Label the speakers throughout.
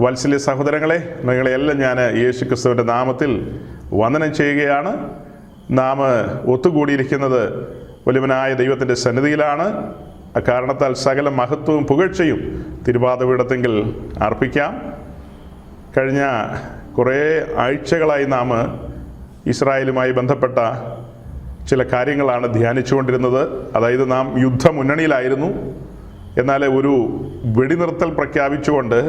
Speaker 1: വത്സല്യ സഹോദരങ്ങളെ, നിങ്ങളെയെല്ലാം ഞാൻ യേശു ക്രിസ്തുവിൻ്റെ നാമത്തിൽ വന്ദനം ചെയ്യുകയാണ്. നാം ഒത്തുകൂടിയിരിക്കുന്നത് വലുവനായ ദൈവത്തിൻ്റെ സന്നിധിയിലാണ്. അക്കാരണത്താൽ സകല മഹത്വവും പുകഴ്ചയും തിരുപാദപീഠത്തെങ്കിൽ അർപ്പിക്കാം. കഴിഞ്ഞ കുറേ ആഴ്ചകളായി നാം ഇസ്രായേലുമായി ബന്ധപ്പെട്ട ചില കാര്യങ്ങളാണ് ധ്യാനിച്ചുകൊണ്ടിരുന്നത്. അതായത് നാം യുദ്ധമുന്നണിയിലായിരുന്നു. എന്നാൽ ഒരു വെടിനിർത്തൽ പ്രഖ്യാപിച്ചുകൊണ്ട്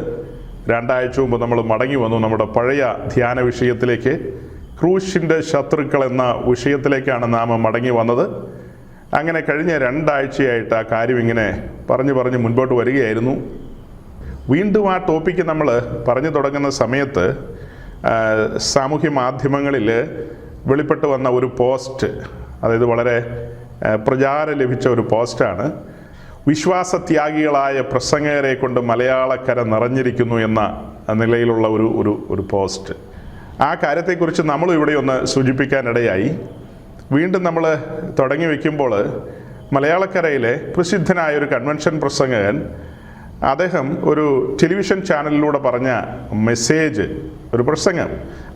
Speaker 1: 2 ആഴ്ച മുമ്പ് നമ്മൾ മടങ്ങി വന്നു നമ്മുടെ പഴയ ധ്യാന വിഷയത്തിലേക്ക്. ക്രൂശിൻ്റെ ശത്രുക്കൾ എന്ന വിഷയത്തിലേക്കാണ് നാം മടങ്ങി വന്നത്. അങ്ങനെ കഴിഞ്ഞ 2 ആഴ്ചയായിട്ട് ആ കാര്യം ഇങ്ങനെ പറഞ്ഞ് മുൻപോട്ട് വരികയായിരുന്നു. വീണ്ടും ആ ടോപ്പിക്ക് നമ്മൾ പറഞ്ഞു തുടങ്ങുന്ന സമയത്ത് സാമൂഹ്യ മാധ്യമങ്ങളിൽ വെളിപ്പെട്ട് വന്ന ഒരു പോസ്റ്റ്, അതായത് വളരെ പ്രചാരം ലഭിച്ച ഒരു പോസ്റ്റാണ്. വിശ്വാസത്യാഗികളായ പ്രസംഗകരെ കൊണ്ട് മലയാളക്കര നിറഞ്ഞിരിക്കുന്നു എന്ന നിലയിലുള്ള ഒരു പോസ്റ്റ്. ആ കാര്യത്തെക്കുറിച്ച് നമ്മളും ഇവിടെ ഒന്ന് സൂചിപ്പിക്കാനിടയായി. വീണ്ടും നമ്മൾ തുടങ്ങി വയ്ക്കുമ്പോൾ മലയാളക്കരയിലെ പ്രസിദ്ധനായ ഒരു കൺവെൻഷൻ പ്രസംഗകൻ, അദ്ദേഹം ഒരു ടെലിവിഷൻ ചാനലിലൂടെ പറഞ്ഞ മെസ്സേജ്, ഒരു പ്രസംഗം,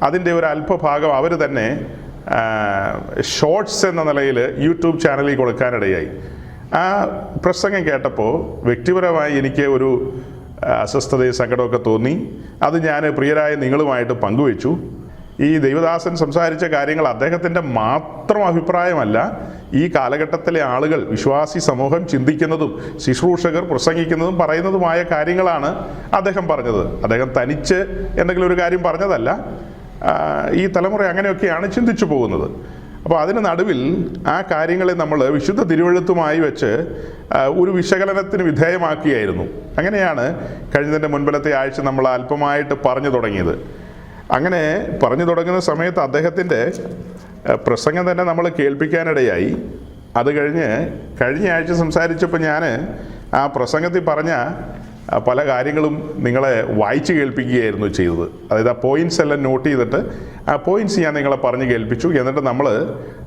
Speaker 1: അതിൻ്റെ ഒരു അല്പഭാഗം അവർ തന്നെ ഷോർട്സ് എന്ന നിലയിൽ യൂട്യൂബ് ചാനലിൽ കൊടുക്കാനിടയായി. ആ പ്രസംഗം കേട്ടപ്പോൾ വ്യക്തിപരമായി എനിക്ക് ഒരു അസ്വസ്ഥതയും സങ്കടമൊക്കെ തോന്നി. അത് ഞാൻ പ്രിയരായ നിങ്ങളുമായിട്ട് പങ്കുവെച്ചു. ഈ ദൈവദാസൻ സംസാരിച്ച കാര്യങ്ങൾ അദ്ദേഹത്തിൻ്റെ മാത്രം അഭിപ്രായമല്ല, ഈ കാലഘട്ടത്തിലെ ആളുകൾ, വിശ്വാസി സമൂഹം ചിന്തിക്കുന്നതും ശുശ്രൂഷകർ പ്രസംഗിക്കുന്നതും പറയുന്നതുമായ കാര്യങ്ങളാണ് അദ്ദേഹം പറഞ്ഞത്. അദ്ദേഹം തനിച്ച് എന്തെങ്കിലും ഒരു കാര്യം പറഞ്ഞതല്ല. ഈ തലമുറ അങ്ങനെയൊക്കെയാണ് ചിന്തിച്ചു പോകുന്നത്. അപ്പോൾ അതിന് നടുവിൽ ആ കാര്യങ്ങളെ നമ്മൾ വിശുദ്ധ തിരുവെഴുത്തുമായി വെച്ച് ഒരു വിശകലനത്തിന് വിധേയമാക്കിയായിരുന്നു. അങ്ങനെയാണ് കഴിഞ്ഞതിൻ്റെ മുൻപിലത്തെ ആഴ്ച നമ്മൾ അല്പമായിട്ട് പറഞ്ഞു തുടങ്ങിയത്. അങ്ങനെ പറഞ്ഞു തുടങ്ങുന്ന സമയത്ത് അദ്ദേഹത്തിൻ്റെ പ്രസംഗം തന്നെ നമ്മൾ കേൾപ്പിക്കാനിടയായി. അത് കഴിഞ്ഞ ആഴ്ച സംസാരിച്ചപ്പോൾ ഞാൻ ആ പ്രസംഗത്തിൽ പറഞ്ഞ പല കാര്യങ്ങളും നിങ്ങളെ വായിച്ച് കേൾപ്പിക്കുകയായിരുന്നു ചെയ്തത്. അതായത് ആ പോയിൻറ്റ്സ് എല്ലാം നോട്ട് ചെയ്തിട്ട് ആ പോയിൻറ്റ്സ് ഞാൻ നിങ്ങളെ പറഞ്ഞ് കേൾപ്പിച്ചു. എന്നിട്ട് നമ്മൾ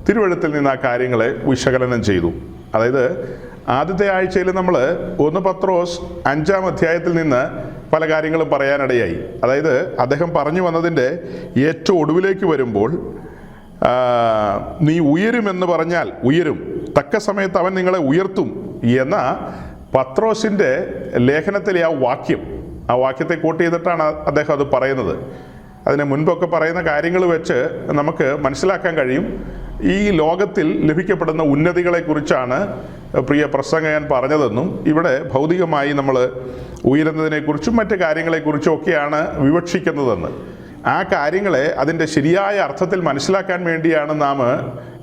Speaker 1: തിരുവെഴുത്തിൽ നിന്ന് ആ കാര്യങ്ങളെ വിശകലനം ചെയ്തു. അതായത് ആദ്യത്തെ ആഴ്ചയിൽ നമ്മൾ 1 പത്രോസ് 5-ാം അധ്യായത്തിൽ നിന്ന് പല കാര്യങ്ങളും പറയാനിടയായി. അതായത് അദ്ദേഹം പറഞ്ഞു വന്നതിൻ്റെ ഏറ്റവും ഒടുവിലേക്ക് വരുമ്പോൾ, നീ ഉയരുമെന്ന് പറഞ്ഞാൽ ഉയരും, തക്ക സമയത്ത് അവൻ നിങ്ങളെ ഉയർത്തും എന്ന പത്രോസിൻ്റെ ലേഖനത്തിലെ ആ വാക്യത്തെ കോട്ട് ചെയ്തിട്ടാണ് അദ്ദേഹം അത് പറയുന്നത്. അതിന് മുൻപൊക്കെ പറയുന്ന കാര്യങ്ങൾ വെച്ച് നമുക്ക് മനസ്സിലാക്കാൻ കഴിയും ഈ ലോകത്തിൽ ലഭിക്കപ്പെടുന്ന ഉന്നതികളെക്കുറിച്ചാണ് പ്രിയ പ്രസംഗകൻ പറഞ്ഞതെന്നും ഇവിടെ ഭൗതികമായി നമ്മൾ ഉയരുന്നതിനെക്കുറിച്ചും മറ്റ് കാര്യങ്ങളെക്കുറിച്ചും ഒക്കെയാണ് വിവക്ഷിക്കുന്നതെന്ന്. ആ കാര്യങ്ങളെ അതിൻ്റെ ശരിയായ അർത്ഥത്തിൽ മനസ്സിലാക്കാൻ വേണ്ടിയാണ് നാം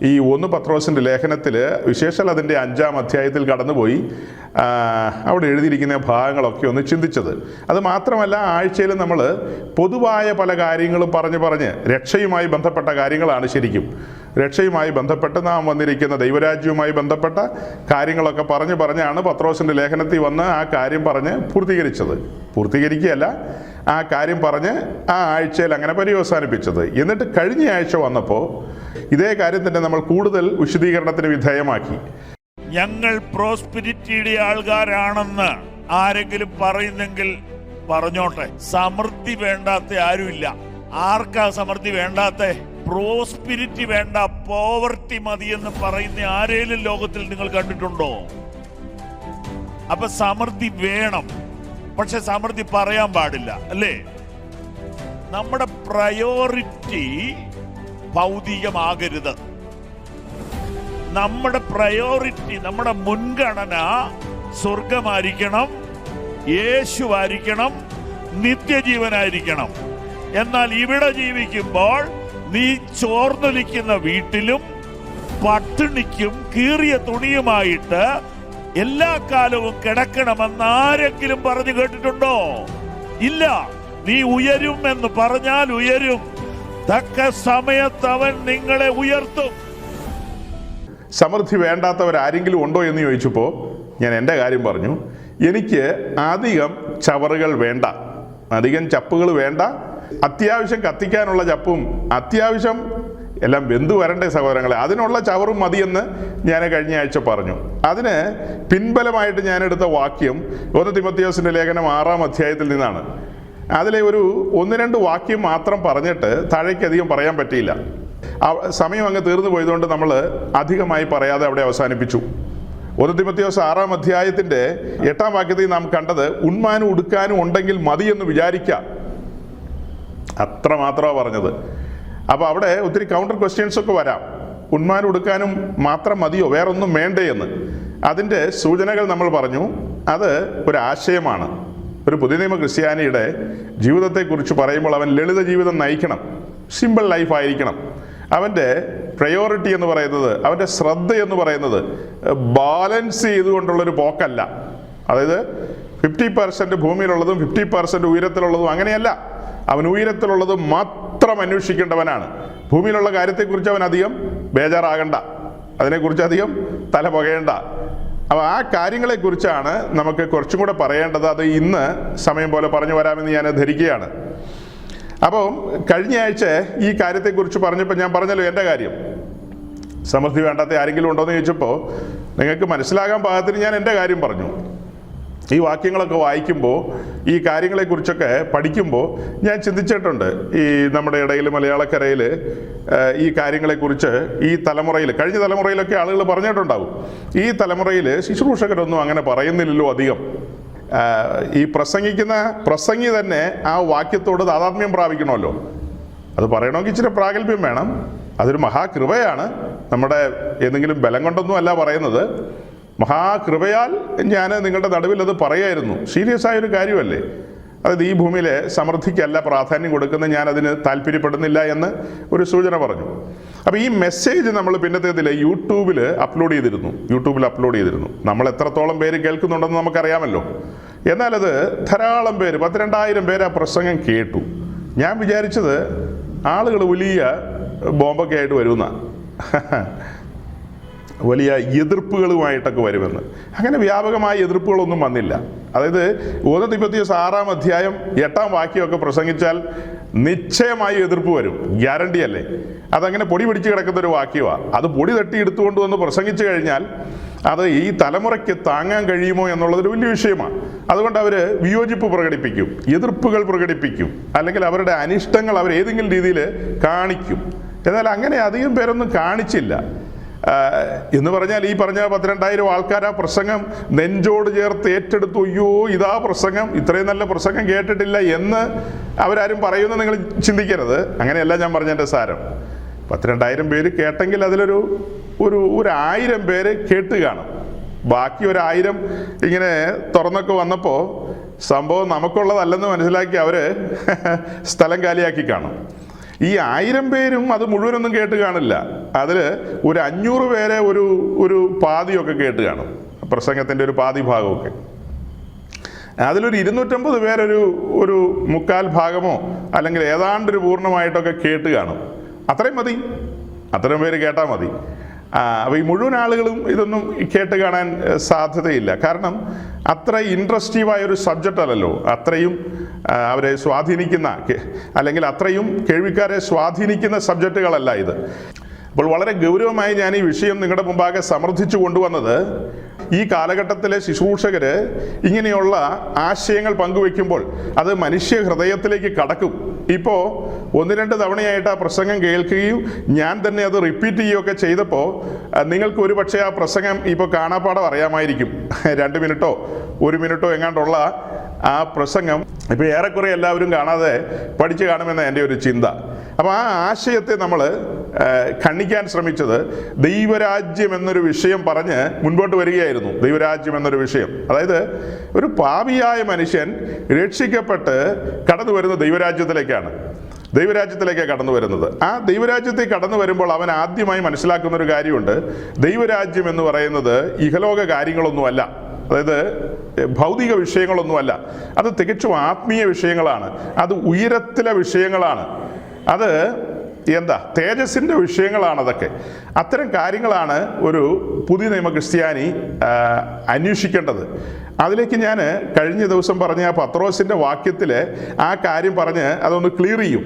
Speaker 1: ഈ 1 പത്രോസിൻ്റെ ലേഖനത്തിൽ, വിശേഷാൽ അതിൻ്റെ 5-ാം അധ്യായത്തിൽ കടന്നുപോയി അവിടെ എഴുതിയിരിക്കുന്ന ഭാഗങ്ങളൊക്കെ ഒന്ന് ചിന്തിച്ചത്. അത് മാത്രമല്ല, ആഴ്ചയിൽ നമ്മൾ പൊതുവായ പല കാര്യങ്ങളും പറഞ്ഞ് രക്ഷയുമായി ബന്ധപ്പെട്ട കാര്യങ്ങളാണ്. ശരിക്കും രക്ഷയുമായി ബന്ധപ്പെട്ട് നാം വന്നിരിക്കുന്ന ദൈവരാജ്യവുമായി ബന്ധപ്പെട്ട കാര്യങ്ങളൊക്കെ പറഞ്ഞാണ് പത്രോസിൻ്റെ ലേഖനത്തിൽ വന്ന് ആ കാര്യം പറഞ്ഞ് പൂർത്തീകരിക്കുകയല്ല, ആ കാര്യം പറഞ്ഞ് ആ ആഴ്ചയിൽ അങ്ങനെ പര്യവസാനിപ്പിച്ചത്. എന്നിട്ട് കഴിഞ്ഞ ആഴ്ച വന്നപ്പോൾ ഇതേ കാര്യം തന്നെ നമ്മൾ കൂടുതൽ വിശദീകരണത്തിന് വിധേയമാക്കി.
Speaker 2: ഞങ്ങൾ പ്രോസ്പിരിറ്റിയുടെ ആൾക്കാരാണെന്ന് ആരെങ്കിലും പറയുന്നെങ്കിൽ പറഞ്ഞോട്ടെ. സമൃദ്ധി വേണ്ടാത്ത ആരുമില്ല. ആർക്കാ സമൃദ്ധി വേണ്ടാത്ത? പ്രോസ്പിരിറ്റി വേണ്ട, പോവർട്ടി മതിയെന്ന് പറയുന്ന ആരേലും ലോകത്തിൽ നിങ്ങൾ കണ്ടിട്ടുണ്ടോ? അപ്പൊ സമൃദ്ധി വേണം, പക്ഷെ സമൃദ്ധി പറയാൻ പാടില്ല, അല്ലേ? നമ്മുടെ പ്രയോറിറ്റി ഭൗതികമാകരുത്. നമ്മുടെ പ്രയോറിറ്റി, നമ്മുടെ മുൻഗണന സ്വർഗമായിരിക്കണം, യേശുവായിരിക്കണം, നിത്യജീവനായിരിക്കണം. എന്നാൽ ഇവിടെ ജീവിക്കുമ്പോൾ നീ ചോർന്നൊലിക്കുന്ന വീട്ടിലും പട്ടിണിക്കും കീറിയ തുണിയുമായിട്ട് എല്ലാ കാലവും കിടക്കണമെന്ന് ആരെങ്കിലും പറഞ്ഞു കേട്ടിട്ടുണ്ടോ? ഇല്ല. നീ ഉയരും എന്ന് പറഞ്ഞാൽ ഉയരും. തക്ക സമയത്ത് അവൻ നിങ്ങളെ ഉയർത്തും.
Speaker 1: സമൃദ്ധി വേണ്ടാത്തവരാരെങ്കിലും ഉണ്ടോ എന്ന് ചോദിച്ചപ്പോൾ ഞാൻ എൻ്റെ കാര്യം പറഞ്ഞു. എനിക്ക് അധികം ചവറുകൾ വേണ്ട, അധികം ചപ്പുകൾ വേണ്ട. അത്യാവശ്യം കത്തിക്കാനുള്ള ചപ്പും അത്യാവശ്യം എല്ലാം വെന്തു വരണ്ടേ സഹോദരങ്ങളെ, അതിനുള്ള ചവറും മതിയെന്ന് ഞാൻ കഴിഞ്ഞ ആഴ്ച പറഞ്ഞു. അതിന് പിൻബലമായിട്ട് ഞാനെടുത്ത വാക്യം 1 തിമോഥെയോസിന്റെ ലേഖനം 6-ാം അധ്യായത്തിൽ നിന്നാണ്. അതിലെ ഒരു 1-2 വാക്യം മാത്രം പറഞ്ഞിട്ട് താഴേക്കധികം പറയാൻ പറ്റിയില്ല. സമയം അങ്ങ് തീർന്നു പോയതുകൊണ്ട് നമ്മൾ അധികമായി പറയാതെ അവിടെ അവസാനിപ്പിച്ചു. 1 തിമോഥെയോസ് 6-ാം അധ്യായത്തിൻ്റെ 8-ാം വാക്യത്തിൽ നാം കണ്ടത് ഉണ്മാനും ഉടുക്കാനും ഉണ്ടെങ്കിൽ മതി എന്ന് വിചാരിക്കാം, അത്ര മാത്രമാണ് പറഞ്ഞത്. അപ്പോൾ അവിടെ ഒത്തിരി കൗണ്ടർ ക്വസ്റ്റ്യൻസ് ഒക്കെ വരാം. ഉണ്മാനും ഉടുക്കാനും മാത്രം മതിയോ, വേറൊന്നും വേണ്ടേ എന്ന്. അതിൻ്റെ സൂചനകൾ നമ്മൾ പറഞ്ഞു. അത് ഒരു ആശയമാണ്. ഒരു പുതിയ നിയമ ക്രിസ്ത്യാനിയുടെ ജീവിതത്തെക്കുറിച്ച് പറയുമ്പോൾ അവൻ ലളിത ജീവിതം നയിക്കണം, സിമ്പിൾ ലൈഫ് ആയിരിക്കണം. അവൻ്റെ പ്രയോറിറ്റി എന്ന് പറയുന്നത്, അവൻ്റെ ശ്രദ്ധ എന്ന് പറയുന്നത് ബാലൻസ് ചെയ്തുകൊണ്ടുള്ളൊരു പോക്കല്ല. അതായത് 50% ഭൂമിയിലുള്ളതും 50% ഉയരത്തിലുള്ളതും അങ്ങനെയല്ല. അവൻ ഉയരത്തിലുള്ളത് മാത്രം അന്വേഷിക്കേണ്ടവനാണ്. ഭൂമിയിലുള്ള കാര്യത്തെക്കുറിച്ച് അവൻ അധികം ബേജാറാകണ്ട, അതിനെക്കുറിച്ച് അധികം തല പുകയേണ്ട. അപ്പോൾ ആ കാര്യങ്ങളെക്കുറിച്ചാണ് നമുക്ക് കുറച്ചും കൂടെ പറയേണ്ടത്. അത് ഇന്ന് സമയം പോലെ പറഞ്ഞു വരാമെന്ന് ഞാൻ ധരിക്കുകയാണ്. അപ്പോൾ കഴിഞ്ഞ ആഴ്ച ഈ കാര്യത്തെക്കുറിച്ച് പറഞ്ഞപ്പോൾ ഞാൻ പറഞ്ഞല്ലോ, എൻ്റെ കാര്യം സമൃദ്ധി വേണ്ടാത്ത ആരെങ്കിലും ഉണ്ടോയെന്ന് ചോദിച്ചപ്പോൾ നിങ്ങൾക്ക് മനസ്സിലാകാൻ പാകത്തിന് ഞാൻ എൻ്റെ കാര്യം പറഞ്ഞു. ഈ വാക്യങ്ങളൊക്കെ വായിക്കുമ്പോൾ, ഈ കാര്യങ്ങളെക്കുറിച്ചൊക്കെ പഠിക്കുമ്പോൾ ഞാൻ ചിന്തിച്ചിട്ടുണ്ട്. ഈ നമ്മുടെ ഇടയിൽ മലയാളക്കരയിൽ ഈ കാര്യങ്ങളെക്കുറിച്ച് ഈ തലമുറയിൽ, കഴിഞ്ഞ തലമുറയിലൊക്കെ ആളുകൾ പറഞ്ഞിട്ടുണ്ടാവും. ഈ തലമുറയിൽ ശുശ്രൂഷകരൊന്നും അങ്ങനെ പറയുന്നില്ലല്ലോ അധികം. ഈ പ്രസംഗി തന്നെ ആ വാക്യത്തോട് താതാത്മ്യം പ്രാപിക്കണമല്ലോ. അത് പറയണമെങ്കിൽ ഇച്ചിരി പ്രാഗൽഭ്യം വേണം. അതൊരു മഹാകൃപയാണ്. നമ്മുടെ ഏതെങ്കിലും ബലം കൊണ്ടൊന്നും അല്ല പറയുന്നത്. മഹാകൃപയാൽ ഞാൻ നിങ്ങളുടെ നടുവിൽ അത് പറയായിരുന്നു. സീരിയസ് ആയൊരു കാര്യമല്ലേ. അതായത് ഈ ഭൂമിയിലെ സമൃദ്ധിക്കല്ല പ്രാധാന്യം കൊടുക്കുന്നത്, ഞാൻ അതിന് താല്പര്യപ്പെടുന്നില്ല എന്ന് ഒരു സൂചന പറഞ്ഞു. അപ്പോൾ ഈ മെസ്സേജ് നമ്മൾ പിന്നത്തേതിൽ യൂട്യൂബിൽ അപ്ലോഡ് ചെയ്തിരുന്നു. നമ്മൾ എത്രത്തോളം പേര് കേൾക്കുന്നുണ്ടെന്ന് നമുക്കറിയാമല്ലോ. എന്നാൽ അത് ധാരാളം പേര്, 12,000 പേര് ആ പ്രസംഗം കേട്ടു. ഞാൻ വിചാരിച്ചത് ആളുകൾ വലിയ ബോംബൊക്കെ ആയിട്ട് വരുമെന്നാണ്, വലിയ എതിർപ്പുകളുമായിട്ടൊക്കെ വരുമെന്ന്. അങ്ങനെ വ്യാപകമായ എതിർപ്പുകളൊന്നും വന്നില്ല. അതായത് 1 തിമോഥെയോസ് 6-ാം അധ്യായം 8-ാം വാക്യമൊക്കെ പ്രസംഗിച്ചാൽ നിശ്ചയമായി എതിർപ്പ് വരും, ഗ്യാരണ്ടി അല്ലേ. അതങ്ങനെ പൊടി പിടിച്ച് കിടക്കുന്നൊരു വാക്യമാണ്. അത് പൊടി തട്ടി എടുത്തുകൊണ്ട് വന്ന് പ്രസംഗിച്ചു കഴിഞ്ഞാൽ അത് ഈ തലമുറയ്ക്ക് താങ്ങാൻ കഴിയുമോ എന്നുള്ളതൊരു വലിയ വിഷയമാണ്. അതുകൊണ്ട് അവർ വിയോജിപ്പ് പ്രകടിപ്പിക്കും, എതിർപ്പുകൾ പ്രകടിപ്പിക്കും, അല്ലെങ്കിൽ അവരുടെ അനിഷ്ടങ്ങൾ അവർ ഏതെങ്കിലും രീതിയിൽ കാണിക്കും. എന്നാൽ അങ്ങനെ അധികം പേരൊന്നും കാണിച്ചില്ല. എന്ന് പറഞ്ഞാൽ ഈ പറഞ്ഞ 12,000 ആൾക്കാർ ആ പ്രസംഗം നെഞ്ചോട് ചേർത്ത് ഏറ്റെടുത്തു. അയ്യോ, ഇതാ പ്രസംഗം, ഇത്രയും നല്ല പ്രസംഗം കേട്ടിട്ടില്ല എന്ന് അവരാരും പറയുമെന്ന് നിങ്ങൾ ചിന്തിക്കരുത്. അങ്ങനെയല്ല ഞാൻ പറഞ്ഞതിൻ്റെ സാരം. 12,000 പേര് കേട്ടെങ്കിൽ അതിലൊരു 1,000 പേര് കേട്ട് കാണും. ബാക്കി 1,000 ഇങ്ങനെ തുറന്നൊക്കെ വന്നപ്പോൾ സംഭവം നമുക്കുള്ളതല്ലെന്ന് മനസ്സിലാക്കി അവർ സ്ഥലം കാലിയാക്കി കാണും. ഈ 1000 പേരും അത് മുഴുവനൊന്നും കേട്ട് കാണില്ല. അതിൽ 500 പേരെ ഒരു പാതിയൊക്കെ കേട്ട് കാണും, പ്രസംഗത്തിൻ്റെ ഒരു പാതി ഭാഗമൊക്കെ. അതിലൊരു 250 പേരൊരു മുക്കാൽ ഭാഗമോ അല്ലെങ്കിൽ ഏതാണ്ടൊരു പൂർണ്ണമായിട്ടൊക്കെ കേട്ട് കാണും. അത്രയും മതി, അത്രയും പേര് കേട്ടാൽ മതി. അപ്പോൾ ഈ മുഴുവൻ ആളുകളും ഇതൊന്നും കേട്ട് കാണാൻ സാധ്യതയില്ല. കാരണം അത്ര ഇൻട്രസ്റ്റീവായൊരു സബ്ജക്റ്റ് അല്ലല്ലോ, അത്രയും അവരെ സ്വാധീനിക്കുന്ന, അല്ലെങ്കിൽ അത്രയും കേൾവിക്കാരെ സ്വാധീനിക്കുന്ന സബ്ജക്റ്റുകളല്ല ഇത്. അപ്പോൾ വളരെ ഗൗരവമായി ഞാൻ ഈ വിഷയം നിങ്ങളുടെ മുമ്പാകെ സമർത്ഥിച്ചു കൊണ്ടുവന്നത്, ഈ കാലഘട്ടത്തിലെ ശുശ്രൂഷകർ ഇങ്ങനെയുള്ള ആശയങ്ങൾ പങ്കുവെക്കുമ്പോൾ അത് മനുഷ്യ ഹൃദയത്തിലേക്ക് കടക്കും. ഇപ്പോൾ 1-2 തവണയായിട്ട് ആ പ്രസംഗം കേൾക്കുകയും ഞാൻ തന്നെ അത് റിപ്പീറ്റ് ചെയ്യുകയൊക്കെ ചെയ്തപ്പോൾ നിങ്ങൾക്ക് ഒരു പക്ഷേ ആ പ്രസംഗം ഇപ്പോൾ കാണാപ്പാടം അറിയാമായിരിക്കും. 2 മിനിറ്റോ 1 മിനിറ്റോ എങ്ങാണ്ടുള്ള ആ പ്രസംഗം ഇപ്പോൾ ഏറെക്കുറെ എല്ലാവരും കാണാതെ പഠിച്ചു കാണുമെന്ന എൻ്റെ ഒരു ചിന്ത. അപ്പോൾ ആ ആശയത്തെ നമ്മൾ ഖണ്ഡിക്കാൻ ശ്രമിച്ചത് ദൈവരാജ്യം എന്നൊരു വിഷയം പറഞ്ഞ് മുൻപോട്ട് വരികയായിരുന്നു. ദൈവരാജ്യം എന്നൊരു വിഷയം, അതായത് ഒരു പാപിയായ മനുഷ്യൻ രക്ഷിക്കപ്പെട്ട് കടന്നു വരുന്ന ദൈവരാജ്യത്തിലേക്കാണ് കടന്നു വരുന്നത്. ആ ദൈവരാജ്യത്തിൽ കടന്നു വരുമ്പോൾ അവൻ ആദ്യമായി മനസ്സിലാക്കുന്ന ഒരു കാര്യമുണ്ട്. ദൈവരാജ്യം എന്ന് പറയുന്നത് ഇഹലോക കാര്യങ്ങളൊന്നുമല്ല, അതായത് ഭൗതിക വിഷയങ്ങളൊന്നുമല്ല. അത് തികച്ചും ആത്മീയ വിഷയങ്ങളാണ്. അത് ഉയരത്തിലെ വിഷയങ്ങളാണ്. അത് തേജസ്സിൻ്റെ വിഷയങ്ങളാണ്. അതൊക്കെ അത്തരം കാര്യങ്ങളാണ് ഒരു പുതിയ നിയമ ക്രിസ്ത്യാനി അന്വേഷിക്കേണ്ടത്. അതിലേക്ക് ഞാൻ കഴിഞ്ഞ ദിവസം പറഞ്ഞ ആ പത്രോസിൻ്റെ വാക്യത്തിൽ ആ കാര്യം പറഞ്ഞ് അതൊന്ന് ക്ലിയർ ചെയ്യും.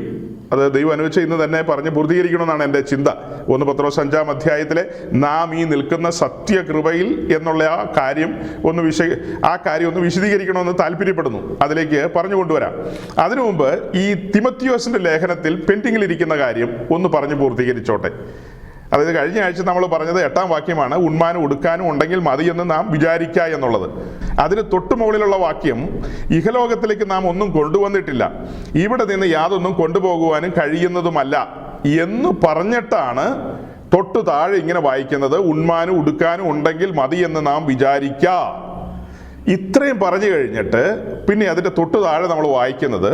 Speaker 1: അത് ദൈവം അനുവദിച്ച ഇന്ന് തന്നെ പറഞ്ഞ് പൂർത്തീകരിക്കണമെന്നാണ് എൻ്റെ ചിന്ത. 1 പത്രോസ് 5-ാം അധ്യായത്തിലെ നാം ഈ നിൽക്കുന്ന സത്യകൃപയിൽ എന്നുള്ള ആ കാര്യം ഒന്ന് വിശദീകരിക്കണമെന്ന് താല്പര്യപ്പെടുന്നു. അതിലേക്ക് പറഞ്ഞു കൊണ്ടുവരാം. അതിനു മുമ്പ് ഈ തിമത്തിയോസിൻ്റെ ലേഖനത്തിൽ പെൻഡിങ്ങിലിരിക്കുന്ന കാര്യം ഒന്ന് പറഞ്ഞു പൂർത്തീകരിച്ചോട്ടെ. അതായത് കഴിഞ്ഞ ആഴ്ച നമ്മൾ പറഞ്ഞത് 8-ാം വാക്യമാണ്, ഉണ്മാനും ഉടുക്കാനും ഉണ്ടെങ്കിൽ മതിയെന്ന് നാം വിചാരിക്കുക എന്നുള്ളത്. അതിന് തൊട്ടു മുകളിലുള്ള വാക്യം, ഇഹലോകത്തിലേക്ക് നാം ഒന്നും കൊണ്ടുവന്നിട്ടില്ല, ഇവിടെ നിന്ന് യാതൊന്നും കൊണ്ടുപോകുവാനും കഴിയുന്നതുമല്ല എന്ന് പറഞ്ഞിട്ടാണ് തൊട്ടു താഴെ ഇങ്ങനെ വായിക്കുന്നത്, ഉണ്മാനും ഉടുക്കാനും ഉണ്ടെങ്കിൽ മതിയെന്ന് നാം വിചാരിക്കുക. ഇത്രയും പറഞ്ഞു കഴിഞ്ഞിട്ട് പിന്നെ അതിൻ്റെ തൊട്ടു താഴെ നമ്മൾ വായിക്കുന്നത്,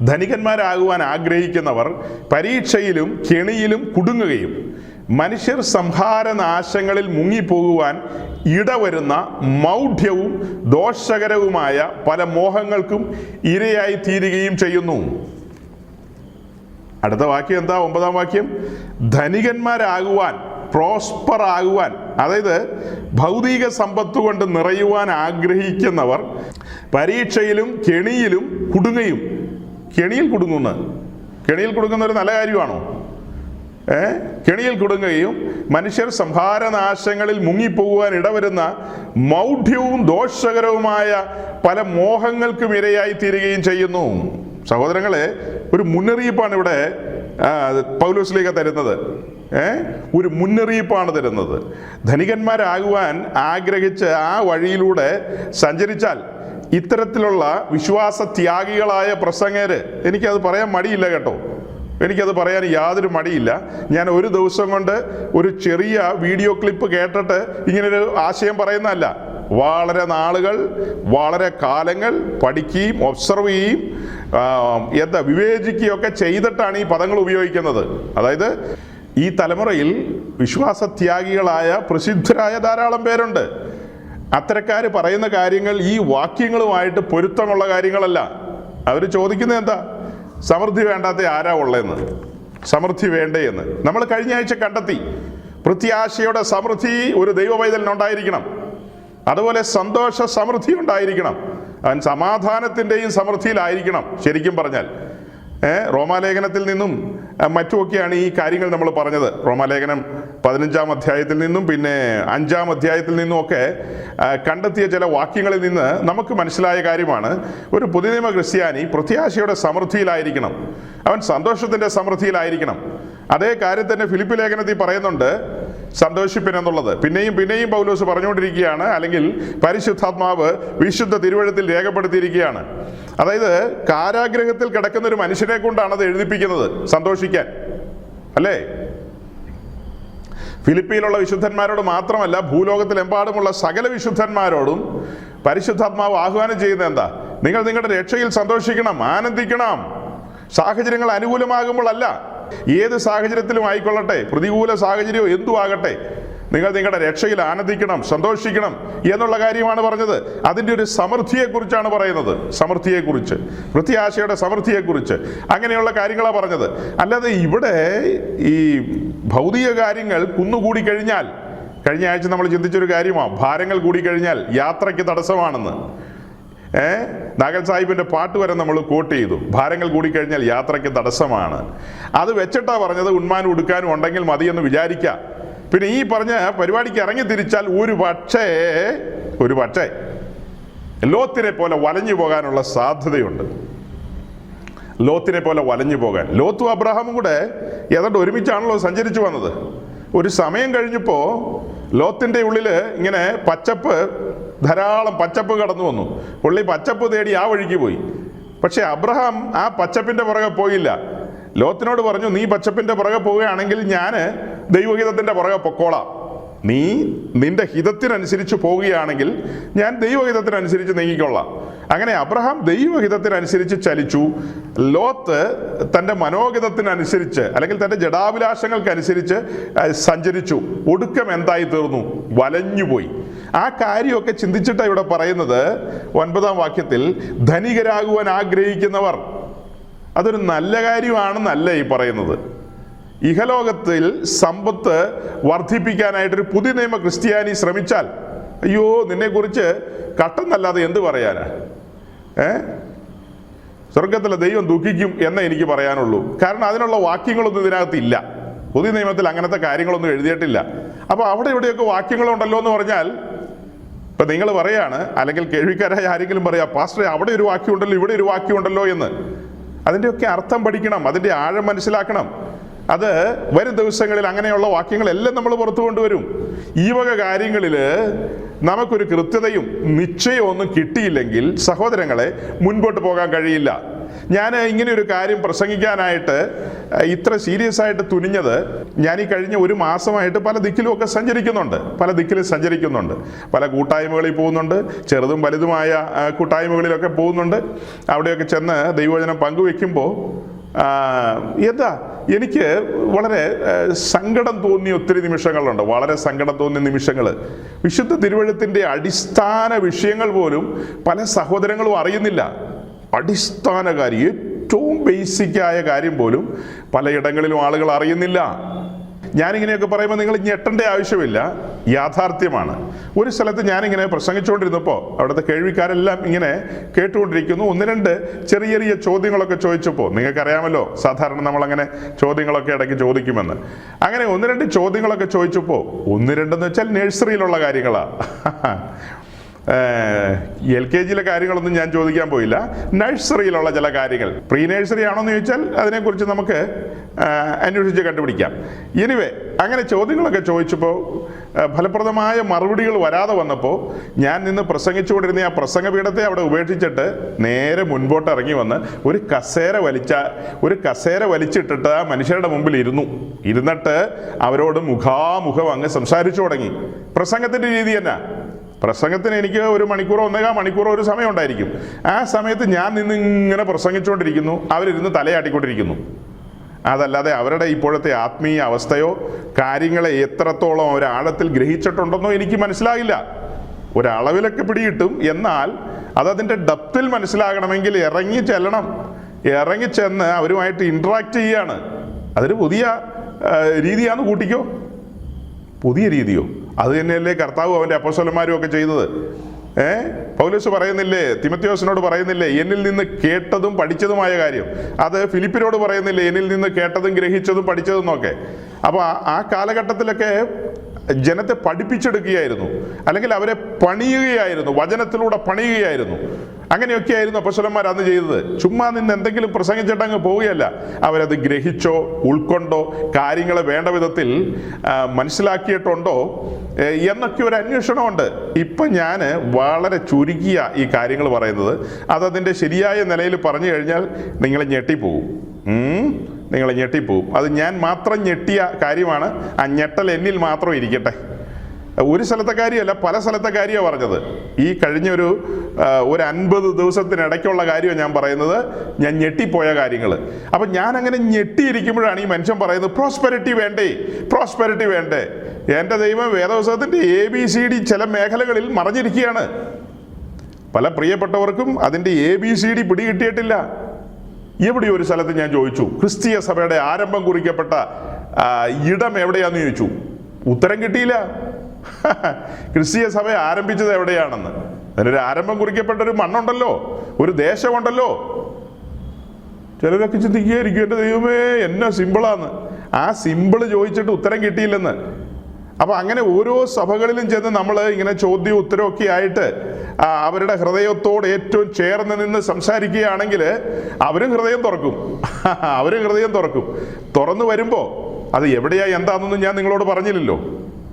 Speaker 1: ധനികന്മാരാകുവാൻ ആഗ്രഹിക്കുന്നവർ പരീക്ഷയിലും കെണിയിലും കുടുങ്ങുകയും മനുഷ്യർ സംഹാരനാശങ്ങളിൽ മുങ്ങിപ്പോകുവാൻ ഇടവരുന്ന മൗഢ്യവും ദോഷകരവുമായ പല മോഹങ്ങൾക്കും ഇരയായി തീരുകയും ചെയ്യുന്നു. അടുത്ത വാക്യം എന്താ? 9-ാം വാക്യം, ധനികന്മാരാകുവാൻ, പ്രോസ്പർ ആകുവാൻ, അതായത് ഭൗതിക സമ്പത്ത് കൊണ്ട് നിറയുവാൻ ആഗ്രഹിക്കുന്നവർ പരീക്ഷയിലും കെണിയിലും കുടുങ്ങുകയും. കെണിയിൽ കുടുങ്ങുന്ന ഒരു നല്ല കാര്യമാണോ? കെണിയിൽ കുടുങ്ങുകയും മനുഷ്യർ സംഹാരനാശങ്ങളിൽ മുങ്ങിപ്പോകുവാൻ ഇടവരുന്ന മൗഢ്യവും ദോഷകരവുമായ പല മോഹങ്ങൾക്കും ഇരയായി തീരുകയും ചെയ്യുന്നു. സഹോദരങ്ങളെ, ഒരു മുന്നറിയിപ്പാണ് ഇവിടെ പൗലോസ്ലീഹ തരുന്നത്. ഒരു മുന്നറിയിപ്പാണ് തരുന്നത്. ധനികന്മാരാകുവാൻ ആഗ്രഹിച്ച് ആ വഴിയിലൂടെ സഞ്ചരിച്ചാൽ ഇത്തരത്തിലുള്ള വിശ്വാസത്യാഗികളായ പ്രസംഗര്, എനിക്കത് പറയാൻ മടിയില്ല കേട്ടോ, എനിക്കത് പറയാൻ യാതൊരു മടിയില്ല. ഞാൻ ഒരു ദിവസം കൊണ്ട് ഒരു ചെറിയ വീഡിയോ ക്ലിപ്പ് കേട്ടിട്ട് ഇങ്ങനൊരു ആശയം പറയുന്നതല്ല. വളരെ നാളുകൾ, വളരെ കാലങ്ങൾ പഠിക്കുകയും ഒബ്സർവ് ചെയ്യുകയും വിവേചിക്കുകയൊക്കെ ചെയ്തിട്ടാണ് ഈ പദങ്ങൾ ഉപയോഗിക്കുന്നത്. അതായത് ഈ തലമുറയിൽ വിശ്വാസത്യാഗികളായ പ്രസിദ്ധരായ ധാരാളം പേരുണ്ട്. അത്തരക്കാർ പറയുന്ന കാര്യങ്ങൾ ഈ വാക്യങ്ങളുമായിട്ട് പൊരുത്തമുള്ള കാര്യങ്ങളല്ല. അവർ ചോദിക്കുന്നത് എന്താ? സമൃദ്ധി വേണ്ടാത്ത ആരാ ഉള്ളതെന്ന്, സമൃദ്ധി വേണ്ടേ എന്ന്. നമ്മൾ കഴിഞ്ഞ ആഴ്ച കണ്ടെത്തി, പ്രത്യാശയുടെ സമൃദ്ധി ഒരു ദൈവവൈതലിനുണ്ടായിരിക്കണം. അതുപോലെ സന്തോഷ സമൃദ്ധി ഉണ്ടായിരിക്കണം. അവൻ സമാധാനത്തിൻ്റെയും സമൃദ്ധിയിലായിരിക്കണം. ശരിക്കും പറഞ്ഞാൽ റോമാലേഖനത്തിൽ നിന്നും മറ്റുമൊക്കെയാണ് ഈ കാര്യങ്ങൾ നമ്മൾ പറഞ്ഞത്. റോമാലേഖനം 15-ാം അധ്യായത്തിൽ നിന്നും പിന്നെ 5-ാം അധ്യായത്തിൽ നിന്നും ഒക്കെ കണ്ടെത്തിയ ചില വാക്യങ്ങളിൽ നിന്ന് നമുക്ക് മനസ്സിലായ കാര്യമാണ്, ഒരു പുതുനിയമ ക്രിസ്ത്യാനി പ്രത്യാശയുടെ സമൃദ്ധിയിലായിരിക്കണം, അവൻ സന്തോഷത്തിൻ്റെ സമൃദ്ധിയിലായിരിക്കണം. അതേ കാര്യം തന്നെ ഫിലിപ്പി ലേഖനത്തിൽ പറയുന്നുണ്ട്, സന്തോഷിപ്പിനെന്നുള്ളത്. പിന്നെയും പൗലോസ് പറഞ്ഞുകൊണ്ടിരിക്കുകയാണ്, അല്ലെങ്കിൽ പരിശുദ്ധാത്മാവ് വിശുദ്ധ തിരുവഴുത്തിൽ രേഖപ്പെടുത്തിയിരിക്കുകയാണ്. അതായത് കാരാഗ്രഹത്തിൽ കിടക്കുന്ന ഒരു മനുഷ്യനെ കൊണ്ടാണ് അത് എഴുതിപ്പിക്കുന്നത് സന്തോഷിക്കാൻ, അല്ലേ? ഫിലിപ്പിയിലുള്ള വിശുദ്ധന്മാരോട് മാത്രമല്ല, ഭൂലോകത്തിലെമ്പാടുമുള്ള സകല വിശുദ്ധന്മാരോടും പരിശുദ്ധാത്മാവ് ആഹ്വാനം ചെയ്യുന്നത് എന്താ? നിങ്ങൾ നിങ്ങളുടെ രക്ഷയിൽ സന്തോഷിക്കണം, ആനന്ദിക്കണം. സാഹചര്യങ്ങൾ അനുകൂലമാകുമ്പോഴല്ല, ഏത് സാഹചര്യത്തിലും ആയിക്കൊള്ളട്ടെ, പ്രതികൂല സാഹചര്യവും എന്തു ആകട്ടെ, നിങ്ങൾ നിങ്ങളുടെ രക്ഷയിൽ ആനന്ദിക്കണം, സന്തോഷിക്കണം എന്നുള്ള കാര്യമാണ് പറഞ്ഞത്. അതിൻ്റെ ഒരു സമൃദ്ധിയെക്കുറിച്ചാണ് പറയുന്നത്, സമൃദ്ധിയെക്കുറിച്ച്, പ്രത്യാശയുടെ സമൃദ്ധിയെക്കുറിച്ച്, അങ്ങനെയുള്ള കാര്യങ്ങളാണ് പറഞ്ഞത്. അല്ലാതെ ഇവിടെ ഈ ഭൗതിക കാര്യങ്ങൾ കുന്നുകൂടി കഴിഞ്ഞാൽ, കഴിഞ്ഞ ആഴ്ച നമ്മൾ ചിന്തിച്ചൊരു കാര്യമാണ്, ഭാരങ്ങൾ കൂടിക്കഴിഞ്ഞാൽ യാത്രയ്ക്ക് തടസ്സമാണെന്ന്. നാഗൽ സാഹിബിൻ്റെ പാട്ട് വരെ നമ്മൾ കോട്ട് ചെയ്തു, ഭാരങ്ങൾ കൂടിക്കഴിഞ്ഞാൽ യാത്രയ്ക്ക് തടസ്സമാണ്. അത് വെച്ചിട്ടാണ് പറഞ്ഞത്, ഉണ്മാനും ഉടുക്കാനും ഉണ്ടെങ്കിൽ മതിയെന്ന് വിചാരിക്കുക. പിന്നെ ഈ പറഞ്ഞ പരിപാടിക്ക് ഇറങ്ങി തിരിച്ചാൽ ഒരു പക്ഷേ ലോത്തിനെ പോലെ വലഞ്ഞു പോകാനുള്ള സാധ്യതയുണ്ട്. ലോത്തിനെ പോലെ വലഞ്ഞു പോകാൻ. ലോത്തും അബ്രഹാമും കൂടെ ഏതാണ്ട് ഒരുമിച്ചാണല്ലോ സഞ്ചരിച്ചു വന്നത്. ഒരു സമയം കഴിഞ്ഞപ്പോൾ ലോത്തിൻ്റെ ഉള്ളിൽ ഇങ്ങനെ ധാരാളം പച്ചപ്പ് കടന്നു വന്നു. പുള്ളി പച്ചപ്പ് തേടി ആ വഴിക്ക് പോയി. പക്ഷെ അബ്രഹാം ആ പച്ചപ്പിൻ്റെ പുറകെ പോയില്ല. ലോത്തിനോട് പറഞ്ഞു, നീ പച്ചപ്പിൻ്റെ പുറകെ പോവുകയാണെങ്കിൽ ഞാൻ ദൈവഹിതത്തിൻ്റെ പുറകെ പൊക്കോളാം. നീ നിന്റെ ഹിതത്തിനനുസരിച്ച് പോവുകയാണെങ്കിൽ ഞാൻ ദൈവഹിതത്തിനനുസരിച്ച് നീങ്ങിക്കൊള്ളാം. അങ്ങനെ അബ്രഹാം ദൈവഹിതത്തിനനുസരിച്ച് ചലിച്ചു. ലോത്ത് തൻ്റെ മനോഹിതത്തിനനുസരിച്ച്, അല്ലെങ്കിൽ തൻ്റെ ജഡാഭിലാഷങ്ങൾക്കനുസരിച്ച് സഞ്ചരിച്ചു. ഒടുക്കം എന്തായി തീർന്നു? വലഞ്ഞുപോയി. ആ കാര്യമൊക്കെ ചിന്തിച്ചിട്ടാണ് ഇവിടെ പറയുന്നത് 9-ാം വാക്യത്തിൽ, ധനികരാകുവാൻ ആഗ്രഹിക്കുന്നവർ. അതൊരു നല്ല കാര്യമാണെന്നല്ല ഈ പറയുന്നത്. ഇഹലോകത്തിൽ സമ്പത്ത് വർദ്ധിപ്പിക്കാനായിട്ടൊരു പുതിയ നിയമ ക്രിസ്ത്യാനി ശ്രമിച്ചാൽ, അയ്യോ നിന്നെക്കുറിച്ച് കട്ടെന്നല്ലാതെ എന്ത് പറയാനാ? സ്വർഗത്തിലെ ദൈവം ദുഃഖിക്കും എന്നേ എനിക്ക് പറയാനുള്ളൂ. കാരണം അതിനുള്ള വാക്യങ്ങളൊന്നും ഇതിനകത്തില്ല. പുതിയ നിയമത്തിൽ അങ്ങനത്തെ കാര്യങ്ങളൊന്നും എഴുതിയിട്ടില്ല. അപ്പോൾ അവിടെ ഇവിടെയൊക്കെ വാക്യങ്ങളുണ്ടല്ലോ എന്ന് പറഞ്ഞാൽ, ഇപ്പം നിങ്ങൾ പറയാണ്, അല്ലെങ്കിൽ കേൾവിക്കാരായ ആരെങ്കിലും പറയാം, പാസ്റ്ററെ അവിടെ ഒരു വാക്യമുണ്ടല്ലോ ഇവിടെ ഒരു വാക്യമുണ്ടല്ലോ എന്ന്. അതിൻ്റെയൊക്കെ അർത്ഥം പഠിക്കണം, അതിൻ്റെ ആഴം മനസ്സിലാക്കണം. അത് വരും ദിവസങ്ങളിൽ അങ്ങനെയുള്ള വാക്യങ്ങളെല്ലാം നമ്മൾ പുറത്തു കൊണ്ടുവരും. ഈ വക കാര്യങ്ങളിൽ നമുക്കൊരു കൃത്യതയും നിശ്ചയവും ഒന്നും കിട്ടിയില്ലെങ്കിൽ സഹോദരങ്ങളെ മുൻപോട്ട് പോകാൻ കഴിയില്ല. ഞാൻ ഇങ്ങനെ ഒരു കാര്യം പ്രസംഗിക്കാനായിട്ട് ഇത്ര സീരിയസ് ആയിട്ട് തുനിഞ്ഞത്, ഞാൻ ഈ കഴിഞ്ഞ ഒരു മാസമായിട്ട് പല ദിക്കിലുമൊക്കെ സഞ്ചരിക്കുന്നുണ്ട്. പല കൂട്ടായ്മകളിൽ പോകുന്നുണ്ട്, ചെറുതും വലുതുമായ കൂട്ടായ്മകളിലൊക്കെ പോകുന്നുണ്ട്. അവിടെയൊക്കെ ചെന്ന് ദൈവവചനം പങ്കുവെക്കുമ്പോൾ എനിക്ക് വളരെ സങ്കടം തോന്നിയ ഒത്തിരി നിമിഷങ്ങളുണ്ട്. വളരെ സങ്കടം തോന്നിയ നിമിഷങ്ങൾ. വിശുദ്ധ തിരുവെഴുത്തിൻ്റെ അടിസ്ഥാന വിഷയങ്ങൾ പോലും പല സഹോദരങ്ങളും അറിയുന്നില്ല. അടിസ്ഥാന കാര്യം, ഏറ്റവും ബേസിക്കായ കാര്യം പോലും പലയിടങ്ങളിലും ആളുകൾ അറിയുന്നില്ല. ഞാനിങ്ങനെയൊക്കെ പറയുമ്പോൾ നിങ്ങൾ ഞെട്ടേണ്ട ആവശ്യമില്ല, യാഥാർത്ഥ്യമാണ്. ഒരു സ്ഥലത്ത് ഞാനിങ്ങനെ പ്രസംഗിച്ചുകൊണ്ടിരുന്നപ്പോൾ അവിടുത്തെ കേൾവിക്കാരെല്ലാം ഇങ്ങനെ കേട്ടുകൊണ്ടിരിക്കുന്നു. ഒന്ന് രണ്ട് ചെറിയ ചെറിയ ചോദ്യങ്ങളൊക്കെ ചോദിച്ചപ്പോൾ, നിങ്ങൾക്കറിയാമല്ലോ സാധാരണ നമ്മളങ്ങനെ ചോദ്യങ്ങളൊക്കെ ഇടയ്ക്ക് ചോദിക്കുമെന്ന്. അങ്ങനെ ഒന്ന് രണ്ട് ചോദ്യങ്ങളൊക്കെ ചോദിച്ചപ്പോൾ, ഒന്ന് രണ്ടെന്ന് വെച്ചാൽ നഴ്സറിയിലുള്ള കാര്യങ്ങളാണ്. LKG കാര്യങ്ങളൊന്നും ഞാൻ ചോദിക്കാൻ പോയില്ല. നഴ്സറിയിലുള്ള ചില കാര്യങ്ങൾ, പ്രീ നഴ്സറി ആണോ എന്ന് ചോദിച്ചാൽ അതിനെക്കുറിച്ച് നമുക്ക് അന്വേഷിച്ച് കണ്ടുപിടിക്കാം. എനിവേ, അങ്ങനെ ചോദ്യങ്ങളൊക്കെ ചോദിച്ചപ്പോൾ ഫലപ്രദമായ മറുപടികൾ വരാതെ വന്നപ്പോൾ ഞാൻ നിന്ന് പ്രസംഗിച്ചുകൊണ്ടിരുന്ന ആ പ്രസംഗപീഠത്തെ അവിടെ ഉപേക്ഷിച്ചിട്ട് നേരെ മുൻപോട്ട് ഇറങ്ങി വന്ന് ഒരു കസേര വലിച്ചിട്ടിട്ട് ആ മനുഷ്യരുടെ മുമ്പിൽ ഇരുന്നിട്ട് അവരോട് മുഖാമുഖം അങ്ങ് സംസാരിച്ചു തുടങ്ങി. പ്രസംഗത്തിൻ്റെ രീതി തന്നെ. പ്രസംഗത്തിന് എനിക്ക് 1 മണിക്കൂറോ 1.25 മണിക്കൂറോ ഒരു സമയം ഉണ്ടായിരിക്കും. ആ സമയത്ത് ഞാൻ നിന്ന് ഇങ്ങനെ പ്രസംഗിച്ചുകൊണ്ടിരിക്കുന്നു, അവരിരുന്ന് തലയാട്ടിക്കൊണ്ടിരിക്കുന്നു. അതല്ലാതെ അവരുടെ ഇപ്പോഴത്തെ ആത്മീയ അവസ്ഥയോ കാര്യങ്ങളെ എത്രത്തോളം ഒരാഴത്തിൽ ഗ്രഹിച്ചിട്ടുണ്ടെന്നോ എനിക്ക് മനസ്സിലാകില്ല. ഒരളവിലൊക്കെ പിടികിട്ടും, എന്നാൽ അതതിൻ്റെ ഡെപ്തിൽ മനസ്സിലാകണമെങ്കിൽ ഇറങ്ങിച്ചെന്ന് അവരുമായിട്ട് ഇൻട്രാക്ട് ചെയ്യാണ്. അതൊരു പുതിയ രീതിയാണെന്ന് കൂട്ടിക്കോ. പുതിയ രീതിയോ? അത് തന്നെയല്ലേ കർത്താവ് അവൻ്റെ അപ്പോസ്തലന്മാരും ഒക്കെ ചെയ്തത്. പൗലോസ് പറയുന്നില്ലേ, തിമോഥെയോസിനോട് പറയുന്നില്ലേ, എന്നിൽ നിന്ന് കേട്ടതും പഠിച്ചതുമായ കാര്യം. അത് ഫിലിപ്പിനോട് പറയുന്നില്ലേ, എന്നിൽ നിന്ന് കേട്ടതും ഗ്രഹിച്ചതും പഠിച്ചതും എന്നൊക്കെ. അപ്പോൾ ആ കാലഘട്ടത്തിലൊക്കെ ജനത്തെ പഠിപ്പിച്ചെടുക്കുകയായിരുന്നു, അല്ലെങ്കിൽ അവരെ പണിയുകയായിരുന്നു, വചനത്തിലൂടെ പണിയുകയായിരുന്നു. അങ്ങനെയൊക്കെയായിരുന്നു അപ്പോസ്തലന്മാർ അന്ന് ചെയ്തത്. ചുമ്മാ നിന്ന് എന്തെങ്കിലും പ്രസംഗിച്ചിട്ടങ്ങ് പോവുകയല്ല. അവരത് ഗ്രഹിച്ചോ ഉൾക്കൊണ്ടോ കാര്യങ്ങളെ വേണ്ട വിധത്തിൽ മനസ്സിലാക്കിയിട്ടുണ്ടോ എന്നൊക്കെ ഒരു അന്വേഷണമുണ്ട്. ഇപ്പം ഞാൻ വളരെ ചുരുക്കിയ ഈ കാര്യങ്ങൾ പറയുന്നത്, അതതിൻ്റെ ശരിയായ നിലയിൽ പറഞ്ഞു കഴിഞ്ഞാൽ നിങ്ങൾ ഞെട്ടിപ്പോവും. അത് ഞാൻ മാത്രം ഞെട്ടിയ കാര്യമാണ്. ആ ഞെട്ടൽ എന്നിൽ മാത്രം ഇരിക്കട്ടെ. ഒരു സ്ഥലത്തെ കാര്യമല്ല, പല സ്ഥലത്തെ കാര്യമാണ് പറഞ്ഞത്. ഈ കഴിഞ്ഞ ഒരു 50 ദിവസത്തിനിടയ്ക്കുള്ള കാര്യമാണ് ഞാൻ പറയുന്നത്. ഞാൻ ഞെട്ടിപ്പോയ കാര്യങ്ങൾ. അപ്പം ഞാൻ അങ്ങനെ ഞെട്ടിയിരിക്കുമ്പോഴാണ് ഈ മനുഷ്യൻ പറയുന്നത്, പ്രോസ്പെരിറ്റി വേണ്ടേ. എൻ്റെ ദൈവം, വേദപുസ്തകത്തിൻ്റെ ABCD ചില മേഖലകളിൽ മറഞ്ഞിരിക്കുകയാണ്. പല പ്രിയപ്പെട്ടവർക്കും അതിൻ്റെ ABCD പിടികിട്ടിയിട്ടില്ല. എവിടെയോ ഒരു സ്ഥലത്ത് ഞാൻ ചോദിച്ചു, ക്രിസ്തീയ സഭയുടെ ആരംഭം കുറിക്കപ്പെട്ട ഇടം എവിടെയാന്ന് ചോദിച്ചു. ഉത്തരം കിട്ടിയില്ല. ക്രിസ്തീയ സഭ ആരംഭിച്ചത് എവിടെയാണെന്ന്. അതിനൊരു ആരംഭം കുറിക്കപ്പെട്ട ഒരു മണ്ണുണ്ടല്ലോ, ഒരു ദേശമുണ്ടല്ലോ. ചിലരൊക്കെ ചിന്തിക്കുകയായിരിക്കും, എൻ്റെ ദൈവമേ എന്നാ സിമ്പിളാന്ന്. ആ സിമ്പിള് ചോദിച്ചിട്ട് ഉത്തരം കിട്ടിയില്ലെന്ന്. അപ്പം അങ്ങനെ ഓരോ സഭകളിലും ചെന്ന് നമ്മൾ ഇങ്ങനെ ചോദ്യവും ഉത്തരവൊക്കെ ആയിട്ട് അവരുടെ ഹൃദയത്തോട് ഏറ്റവും ചേർന്ന് നിന്ന് സംസാരിക്കുകയാണെങ്കിൽ അവരും ഹൃദയം തുറക്കും. തുറന്നു വരുമ്പോൾ അത് എവിടെയാ എന്താണെന്നൊന്നും ഞാൻ നിങ്ങളോട് പറഞ്ഞില്ലല്ലോ.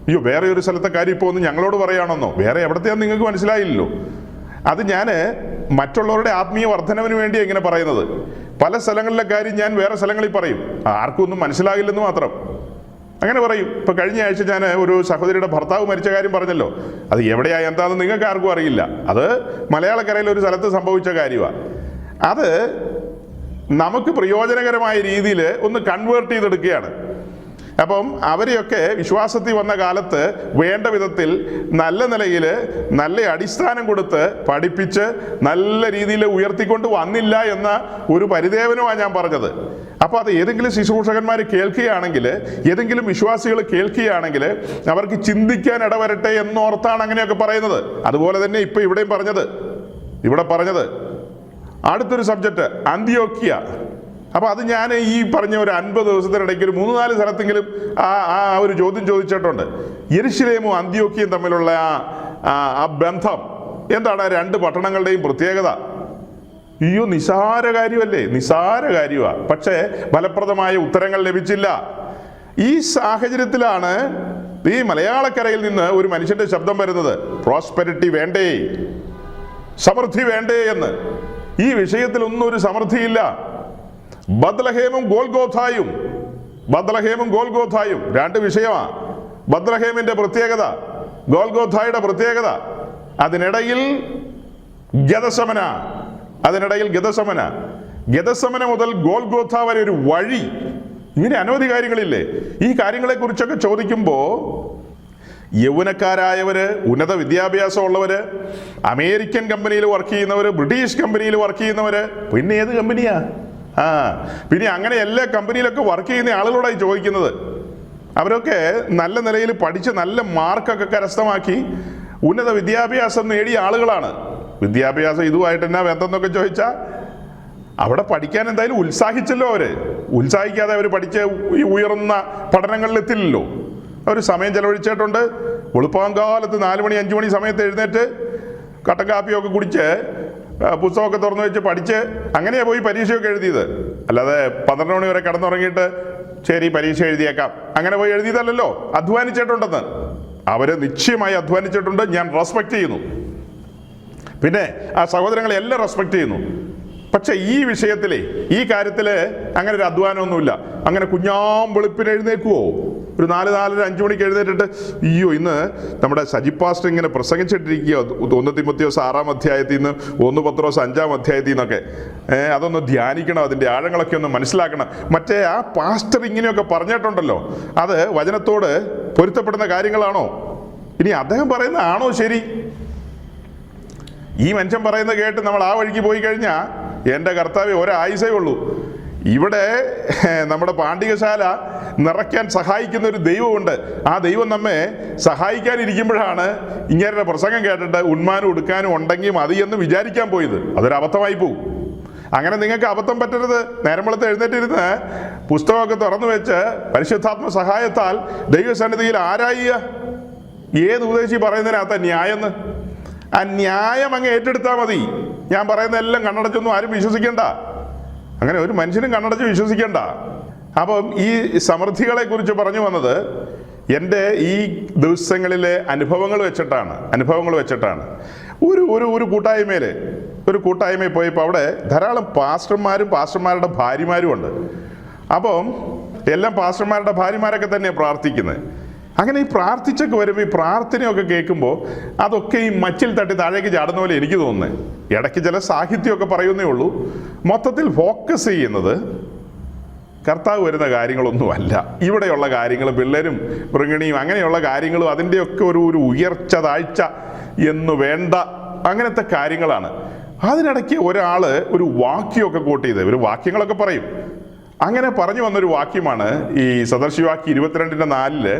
Speaker 1: അയ്യോ, വേറെ ഒരു സ്ഥലത്തെ കാര്യം ഇപ്പോൾ ഒന്ന് ഞങ്ങളോട് പറയുകയാണെന്നോ, വേറെ എവിടത്തെയാന്ന് നിങ്ങൾക്ക് മനസ്സിലായില്ലല്ലോ. അത് ഞാൻ മറ്റുള്ളവരുടെ ആത്മീയ വർധനവിന് വേണ്ടിയാണ് ഇങ്ങനെ പറയുന്നത്. പല സ്ഥലങ്ങളിലെ കാര്യം ഞാൻ വേറെ സ്ഥലങ്ങളിൽ പറയും, ആർക്കും ഒന്നും മനസ്സിലാകില്ലെന്ന് മാത്രം. അങ്ങനെ പറയും. ഇപ്പം കഴിഞ്ഞ ആഴ്ച ഞാൻ ഒരു സഹോദരിയുടെ ഭർത്താവ് മരിച്ച കാര്യം പറഞ്ഞല്ലോ. അത് എവിടെയാ എന്താണെന്ന് നിങ്ങൾക്ക് ആർക്കും അറിയില്ല. അത് മലയാളക്കരയിൽ ഒരു സ്ഥലത്ത് സംഭവിച്ച കാര്യമാണ്. അത് നമുക്ക് പ്രയോജനകരമായ രീതിയിൽ ഒന്ന് കൺവേർട്ട് ചെയ്തെടുക്കുകയാണ്. അപ്പം അവരെയൊക്കെ വിശ്വാസത്തിൽ വന്ന കാലത്ത് വേണ്ട വിധത്തിൽ നല്ല നിലയിൽ നല്ല അടിസ്ഥാനം കൊടുത്ത് പഠിപ്പിച്ച് നല്ല രീതിയിൽ ഉയർത്തിക്കൊണ്ട് വന്നില്ല എന്ന ഒരു പരിദേവനമാണ് ഞാൻ പറഞ്ഞത്. അപ്പോൾ അത് ഏതെങ്കിലും ശുശ്രൂഷകന്മാർ കേൾക്കുകയാണെങ്കിൽ, ഏതെങ്കിലും വിശ്വാസികൾ കേൾക്കുകയാണെങ്കിൽ അവർക്ക് ചിന്തിക്കാൻ ഇടവരട്ടെ എന്നോർത്താണ് അങ്ങനെയൊക്കെ പറയുന്നത്. അതുപോലെ തന്നെ ഇപ്പം ഇവിടെ പറഞ്ഞത് അടുത്തൊരു സബ്ജക്റ്റ് അന്ത്യോക്യ. അപ്പോൾ അത് ഞാൻ ഈ പറഞ്ഞ ഒരു 50 ദിവസത്തിനിടയ്ക്ക് ഒരു 3-4 സ്ഥലത്തെങ്കിലും ആ ഒരു ചോദ്യം ചോദിച്ചിട്ടുണ്ട്. യെരുശലേമും അന്ത്യോക്യയും തമ്മിലുള്ള ആ ബന്ധം എന്താണ്? 2 പട്ടണങ്ങളുടെയും പ്രത്യേകത. അയ്യോ, നിസാര കാര്യമല്ലേ? നിസാര കാര്യമാണ്. പക്ഷേ ഫലപ്രദമായ ഉത്തരങ്ങൾ ലഭിച്ചില്ല. ഈ സാഹചര്യത്തിലാണ് ഈ മലയാളക്കരയിൽ നിന്ന് ഒരു മനുഷ്യന്റെ ശബ്ദം വരുന്നത്, പ്രോസ്പെരിറ്റി വേണ്ടേ, സമൃദ്ധി വേണ്ടേ എന്ന്. ഈ വിഷയത്തിലൊന്നും ഒരു സമൃദ്ധിയില്ല. ബത്ലഹേമും ഗോൽഗോഥായും 2 വിഷയമാണ്. ബത്ലഹേമിന്റെ പ്രത്യേകത, ഗോൽഗോഥായുടെ പ്രത്യേകത. അതിനിടയിൽ ഗദസമന മുതൽ ഗോൽഗോഥ വരെ ഒരു വഴി. ഇങ്ങനെ അനവധി കാര്യങ്ങളില്ലേ? ഈ കാര്യങ്ങളെക്കുറിച്ചൊക്കെ ചോദിക്കുമ്പോൾ യൗവനക്കാരായവര്, ഉന്നത വിദ്യാഭ്യാസമുള്ളവര്, അമേരിക്കൻ കമ്പനിയിൽ വർക്ക് ചെയ്യുന്നവര്, ബ്രിട്ടീഷ് കമ്പനിയിൽ വർക്ക് ചെയ്യുന്നവര്, പിന്നെ ഏത് കമ്പനിയാ? പിന്നെ അങ്ങനെ എല്ലാ കമ്പനിയിലൊക്കെ വർക്ക് ചെയ്യുന്ന ആളുകളോടായി ചോദിക്കുന്നത്. അവരൊക്കെ നല്ല നിലയിൽ പഠിച്ച് നല്ല മാർക്കൊക്കെ കരസ്ഥമാക്കി ഉന്നത വിദ്യാഭ്യാസം നേടിയ ആളുകളാണ്. വിദ്യാഭ്യാസം ഇതുമായിട്ട് എന്നാ ബന്ധമെന്നൊക്കെ ചോദിച്ചാൽ അവിടെ പഠിക്കാൻ എന്തായാലും ഉത്സാഹിച്ചല്ലോ. ഉത്സാഹിക്കാതെ അവർ പഠിച്ച് ഈ ഉയർന്ന പഠനങ്ങളിലെത്തില്ലല്ലോ. അവർ സമയം ചെലവഴിച്ചിട്ടുണ്ട്. വെളുപ്പാങ്കാലത്ത് 4 മണി 5 മണി സമയത്ത് എഴുന്നേറ്റ് കട്ടൻ കാപ്പിയൊക്കെ കുടിച്ച് പുസ്തകമൊക്കെ തുറന്നു വെച്ച് പഠിച്ച് അങ്ങനെയാണ് പോയി പരീക്ഷയൊക്കെ എഴുതിയത്. അല്ലാതെ 12 മണി വരെ കിടന്നുറങ്ങിയിട്ട് ശരി പരീക്ഷ എഴുതിയേക്കാം അങ്ങനെ പോയി എഴുതിയതല്ലോ. അധ്വാനിച്ചിട്ടുണ്ടെന്ന് അവര് നിശ്ചയമായി അധ്വാനിച്ചിട്ടുണ്ട്. ഞാൻ റെസ്പെക്ട് ചെയ്യുന്നു. പിന്നെ ആ സഹോദരങ്ങളെ എല്ലാം റെസ്പെക്ട് ചെയ്യുന്നു. പക്ഷെ ഈ വിഷയത്തിലെ ഈ കാര്യത്തില് അങ്ങനെ ഒരു അധ്വാനമൊന്നുമില്ല. അങ്ങനെ വെളുപ്പിന് എഴുന്നേക്കുവോ? ഒരു 4-4:30 5 മണിക്ക് എഴുന്നേറ്റിട്ട് അയ്യോ ഇന്ന് നമ്മുടെ സജി പാസ്റ്റർ ഇങ്ങനെ പ്രസംഗിച്ചിട്ടിരിക്കുക 1 തിമോത്തിയോസ് 6-ാം അധ്യായത്തിൽ നിന്ന് 1 പത്രോസ് 5-ാം അധ്യായത്തിൽ നിന്നൊക്കെ അതൊന്ന് ധ്യാനിക്കണം, അതിൻ്റെ ആഴങ്ങളൊക്കെ ഒന്ന് മനസ്സിലാക്കണം. മറ്റേ ആ പാസ്റ്റർ ഇങ്ങനെയൊക്കെ പറഞ്ഞിട്ടുണ്ടല്ലോ, അത് വചനത്തോട് പൊരുത്തപ്പെടുന്ന കാര്യങ്ങളാണോ? ഇനി അദ്ദേഹം പറയുന്നതാണോ ശരി? ഈ മനുഷ്യൻ പറയുന്നത് കേട്ട് നമ്മൾ ആ വഴിക്ക് പോയി കഴിഞ്ഞാൽ എൻ്റെ കർത്താവേ ഒരായുസേ ഉള്ളൂ. ഇവിടെ നമ്മുടെ പാണ്ഡികശാല നിറയ്ക്കാൻ സഹായിക്കുന്ന ഒരു ദൈവമുണ്ട്. ആ ദൈവം നമ്മെ സഹായിക്കാനിരിക്കുമ്പോഴാണ് ഇങ്ങനെ പ്രസംഗം കേട്ടിട്ട് ഉന്മാനം എടുക്കാനും ഉണ്ടെങ്കിൽ മതി എന്ന് വിചാരിക്കാൻ പോയത്. അതൊരു അബദ്ധമായി പോകും. അങ്ങനെ നിങ്ങൾക്ക് അബദ്ധം പറ്റരുത്. നേരം വെളുത്ത് എഴുന്നേറ്റിരുന്ന് പുസ്തകമൊക്കെ തുറന്നു വെച്ച് പരിശുദ്ധാത്മ സഹായത്താൽ ദൈവസന്നിധിയിൽ ആരായുക? ഏത് ഉപദേശി പറയുന്നതിനകത്ത ന്യായെന്ന്? ആ ന്യായം അങ്ങ് ഏറ്റെടുത്താൽ മതി. ഞാൻ പറയുന്നതെല്ലാം കണ്ണടച്ചൊന്നും ആരും വിശ്വസിക്കേണ്ട. അങ്ങനെ ഒരു മനുഷ്യനും കണ്ണടച്ച് വിശ്വസിക്കേണ്ട. അപ്പം ഈ സമൃദ്ധികളെ കുറിച്ച് പറഞ്ഞു വന്നത് എൻ്റെ ഈ ദിവസങ്ങളിലെ അനുഭവങ്ങൾ വെച്ചിട്ടാണ്. ഒരു കൂട്ടായ്മയിൽ പോയപ്പോൾ അവിടെ ധാരാളം പാസ്റ്റർമാരുടെ ഭാര്യമാരും ഉണ്ട്. അപ്പം എല്ലാം പാസ്റ്റർമാരുടെ ഭാര്യമാരൊക്കെ തന്നെ പ്രാർത്ഥിക്കുന്നത്. അങ്ങനെ ഈ പ്രാർത്ഥിച്ചൊക്കെ വരുമ്പോൾ ഈ പ്രാർത്ഥനയൊക്കെ കേൾക്കുമ്പോൾ അതൊക്കെ ഈ മച്ചിൽ തട്ടി താഴേക്ക് ചാടുന്ന പോലെ എനിക്ക് തോന്നുന്നത്. ഇടയ്ക്ക് ചില സാഹിത്യമൊക്കെ പറയുന്നേ ഉള്ളൂ. മൊത്തത്തിൽ ഫോക്കസ് ചെയ്യുന്നത് കർത്താവ് വരുന്ന കാര്യങ്ങളൊന്നുമല്ല. ഇവിടെയുള്ള കാര്യങ്ങൾ, പിള്ളേരും മൃഗണിയും അങ്ങനെയുള്ള കാര്യങ്ങളും അതിൻ്റെയൊക്കെ ഒരു ഉയർച്ച താഴ്ച എന്ന് വേണ്ട അങ്ങനത്തെ കാര്യങ്ങളാണ്. അതിനിടയ്ക്ക് ഒരാൾ ഒരു വാക്യമൊക്കെ കോട്ട് ചെയ്ത് ഒരു വാക്യങ്ങളൊക്കെ പറയും. അങ്ങനെ പറഞ്ഞു വന്നൊരു വാക്യമാണ് ഈ സദർശിവാക്യം 22:4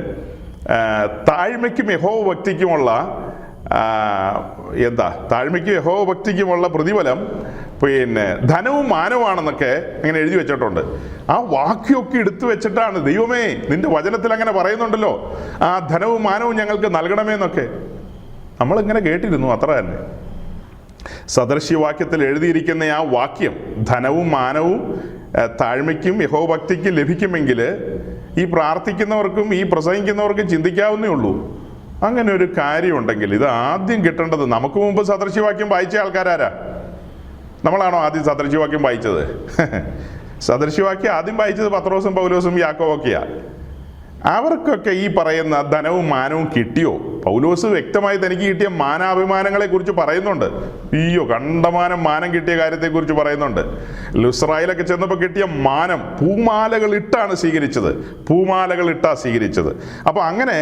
Speaker 1: താഴ്മയ്ക്കും യഹോവഭക്തിക്കുമുള്ള താഴ്മയ്ക്കും യഹോവഭക്തിക്കുമുള്ള പ്രതിഫലം പിന്നെ ധനവും മാനവുമാണെന്നൊക്കെ അങ്ങനെ എഴുതി വെച്ചിട്ടുണ്ട്. ആ വാക്യമൊക്കെ എടുത്തു വെച്ചിട്ടാണ് ദൈവമേ നിന്റെ വചനത്തിൽ അങ്ങനെ പറയുന്നുണ്ടല്ലോ, ആ ധനവും മാനവും ഞങ്ങൾക്ക് നൽകണമെന്നൊക്കെ നമ്മളിങ്ങനെ കേട്ടിരുന്നു. അത്ര തന്നെ സദർശിവാക്യത്തിൽ എഴുതിയിരിക്കുന്ന ആ വാക്യം ധനവും മാനവും താഴ്മയ്ക്കും യഹോഭക്തിക്കും ലഭിക്കുമെങ്കിൽ ഈ പ്രാർത്ഥിക്കുന്നവർക്കും ഈ പ്രസംഗിക്കുന്നവർക്കും ചിന്തിക്കാവുന്നേ ഉള്ളൂ. അങ്ങനെ ഒരു കാര്യമുണ്ടെങ്കിൽ ഇത് ആദ്യം കിട്ടേണ്ടത്, നമുക്ക് മുമ്പ് സദൃശവാക്യം വായിച്ച ആൾക്കാരാരാ? നമ്മളാണോ ആദ്യം സദൃശവാക്യം വായിച്ചത്? സദൃശവാക്യം ആദ്യം വായിച്ചത് പത്രോസും പൗലോസും യാക്കോബൊക്കെയാ. അവർക്കൊക്കെ ഈ പറയുന്ന ധനവും മാനവും കിട്ടിയോ? പൗലോസ് വ്യക്തമായി തനിക്ക് കിട്ടിയ മാനാഭിമാനങ്ങളെ കുറിച്ച് പറയുന്നുണ്ട്. അയ്യോ കണ്ടമാനം മാനം കിട്ടിയ കാര്യത്തെക്കുറിച്ച് പറയുന്നുണ്ട്. ലുസ്രായിലൊക്കെ ചെന്നപ്പോൾ കിട്ടിയ മാനം പൂമാലകൾ ഇട്ടാണ് സ്വീകരിച്ചത്. അപ്പോൾ അങ്ങനെ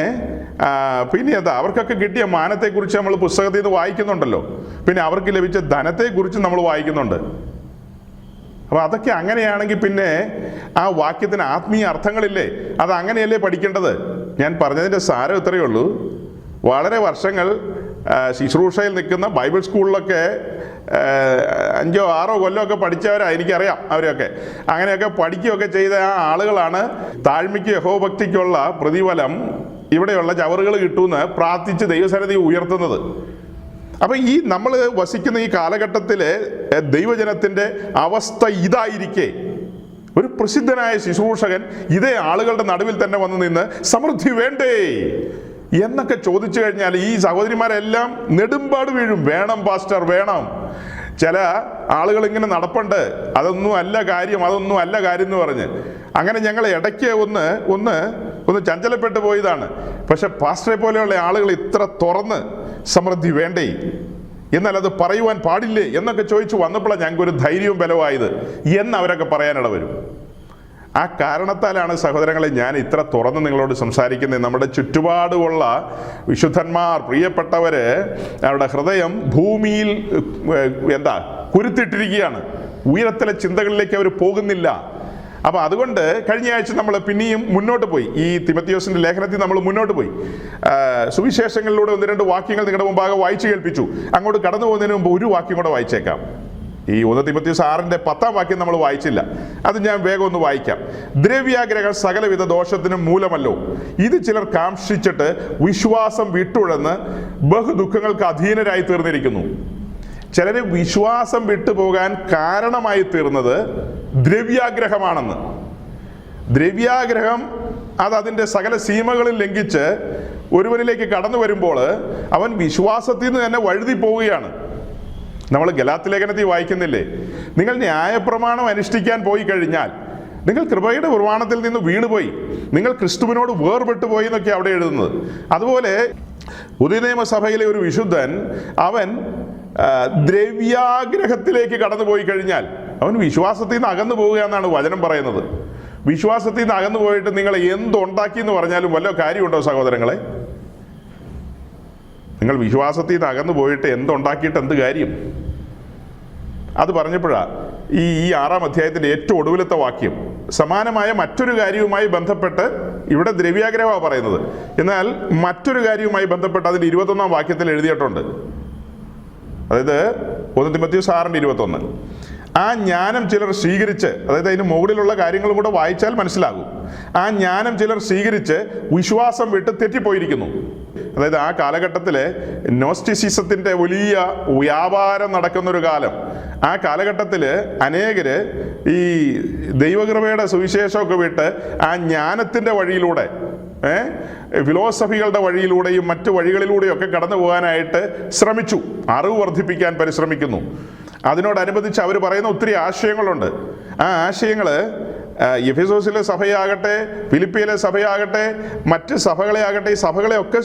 Speaker 1: പിന്നെ അവർക്കൊക്കെ കിട്ടിയ മാനത്തെക്കുറിച്ച് നമ്മൾ പുസ്തകത്തിൽ നിന്ന് വായിക്കുന്നുണ്ടല്ലോ. പിന്നെ അവർക്ക് ലഭിച്ച ധനത്തെക്കുറിച്ച് നമ്മൾ വായിക്കുന്നുണ്ട്. അപ്പോൾ അതൊക്കെ അങ്ങനെയാണെങ്കിൽ പിന്നെ ആ വാക്യത്തിന് ആത്മീയ അർത്ഥങ്ങളില്ലേ? അത് അങ്ങനെയല്ലേ പഠിക്കേണ്ടത്? ഞാൻ പറഞ്ഞതിൻ്റെ സാരം ഇത്രയേ ഉള്ളൂ. വളരെ വർഷങ്ങൾ ശുശ്രൂഷയിൽ നിൽക്കുന്ന ബൈബിൾ സ്കൂളിലൊക്കെ 5 or 6 കൊല്ലമൊക്കെ പഠിച്ചവരാണ്, എനിക്കറിയാം അവരെയൊക്കെ. അങ്ങനെയൊക്കെ പഠിക്കുകയൊക്കെ ചെയ്ത ആ ആളുകളാണ് താഴ്മയ്ക്ക് യഹോഭക്തിക്കുള്ള പ്രതിഫലം ഇവിടെയുള്ള ചവറുകൾ കിട്ടുമെന്ന് പ്രാർത്ഥിച്ച് ദൈവസന്നിധി ഉയർത്തുന്നത്. അപ്പം ഈ നമ്മൾ വസിക്കുന്ന ഈ കാലഘട്ടത്തിൽ ദൈവജനത്തിൻ്റെ അവസ്ഥ ഇതായിരിക്കെ ഒരു പ്രസിദ്ധനായ ശുശ്രൂഷകൻ ഇതേ ആളുകളുടെ നടുവിൽ തന്നെ വന്ന് നിന്ന് സമൃദ്ധി വേണ്ടേ എന്നൊക്കെ ചോദിച്ചു കഴിഞ്ഞാൽ ഈ സഹോദരിമാരെല്ലാം നെടുമ്പാട് വീഴും. വേണം പാസ്റ്റർ, വേണം. ചില ആളുകൾ ഇങ്ങനെ നടപ്പുണ്ട്, അതൊന്നും അല്ല കാര്യം എന്ന് പറഞ്ഞ്. അങ്ങനെ ഞങ്ങൾ ഇടയ്ക്ക് ഒന്ന് ചഞ്ചലപ്പെട്ടു പോയതാണ്. പക്ഷെ പാസ്റ്ററെ പോലെയുള്ള ആളുകൾ ഇത്ര തുറന്ന് സമൃദ്ധി വേണ്ടേ, എന്നാൽ അത് പറയുവാൻ പാടില്ലേ എന്നൊക്കെ ചോദിച്ചു വന്നപ്പോഴാണ് ഞങ്ങൾക്കൊരു ധൈര്യവും ബലമായത് എന്ന് അവരൊക്കെ പറയാനിട വരും. ആ കാരണത്താലാണ് സഹോദരങ്ങളെ ഞാൻ ഇത്ര തുറന്ന് നിങ്ങളോട് സംസാരിക്കുന്നത്. നമ്മുടെ ചുറ്റുപാടുമുള്ള വിശുദ്ധന്മാർ, പ്രിയപ്പെട്ടവര്, അവരുടെ ഹൃദയം ഭൂമിയിൽ കുരുത്തിട്ടിരിക്കുകയാണ്. ഉയരത്തിലെ ചിന്തകളിലേക്ക് അവർ പോകുന്നില്ല. അപ്പം അതുകൊണ്ട് കഴിഞ്ഞ ആഴ്ച നമ്മൾ പിന്നെയും മുന്നോട്ട് പോയി. ഈ തിമത്തിയോസിന്റെ ലേഖനത്തിൽ നമ്മൾ മുന്നോട്ട് പോയി. സുവിശേഷങ്ങളിലൂടെ 1-2 വാക്യങ്ങൾ നിങ്ങളുടെ മുമ്പാകെ വായിച്ചു കേൾപ്പിച്ചു. അങ്ങോട്ട് കടന്നു പോകുന്നതിന് മുമ്പ് ഒരു വാക്യം കൂടെ വായിച്ചേക്കാം. ഈ 1 തിമത്തിയോസ് 6-ന്റെ 10-ാം വാക്യം നമ്മൾ വായിച്ചില്ല, അത് ഞാൻ വേഗം ഒന്ന് വായിക്കാം. ദ്രവ്യാഗ്രഹം സകലവിധ ദോഷത്തിനും മൂലമല്ലോ, ഇത് ചിലർ കാംക്ഷിച്ചിട്ട് വിശ്വാസം വിട്ടുഴന്ന് ബഹുദുഃഖങ്ങൾക്ക് അധീനരായി തീർന്നിരിക്കുന്നു. ചിലർ വിശ്വാസം വിട്ടുപോകാൻ കാരണമായി തീർന്നത് ദ്രവ്യാഗ്രഹമാണെന്ന്. ദ്രവ്യാഗ്രഹം അതിൻ്റെ സകല സീമകളിൽ ലംഘിച്ച് ഒരുവനിലേക്ക് കടന്നു വരുമ്പോൾ അവൻ വിശ്വാസത്തിൽ നിന്ന് തന്നെ വഴുതി പോവുകയാണ്. നമ്മൾ ഗലാത്യ ലേഖനത്തിൽ വായിക്കുന്നില്ലേ, നിങ്ങൾ ന്യായപ്രമാണം അനുഷ്ഠിക്കാൻ പോയി കഴിഞ്ഞാൽ നിങ്ങൾ കൃപയുടെ പ്രമാണത്തിൽ നിന്ന് വീണുപോയി, നിങ്ങൾ ക്രിസ്തുവിനോട് വേർപെട്ടു പോയി എന്നൊക്കെ അവിടെ എഴുതുന്നത്. അതുപോലെ പുതിയ നിയമസഭയിലെ ഒരു വിശുദ്ധൻ അവൻ ദ്രവ്യാഗ്രഹത്തിലേക്ക് കടന്നുപോയി കഴിഞ്ഞാൽ അവൻ വിശ്വാസത്തിൽ നിന്ന് അകന്നു പോവുക എന്നാണ് വചനം പറയുന്നത്. വിശ്വാസത്തിൽ നിന്ന് അകന്നു പോയിട്ട് നിങ്ങൾ എന്തുണ്ടാക്കി എന്ന് പറഞ്ഞാലും വല്ല കാര്യമുണ്ടോ സഹോദരങ്ങളെ? നിങ്ങൾ വിശ്വാസത്തിൽ നിന്ന് അകന്നു പോയിട്ട് എന്തുണ്ടാക്കിയിട്ട് എന്ത് കാര്യം? അത് പറഞ്ഞപ്പോഴാണ് ഈ 6-ാം അധ്യായത്തിൻ്റെ ഏറ്റവും ഒടുവിലത്തെ വാക്യം സമാനമായ മറ്റൊരു കാര്യവുമായി ബന്ധപ്പെട്ട് ഇവിടെ ദ്രവ്യാഗ്രഹമാണ് പറയുന്നത്. എന്നാൽ മറ്റൊരു കാര്യവുമായി ബന്ധപ്പെട്ട് അതിൻ്റെ 21-ാം വാക്യത്തിൽ എഴുതിയിട്ടുണ്ട്. അതായത് 1 തിമോത്തിയോസ് 6:21. ആ ജ്ഞാനം ചിലർ സ്വീകരിച്ച്, അതായത് അതിന് മുകളിലുള്ള കാര്യങ്ങളും കൂടെ വായിച്ചാൽ മനസ്സിലാകും. ആ ജ്ഞാനം ചിലർ സ്വീകരിച്ച് വിശ്വാസം വിട്ട് തെറ്റിപ്പോയിരിക്കുന്നു. അതായത് ആ കാലഘട്ടത്തിലെ നോസ്റ്റിസിസത്തിൻ്റെ വലിയ വ്യാപാരം നടക്കുന്നൊരു കാലം. ആ കാലഘട്ടത്തിൽ അനേകര് ഈ ദൈവകൃപയുടെ സുവിശേഷമൊക്കെ വിട്ട് ആ ജ്ഞാനത്തിൻ്റെ വഴിയിലൂടെ, ഫിലോസഫികളുടെ വഴിയിലൂടെയും മറ്റു വഴികളിലൂടെയൊക്കെ കടന്നു പോകാനായിട്ട് ശ്രമിച്ചു. അറിവ് വർദ്ധിപ്പിക്കാൻ പരിശ്രമിക്കുന്നു. അതിനോടനുബന്ധിച്ച് അവർ പറയുന്ന ഒത്തിരി ആശയങ്ങളുണ്ട്. ആ ആശയങ്ങൾ എഫെസോസിലെ സഭയാകട്ടെ, ഫിലിപ്പിയിലെ സഭയാകട്ടെ, മറ്റ് സഭകളെ ആകട്ടെ, ഈ സഭകളെയൊക്കെ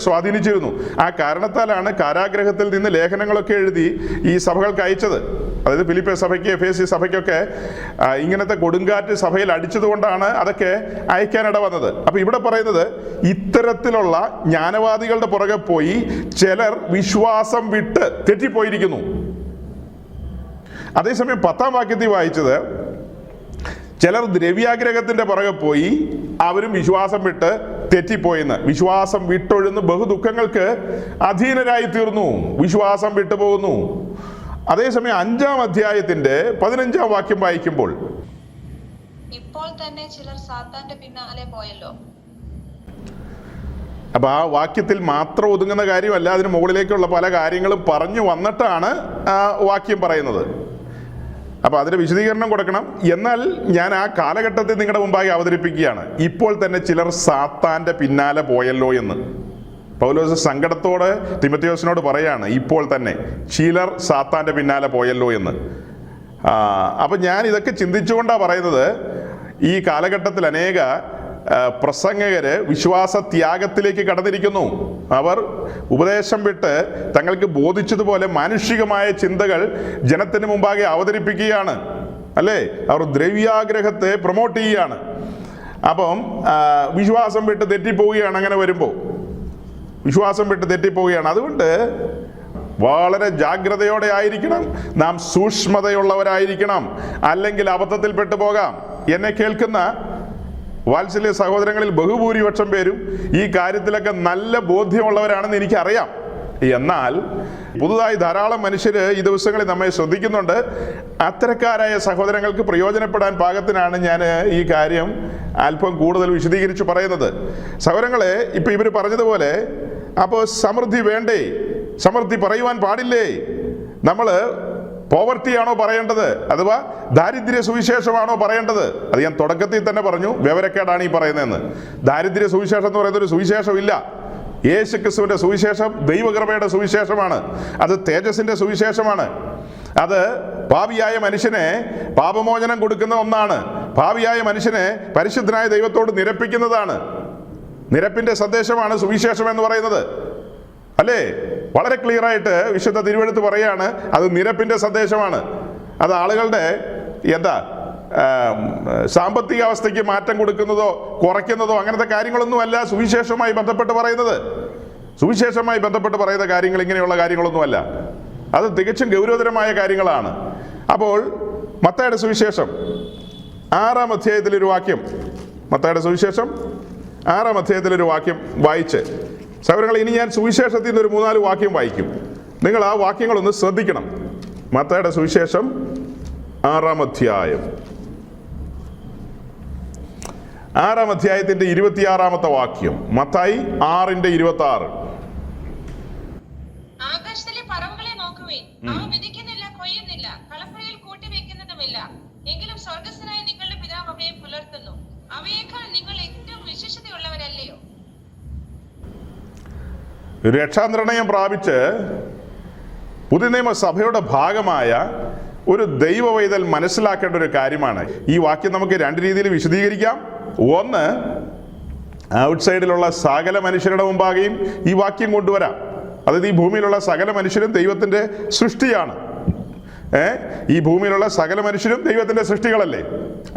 Speaker 1: സ്വാധീനിച്ചിരുന്നു. ആ കാരണത്താലാണ് കാരാഗ്രഹത്തിൽ നിന്ന് ലേഖനങ്ങളൊക്കെ എഴുതി ഈ സഭകൾക്ക് അയച്ചത്. അതായത് ഫിലിപ്പിയ സഭയ്ക്ക്, എഫേസ്യ സഭയ്ക്കൊക്കെ ഇങ്ങനത്തെ കൊടുങ്കാറ്റ് സഭയിൽ അടിച്ചതുകൊണ്ടാണ് അതൊക്കെ അയക്കാനിട വന്നത്. അപ്പം ഇവിടെ പറയുന്നത് ഇത്തരത്തിലുള്ള ജ്ഞാനവാദികളുടെ പുറകെ പോയി ചിലർ വിശ്വാസം വിട്ട് തെറ്റിപ്പോയിരിക്കുന്നു. അതേസമയം 10-ാം വാക്യത്തിൽ വായിച്ചത് ചിലർ ദ്രവ്യാഗ്രഹത്തിന്റെ പുറകെ പോയി അവരും വിശ്വാസം വിട്ട് തെറ്റിപ്പോയെന്ന്. വിശ്വാസം വിട്ടൊഴുന്ന് ബഹുദുഃഖങ്ങൾക്ക് അധീനരായി തീർന്നു, വിശ്വാസം വിട്ടുപോകുന്നു. അതേസമയം 5-ാം അധ്യായത്തിന്റെ 15-ാം വാക്യം വായിക്കുമ്പോൾ
Speaker 3: ഇപ്പോൾ തന്നെ ചിലർ സാത്താന്റെ പിന്നാലെ പോയല്ലോ.
Speaker 1: അപ്പൊ ആ വാക്യത്തിൽ മാത്രം ഒതുങ്ങുന്ന കാര്യമല്ല, അതിന് മുകളിലേക്കുള്ള പല കാര്യങ്ങളും പറഞ്ഞു വന്നിട്ടാണ് ആ വാക്യം പറയുന്നത്. അപ്പോൾ അതിന് വിശദീകരണം കൊടുക്കണം. എന്നാൽ ഞാൻ ആ കാലഘട്ടത്തിൽ നിങ്ങളുടെ മുമ്പായി അവതരിപ്പിക്കുകയാണ്. ഇപ്പോൾ തന്നെ ചിലർ സാത്താന്റെ പിന്നാലെ പോയല്ലോ എന്ന് പൗലോസ് സങ്കടത്തോടെ തിമോത്തിയോസിനോട് പറയാണ്, ഇപ്പോൾ തന്നെ ചിലർ സാത്താന്റെ പിന്നാലെ പോയല്ലോ എന്ന്. അപ്പം ഞാൻ ഇതൊക്കെ ചിന്തിച്ചുകൊണ്ടാണ് പറയുന്നത്. ഈ കാലഘട്ടത്തിൽ അനേക പ്രസംഗകര് വിശ്വാസത്യാഗത്തിലേക്ക് കടന്നിരിക്കുന്നു. അവർ ഉപദേശം വിട്ട് തങ്ങൾക്ക് ബോധിച്ചതുപോലെ മാനുഷികമായ ചിന്തകൾ ജനത്തിന് മുമ്പാകെ അവതരിപ്പിക്കുകയാണ്, അല്ലേ? അവർ ദ്രവ്യാഗ്രഹത്തെ പ്രൊമോട്ട് ചെയ്യുകയാണ്. അപ്പം വിശ്വാസം വിട്ട് തെറ്റിപ്പോവുകയാണ്. അങ്ങനെ വരുമ്പോൾ വിശ്വാസം വിട്ട് തെറ്റിപ്പോവുകയാണ്. അതുകൊണ്ട് വളരെ ജാഗ്രതയോടെ ആയിരിക്കണം, നാം സൂക്ഷ്മതയുള്ളവരായിരിക്കണം, അല്ലെങ്കിൽ അബദ്ധത്തിൽപ്പെട്ടു പോകാം. എന്നെ കേൾക്കുന്ന വാത്സല്യ സഹോദരങ്ങളിൽ ബഹുഭൂരിപക്ഷം പേരും ഈ കാര്യത്തിലൊക്കെ നല്ല ബോധ്യമുള്ളവരാണെന്ന് എനിക്കറിയാം. എന്നാൽ പുതുതായി ധാരാളം മനുഷ്യർ ഈ ദിവസങ്ങളിൽ നമ്മെ ശ്രദ്ധിക്കുന്നുണ്ട്. അത്തരക്കാരായ സഹോദരങ്ങൾക്ക് പ്രയോജനപ്പെടാൻ പാകത്തിനാണ് ഞാൻ ഈ കാര്യം അല്പം കൂടുതൽ വിശദീകരിച്ച് പറയുന്നത്. സഹോദരങ്ങളെ, ഇപ്പം ഇവർ പറഞ്ഞതുപോലെ അപ്പോൾ സമൃദ്ധി വേണ്ടേ? സമൃദ്ധി പറയുവാൻ പാടില്ലേ? നമ്മൾ പോവർട്ടിയാണോ പറയേണ്ടത്, അഥവാ ദാരിദ്ര്യ സുവിശേഷമാണോ പറയേണ്ടത്? അത് ഞാൻ തുടക്കത്തിൽ തന്നെ പറഞ്ഞു, വിവരക്കേടാണ് ഈ പറയുന്നതെന്ന്. ദാരിദ്ര്യ സുവിശേഷം എന്ന് പറയുന്നൊരു സുവിശേഷമില്ല. യേശു ക്രിസ്തുവിൻ്റെ സുവിശേഷം ദൈവകൃപയുടെ സുവിശേഷമാണ്. അത് തേജസ്സിൻ്റെ സുവിശേഷമാണ്. അത് പാപിയായ മനുഷ്യനെ പാപമോചനം കൊടുക്കുന്ന ഒന്നാണ്. പാപിയായ മനുഷ്യനെ പരിശുദ്ധനായ ദൈവത്തോട് നിരപ്പിക്കുന്നതാണ്. നിരപ്പിൻ്റെ സന്ദേശമാണ് സുവിശേഷം എന്ന് പറയുന്നത്, അല്ലേ? വളരെ ക്ലിയർ ആയിട്ട് വിശുദ്ധ തിരുവെഴുത്ത് പറയാണ്, അത് നിരപ്പിൻ്റെ സന്ദേശമാണ്. അത് ആളുകളുടെ സാമ്പത്തിക അവസ്ഥയ്ക്ക് മാറ്റം കൊടുക്കുന്നതോ കുറയ്ക്കുന്നതോ അങ്ങനത്തെ കാര്യങ്ങളൊന്നുമല്ല സുവിശേഷവുമായി ബന്ധപ്പെട്ട് പറയുന്നത്. സുവിശേഷവുമായി ബന്ധപ്പെട്ട് പറയുന്ന കാര്യങ്ങൾ ഇങ്ങനെയുള്ള കാര്യങ്ങളൊന്നുമല്ല. അത് തികച്ചും ഗൗരവതരമായ കാര്യങ്ങളാണ്. അപ്പോൾ മത്തായിയുടെ സുവിശേഷം 6-ാം അധ്യായത്തിലൊരു വാക്യം, മത്തായിയുടെ സുവിശേഷം 6-ാം അധ്യായത്തിലൊരു വാക്യം വായിച്ച്, സഹോദരങ്ങളെ, ഇനി ഞാൻ സുവിശേഷത്തിൽ നിന്ന് ഒരു 3-4 വാക്യം വായിക്കും. നിങ്ങൾ ആ വാക്യങ്ങളൊന്ന് ശ്രദ്ധിക്കണം. മത്തായിയുടെ സുവിശേഷം 6-ാം അധ്യായം, 6-ാം അധ്യായത്തിന്റെ 26-ാമത്തെ വാക്യം. മത്തായി 6:26.
Speaker 3: ആകാശത്തിലെ പറവകളെ നോക്കുവിൻ, അവ വിധിക്കുന്നില്ല, കൊയ്യുന്നില്ല, കളപ്പുരയിൽ കൂട്ടിവെക്കുന്നതുമില്ല, എങ്കിലും സ്വർഗ്ഗസ്ഥനായ നിങ്ങളുടെ പിതാവ് അവയെ പുലർത്തുന്നു. അവയേക്കാൾ നിങ്ങൾ ഏറ്റവും വിശേഷതയുള്ളവരല്ലയോ?
Speaker 1: രക്ഷാനിർണയം പ്രാപിച്ച് പുതിയ നിയമസഭയുടെ ഭാഗമായ ഒരു ദൈവവൈതൽ മനസ്സിലാക്കേണ്ട ഒരു കാര്യമാണ്. ഈ വാക്യം നമുക്ക് 2 രീതിയിൽ വിശദീകരിക്കാം. ഒന്ന്, ഔട്ട്സൈഡിലുള്ള സകല മനുഷ്യരുടെ മുമ്പാകെയും ഈ വാക്യം കൊണ്ടുവരാം. അതായത് ഈ ഭൂമിയിലുള്ള സകല മനുഷ്യരും ദൈവത്തിൻ്റെ സൃഷ്ടിയാണ്. ഈ ഭൂമിയിലുള്ള സകല മനുഷ്യരും ദൈവത്തിൻ്റെ സൃഷ്ടികളല്ലേ?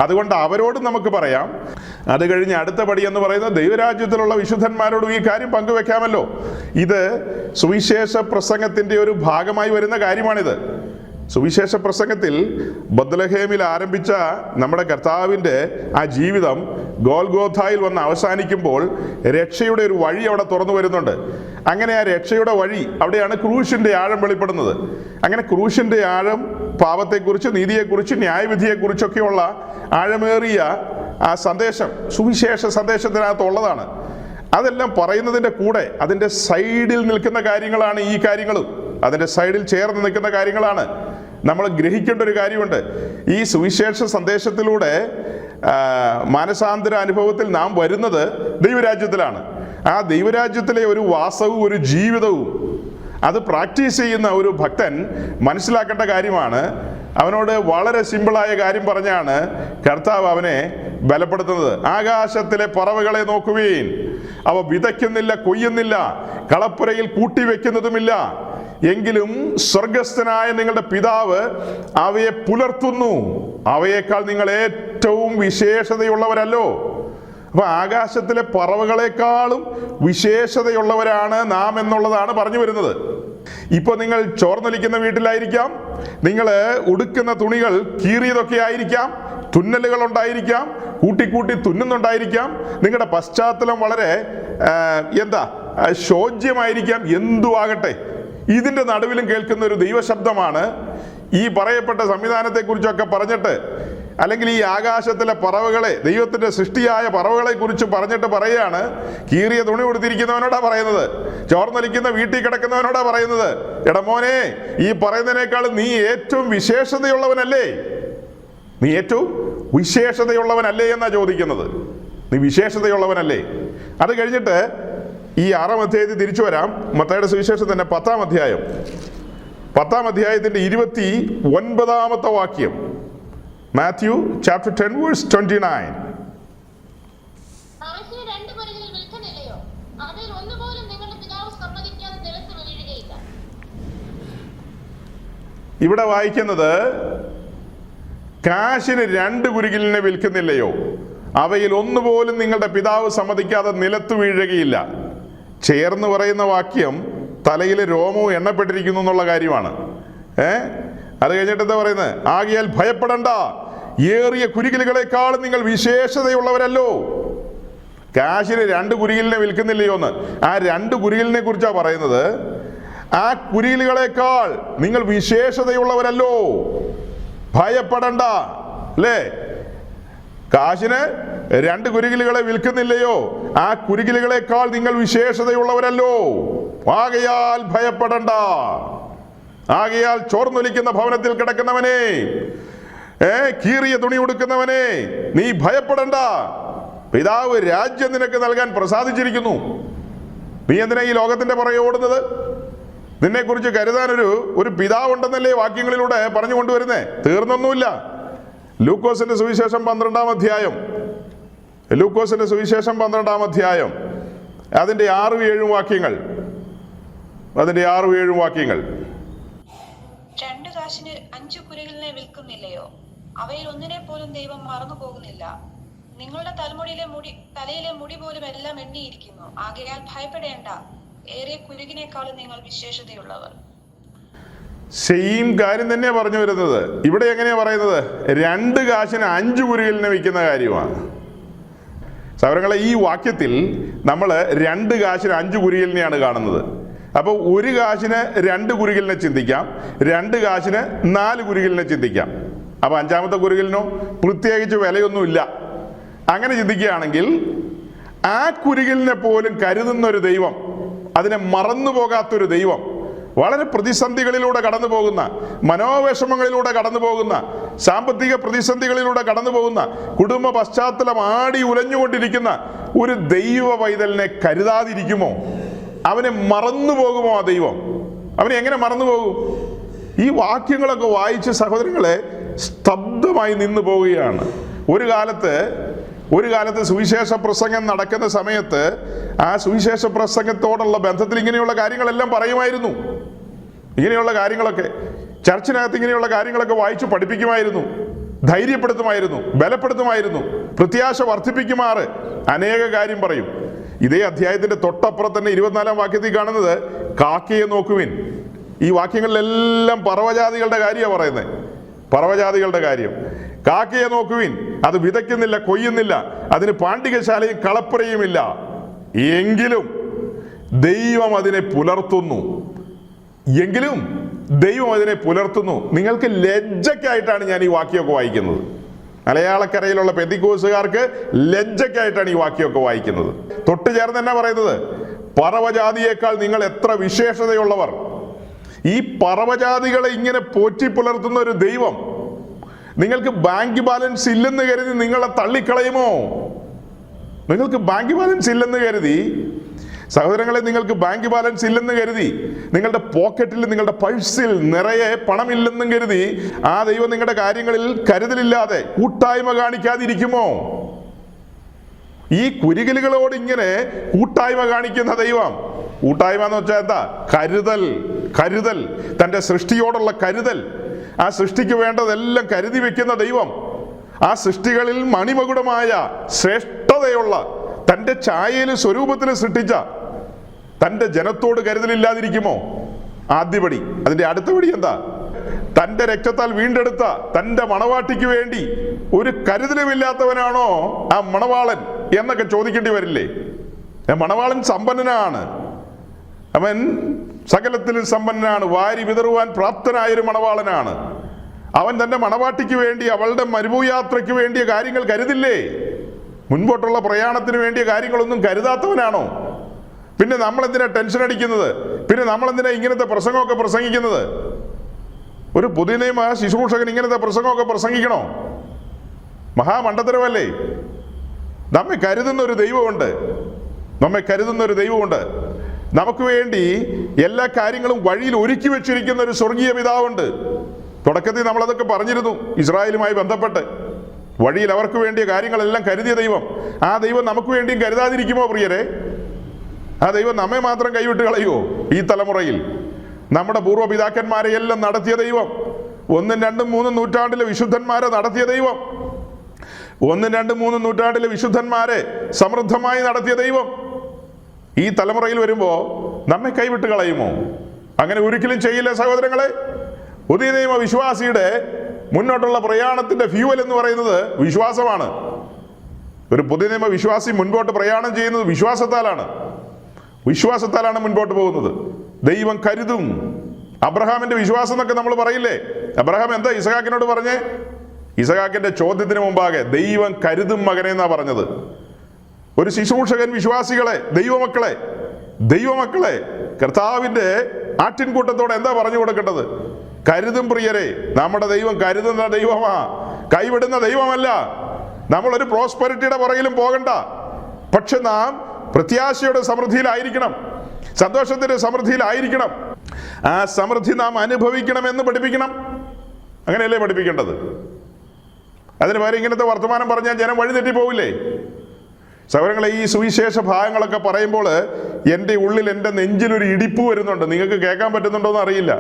Speaker 1: അതുകൊണ്ട് അവരോടും നമുക്ക് പറയാം. അത് കഴിഞ്ഞ് അടുത്ത പടി എന്ന് പറയുന്നത് ദൈവരാജ്യത്തിലുള്ള വിശുദ്ധന്മാരോടും ഈ കാര്യം പങ്കുവെക്കാമല്ലോ. ഇത് സുവിശേഷ പ്രസംഗത്തിൻ്റെ ഒരു ഭാഗമായി വരുന്ന കാര്യമാണിത്. സുവിശേഷ പ്രസംഗത്തിൽ ബത്ലഹേമിൽ ആരംഭിച്ച നമ്മുടെ കർത്താവിൻ്റെ ആ ജീവിതം ഗോൽഗോഥായിൽ വന്ന് അവസാനിക്കുമ്പോൾ രക്ഷയുടെ ഒരു വഴി അവിടെ തുറന്നു വരുന്നുണ്ട്. അങ്ങനെ ആ രക്ഷയുടെ വഴി അവിടെയാണ് ക്രൂശിൻ്റെ ആഴം വെളിപ്പെടുന്നത്. അങ്ങനെ ക്രൂശിൻ്റെ ആഴം പാപത്തെക്കുറിച്ച്, നീതിയെക്കുറിച്ച്, ന്യായവിധിയെക്കുറിച്ചൊക്കെയുള്ള ആഴമേറിയ ആ സന്ദേശം സുവിശേഷ സന്ദേശത്തിനകത്തുള്ളതാണ്. അതെല്ലാം പറയുന്നതിൻ്റെ കൂടെ അതിൻ്റെ സൈഡിൽ നിൽക്കുന്ന കാര്യങ്ങളാണ് ഈ കാര്യങ്ങളും. അതിൻ്റെ സൈഡിൽ ചേർന്ന് നിൽക്കുന്ന കാര്യങ്ങളാണ്. നമ്മൾ ഗ്രഹിക്കേണ്ട ഒരു കാര്യമുണ്ട്. ഈ സുവിശേഷ സന്ദേശത്തിലൂടെ മാനസാന്തര അനുഭവത്തിൽ നാം വരുന്നത് ദൈവരാജ്യത്തിലാണ്. ആ ദൈവരാജ്യത്തിലെ ഒരു വാസവും ഒരു ജീവിതവും അത് പ്രാക്ടീസ് ചെയ്യുന്ന ഒരു ഭക്തൻ മനസ്സിലാക്കേണ്ട കാര്യമാണ്. അവനോട് വളരെ സിമ്പിളായ കാര്യം പറഞ്ഞാണ് കർത്താവ് അവനെ ബലപ്പെടുത്തുന്നത്. ആകാശത്തിലെ പറവകളെ നോക്കുവീൻ, അവ വിതയ്ക്കുന്നില്ല, കൊയ്യുന്നില്ല, കളപ്പുരയിൽ കൂട്ടിവെക്കുന്നതുമില്ല, എങ്കിലും സ്വർഗസ്ഥനായ നിങ്ങളുടെ പിതാവ് അവയെ പുലർത്തുന്നു. അവയേക്കാൾ നിങ്ങൾ ഏറ്റവും വിശേഷതയുള്ളവരല്ലോ. അപ്പൊ ആകാശത്തിലെ പറവകളെക്കാളും വിശേഷതയുള്ളവരാണ് നാം എന്നുള്ളതാണ് പറഞ്ഞു വരുന്നത്. ഇപ്പൊ നിങ്ങൾ ചോർന്നൊലിക്കുന്ന വീട്ടിലായിരിക്കാം, നിങ്ങൾ ഉടുക്കുന്ന തുണികൾ കീറിയതൊക്കെ ആയിരിക്കാം, തുന്നലുകൾ ഉണ്ടായിരിക്കാം, കൂട്ടിക്കൂട്ടി തുന്നുന്നുണ്ടായിരിക്കാം, നിങ്ങളുടെ പശ്ചാത്തലം വളരെ ശോച്യമായിരിക്കാം, എന്തുവാകട്ടെ, ഇതിൻ്റെ നടുവിലും കേൾക്കുന്ന ഒരു ദൈവശബ്ദമാണ് ഈ പറയപ്പെട്ട സംവിധാനത്തെക്കുറിച്ചൊക്കെ പറഞ്ഞിട്ട്, അല്ലെങ്കിൽ ഈ ആകാശത്തിലെ പറവകളെ, ദൈവത്തിൻ്റെ സൃഷ്ടിയായ പറവകളെ കുറിച്ച് പറഞ്ഞിട്ട് പറയുകയാണ്. കീറിയ തുണി കൊടുത്തിരിക്കുന്നവനോടാ പറയുന്നത്, ചോർന്നൊലിക്കുന്ന വീട്ടിൽ കിടക്കുന്നവനോടാ പറയുന്നത്, എടാ മോനെ, ഈ പറയുന്നതിനേക്കാൾ നീ ഏറ്റവും വിശേഷതയുള്ളവനല്ലേ, നീ ഏറ്റവും വിശേഷതയുള്ളവനല്ലേ എന്നാ ചോദിക്കുന്നത്. നീ വിശേഷതയുള്ളവനല്ലേ? അത് കഴിഞ്ഞിട്ട് ഈ 6-ാം അധ്യായത്തിൽ തിരിച്ചു വരാം. മത്തായിയുടെ സുവിശേഷം തന്നെ 10-ാം അധ്യായം, 10-ാം അധ്യായത്തിന്റെ 29-ാമത്തെ വാക്യം. Matthew chapter 10 verse 29. ഇവിടെ വായിക്കുന്നത്, കാശിന് 2 കുരികിലിനെ വിൽക്കുന്നില്ലയോ, അവയിൽ ഒന്നുപോലും നിങ്ങളുടെ പിതാവ് സമ്മതിക്കാതെ നിലത്ത് വീഴുകയില്ല. ചേർന്ന് പറയുന്ന വാക്യം തലയിലെ രോമവും എണ്ണപ്പെട്ടിരിക്കുന്നു എന്നുള്ള കാര്യമാണ്. അത് കഴിഞ്ഞിട്ട് എന്താ പറയുന്നത്? ആകയാൽ ഭയപ്പെടണ്ട, ഏറിയ കുരികിലുകളെക്കാളും നിങ്ങൾ വിശേഷതയുള്ളവരല്ലോ. കാശിന് 2 കുരികിലിനെ വിൽക്കുന്നില്ലയോ എന്ന്. ആ 2 കുരികിലിനെ കുറിച്ചാണ് പറയുന്നത്. ആ കുരികിലുകളെക്കാൾ നിങ്ങൾ വിശേഷതയുള്ളവരല്ലോ, ഭയപ്പെടണ്ട. അല്ലേ? കാശിന് 2 കുരികിലുകളെ വിൽക്കുന്നില്ലയോ? ആ കുരികിലുകളെക്കാൾ നിങ്ങൾ വിശേഷതയുള്ളവരല്ലോ, ആകയാൽ ഭയപ്പെടണ്ട. ആകയാൽ ചോർന്നൊലിക്കുന്ന ഭവനത്തിൽ കിടക്കുന്നവനെ, കീറിയ തുണി ഉടുക്കുന്നവനെ, നീ ഭയപ്പെടണ്ട. പിതാവ് രാജ്യം നിനക്ക് നൽകാൻ പ്രസാദിച്ചിരിക്കുന്നു. നീ എന്തിനാ ഈ ലോകത്തിന്റെ പുറകെ ഓടുന്നത്? നിന്നെക്കുറിച്ച് കരുതാൻ ഒരു പിതാവുണ്ടെന്നല്ലേ വാക്യങ്ങളിലൂടെ പറഞ്ഞു കൊണ്ടുവരുന്നേ? തീർന്നൊന്നുമില്ല. ലൂക്കോസിന്റെ സുവിശേഷം 12-ാം അധ്യായം, ലൂക്കോസിന്റെ സുവിശേഷം 12-ാം അധ്യായം അതിന്റെ 6-7 വാക്യങ്ങൾ, അതിന്റെ 6-7 വാക്യങ്ങൾ.
Speaker 3: 2 കാശിന് 5 കുരികിലിനെ വിൽക്കുന്നില്ലയോ? അവയിൽ ഒന്നിനെ പോലും ദൈവം മറന്നു പോകുന്നില്ല. നിങ്ങളുടെ തലയിലെ മുടി പോലും എല്ലാം എണ്ണിയിരിക്കുന്നു. ആകയാൽ ഭയപ്പെടേണ്ട, ഏറെ കുരുകിനേക്കാളും നിങ്ങൾ വിശേഷതയുള്ളവർ.
Speaker 1: സെയിം കാര്യം തന്നെ പറഞ്ഞു വരുന്നത്. ഇവിടെ എങ്ങനെയാ പറയുന്നത്? 2 കാശിന് 5 കുരികിലിനെ വിൽക്കുന്ന കാര്യമാണ്. സഹോദരങ്ങളെ, ഈ വാക്യത്തിൽ നമ്മൾ 2 കാശിന് 5 കുരികിലിനെയാണ് കാണുന്നത്. അപ്പോൾ 1 കാശിന് 2 കുരികിലിനെ ചിന്തിക്കാം, 2 കാശിന് 4 കുരികിലിനെ ചിന്തിക്കാം. അപ്പൊ 5-ാമത്തെ കുരികിലിനോ പ്രത്യേകിച്ച് വിലയൊന്നുമില്ല. അങ്ങനെ ചിന്തിക്കുകയാണെങ്കിൽ ആ കുരികിലിനെ പോലും കരുതുന്ന ഒരു ദൈവം, അതിനെ മറന്നു പോകാത്തൊരു ദൈവം, വളരെ പ്രതിസന്ധികളിലൂടെ കടന്നു പോകുന്ന, മനോവിഷമങ്ങളിലൂടെ കടന്നു പോകുന്ന, സാമ്പത്തിക പ്രതിസന്ധികളിലൂടെ കടന്നു പോകുന്ന, കുടുംബ പശ്ചാത്തലം ആടി ഉലഞ്ഞുകൊണ്ടിരിക്കുന്ന ഒരു ദൈവ പൈതലിനെ കരുതാതിരിക്കുമോ? അവനെ മറന്നു പോകുമോ ആ ദൈവം? അവനെ എങ്ങനെ മറന്നു പോകും? ഈ വാക്യങ്ങളൊക്കെ വായിച്ച് സഹോദരങ്ങളെ സ്തബ്ധമായി നിന്നു പോവുകയാണ്. ഒരു കാലത്ത് സുവിശേഷ പ്രസംഗം നടക്കുന്ന സമയത്ത് ആ സുവിശേഷ പ്രസംഗത്തോടുള്ള ബന്ധത്തിൽ ഇങ്ങനെയുള്ള കാര്യങ്ങളെല്ലാം പറയുമായിരുന്നു. ഇങ്ങനെയുള്ള കാര്യങ്ങളൊക്കെ ചർച്ചിനകത്ത് ഇങ്ങനെയുള്ള കാര്യങ്ങളൊക്കെ വായിച്ചു പഠിപ്പിക്കുമായിരുന്നു, ധൈര്യപ്പെടുത്തുമായിരുന്നു, ബലപ്പെടുത്തുമായിരുന്നു, പ്രത്യാശ വർദ്ധിപ്പിക്കുമാറ് അനേക കാര്യം പറയും. ഇതേ അധ്യായത്തിന്റെ തൊട്ടപ്പുറത്ത് തന്നെ 24-ാം വാക്യത്തിൽ കാണുന്നത് കാക്കയെ നോക്കുവിൻ. ഈ വാക്യങ്ങളിലെല്ലാം പറവജാതികളുടെ കാര്യമാണ് പറയുന്നത്. പറവജാതികളുടെ കാര്യം. കാക്കയെ നോക്കുവിൻ, അത് വിതയ്ക്കുന്നില്ല, കൊയ്യുന്നില്ല, അതിന് പാണ്ഡികശാലയും കളപ്പുരയുമില്ല, എങ്കിലും ദൈവം അതിനെ പുലർത്തുന്നു. നിങ്ങൾക്ക് ലജ്ജയ്ക്കായിട്ടാണ് ഞാൻ ഈ വാക്യമൊക്കെ വായിക്കുന്നത്. മലയാളക്കരയിലുള്ള പെന്തിക്കോസുകാർക്ക് ലജ്ജയ്ക്കായിട്ടാണ് ഈ വാക്യമൊക്കെ വായിക്കുന്നത്. തൊട്ട് ചേർന്ന് തന്നെ പറയുന്നത്, പറവജാതിയേക്കാൾ നിങ്ങൾ എത്ര വിശേഷതയുള്ളവർ. ഈ പറവജാതികളെ ഇങ്ങനെ പോറ്റി പുലർത്തുന്ന ഒരു ദൈവം നിങ്ങൾക്ക് ബാങ്ക് ബാലൻസ് ഇല്ലെന്ന് കരുതി നിങ്ങളെ തള്ളിക്കളയുമോ? നിങ്ങൾക്ക് ബാങ്ക് ബാലൻസ് ഇല്ലെന്ന് കരുതി സഹോദരങ്ങളെ, നിങ്ങൾക്ക് ബാങ്ക് ബാലൻസ് ഇല്ലെന്ന് കരുതി, നിങ്ങളുടെ പോക്കറ്റിൽ, നിങ്ങളുടെ പഴ്സിൽ നിറയെ പണമില്ലെന്നും കരുതി ആ ദൈവം നിങ്ങളുടെ കാര്യങ്ങളിൽ കരുതലില്ലാതെ കൂട്ടായ്മ കാണിക്കാതിരിക്കുമോ? ഈ കുരികിലുകളോട് ഇങ്ങനെ കൂട്ടായ്മ കാണിക്കുന്ന ദൈവം, കൂട്ടായ്മ എന്ന് വെച്ചാൽ എന്താ? കരുതൽ, തൻ്റെ സൃഷ്ടിയോടുള്ള കരുതൽ. ആ സൃഷ്ടിക്ക് വേണ്ടതെല്ലാം കരുതി വെക്കുന്ന ദൈവം, ആ സൃഷ്ടികളിൽ മണിമകുടമായ ശ്രേഷ്ഠതയുള്ള തൻ്റെ ഛായയിലും സ്വരൂപത്തിലും സൃഷ്ടിച്ച തൻ്റെ ജനത്തോട് കരുതലില്ലാതിരിക്കുമോ? ആദ്യപടി. അതിന്റെ അടുത്ത പടി എന്താ? തൻ്റെ രക്തത്താൽ വീണ്ടെടുത്ത തൻ്റെ മണവാട്ടിക്ക് വേണ്ടി ഒരു കരുതലുമില്ലാത്തവനാണോ ആ മണവാളൻ എന്നൊക്കെ ചോദിക്കേണ്ടി വരില്ലേ? മണവാളൻ സമ്പന്നനാണ്, അവൻ സകലത്തിലും സമ്പന്നനാണ്, വാരി വിതറുവാൻ പ്രാപ്തനായൊരു മണവാളനാണ്. അവൻ തൻ്റെ മണവാട്ടിക്ക് വേണ്ടി, അവളുടെ മരുഭൂയാത്രയ്ക്ക് വേണ്ടിയ കാര്യങ്ങൾ കരുതില്ലേ? മുൻപോട്ടുള്ള പ്രയാണത്തിന് വേണ്ടിയ കാര്യങ്ങളൊന്നും കരുതാത്തവനാണോ? പിന്നെ നമ്മളെന്തിനാ ടെൻഷൻ അടിക്കുന്നത്? പിന്നെ നമ്മളെന്തിനാ ഇങ്ങനത്തെ പ്രസംഗമൊക്കെ പ്രസംഗിക്കുന്നത്? ഒരു പുതിയ നിയമ ശുശ്രൂഷകൻ ഇങ്ങനത്തെ പ്രസംഗമൊക്കെ പ്രസംഗിക്കണോ? മഹാമണ്ഡതരമല്ലേ? നമ്മെ കരുതുന്ന ഒരു ദൈവമുണ്ട്. നമുക്ക് വേണ്ടി എല്ലാ കാര്യങ്ങളും വഴിയിൽ ഒരുക്കി വെച്ചിരിക്കുന്ന ഒരു സ്വർഗീയ പിതാവുണ്ട്. തുടക്കത്തിൽ നമ്മളതൊക്കെ പറഞ്ഞിരുന്നു. ഇസ്രായേലുമായി ബന്ധപ്പെട്ട് വഴിയിൽ അവർക്ക് വേണ്ടിയ കാര്യങ്ങളെല്ലാം കരുതിയ ദൈവം, ആ ദൈവം നമുക്ക് വേണ്ടിയും കരുതാതിരിക്കുമോ പ്രിയരെ? ആ ദൈവം നമ്മെ മാത്രം കൈവിട്ട് കളയുമോ? ഈ തലമുറയിൽ നമ്മുടെ പൂർവ്വപിതാക്കന്മാരെ എല്ലാം നടത്തിയ ദൈവം, 1, 2, 3 നൂറ്റാണ്ടിലെ വിശുദ്ധന്മാരെ നടത്തിയ ദൈവം, 1, 2, 3 നൂറ്റാണ്ടിലെ വിശുദ്ധന്മാരെ സമൃദ്ധമായി നടത്തിയ ദൈവം ഈ തലമുറയിൽ വരുമ്പോ നമ്മെ കൈവിട്ട് കളയുമോ? അങ്ങനെ ഒരിക്കലും ചെയ്യില്ല സഹോദരങ്ങളെ. പുതിയ നിയമ വിശ്വാസിയുടെ മുന്നോട്ടുള്ള പ്രയാണത്തിന്റെ ഫ്യൂവൽ എന്ന് പറയുന്നത് വിശ്വാസമാണ്. ഒരു പുതിയ നിയമ വിശ്വാസി മുൻപോട്ട് പ്രയാണം ചെയ്യുന്നത് വിശ്വാസത്താലാണ് മുൻപോട്ട് പോകുന്നത്. ദൈവം കരുതും. അബ്രഹാമിന്റെ വിശ്വാസം എന്നൊക്കെ നമ്മൾ പറയില്ലേ? അബ്രഹാം എന്താ ഇസഹാക്കിനോട് പറഞ്ഞേ? ഇസഹാക്കിന്റെ ചോദ്യത്തിന് മുമ്പാകെ ദൈവം കരുതും മകനെ എന്നാ പറഞ്ഞത്. ഒരു ശുശ്രൂഷകൻ വിശ്വാസികളെ, ദൈവമക്കളെ കർത്താവിന്റെ ആട്ടിൻകൂട്ടത്തോടെ എന്താ പറഞ്ഞു കൊടുക്കേണ്ടത്? കരുതും പ്രിയരെ. നമ്മുടെ ദൈവം കരുതുന്ന ദൈവമാ, കൈവിടുന്ന ദൈവമല്ല. നമ്മളൊരു പ്രോസ്പെരിറ്റിയുടെ പുറകിലും പോകണ്ട. പക്ഷെ നാം പ്രത്യാശയുടെ സമൃദ്ധിയിലായിരിക്കണം, സന്തോഷത്തിന്റെ സമൃദ്ധിയിലായിരിക്കണം. ആ സമൃദ്ധി നാം അനുഭവിക്കണമെന്ന് പഠിപ്പിക്കണം. അങ്ങനെയല്ലേ പഠിപ്പിക്കേണ്ടത്? അതിന് പകരം ഇങ്ങനത്തെ വർത്തമാനം പറഞ്ഞാൽ ജനം വഴിതെറ്റി പോവില്ലേ? സഹോദരങ്ങളെ, ഈ സുവിശേഷ ഭാഗങ്ങളൊക്കെ പറയുമ്പോൾ എൻ്റെ ഉള്ളിൽ, എൻ്റെ നെഞ്ചിലൊരു ഇടിപ്പ് വരുന്നുണ്ട്. നിങ്ങൾക്ക് കേൾക്കാൻ പറ്റുന്നുണ്ടോ എന്ന് അറിയില്ല.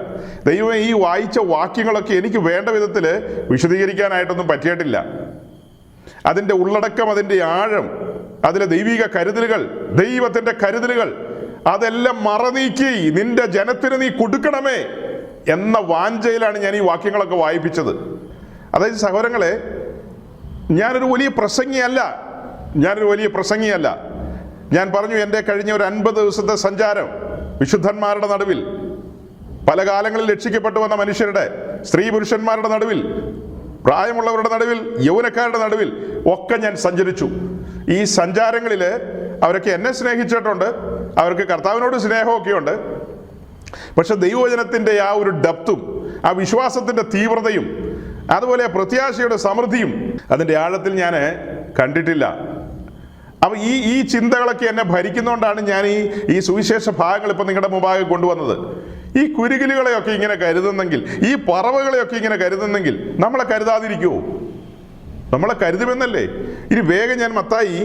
Speaker 1: ദൈവം, ഈ വായിച്ച വാക്യങ്ങളൊക്കെ എനിക്ക് വേണ്ട വിധത്തിൽ വിശദീകരിക്കാനായിട്ടൊന്നും പറ്റിയിട്ടില്ല. അതിൻ്റെ ഉള്ളടക്കം, അതിൻ്റെ ആഴം, അതിലെ ദൈവിക കരുതലുകൾ, ദൈവത്തിൻ്റെ കരുതലുകൾ അതെല്ലാം മറനീക്കി നിന്റെ ജനത്തിന് നീ കൊടുക്കണമേ എന്ന വാഞ്ചയിലാണ് ഞാൻ ഈ വാക്യങ്ങളൊക്കെ വായിപ്പിച്ചത്. അതായത് സഹോദരങ്ങളെ, ഞാനൊരു വലിയ പ്രസംഗിയല്ല. ഞാൻ പറഞ്ഞു, എൻ്റെ കഴിഞ്ഞ ഒരു 50 ദിവസത്തെ സഞ്ചാരം വിശുദ്ധന്മാരുടെ നടുവിൽ, പല കാലങ്ങളിൽ രക്ഷിക്കപ്പെട്ടു വന്ന മനുഷ്യരുടെ, സ്ത്രീ പുരുഷന്മാരുടെ നടുവിൽ, പ്രായമുള്ളവരുടെ നടുവിൽ, യൗവനക്കാരുടെ നടുവിൽ ഒക്കെ ഞാൻ സഞ്ചരിച്ചു. ഈ സഞ്ചാരങ്ങളിൽ അവരൊക്കെ എന്നെ സ്നേഹിച്ചിട്ടുണ്ട്, അവർക്ക് കർത്താവിനോട് സ്നേഹമൊക്കെ ഉണ്ട്. പക്ഷെ ദൈവവചനത്തിൻ്റെ ആ ഒരു ഡെപ്തും, ആ വിശ്വാസത്തിൻ്റെ തീവ്രതയും, അതുപോലെ പ്രത്യാശയുടെ സമൃദ്ധിയും അതിൻ്റെ ആഴത്തിൽ ഞാൻ കണ്ടിട്ടില്ല. അപ്പം ഈ ചിന്തകളൊക്കെ എന്നെ ഭരിക്കുന്നതുകൊണ്ടാണ് ഞാൻ ഈ സുവിശേഷ ഭാഗങ്ങൾ ഇപ്പം നിങ്ങളുടെ മുമ്പാകെ കൊണ്ടുവന്നത്. ഈ കുരുകിലുകളെയൊക്കെ ഇങ്ങനെ കരുതുന്നെങ്കിൽ, ഈ പറവകളെയൊക്കെ ഇങ്ങനെ കരുതുന്നെങ്കിൽ നമ്മളെ കരുതാതിരിക്കുമോ? നമ്മളെ കരുതുമെന്നല്ലേ? ഇനി വേഗം ഞാൻ മത്തായി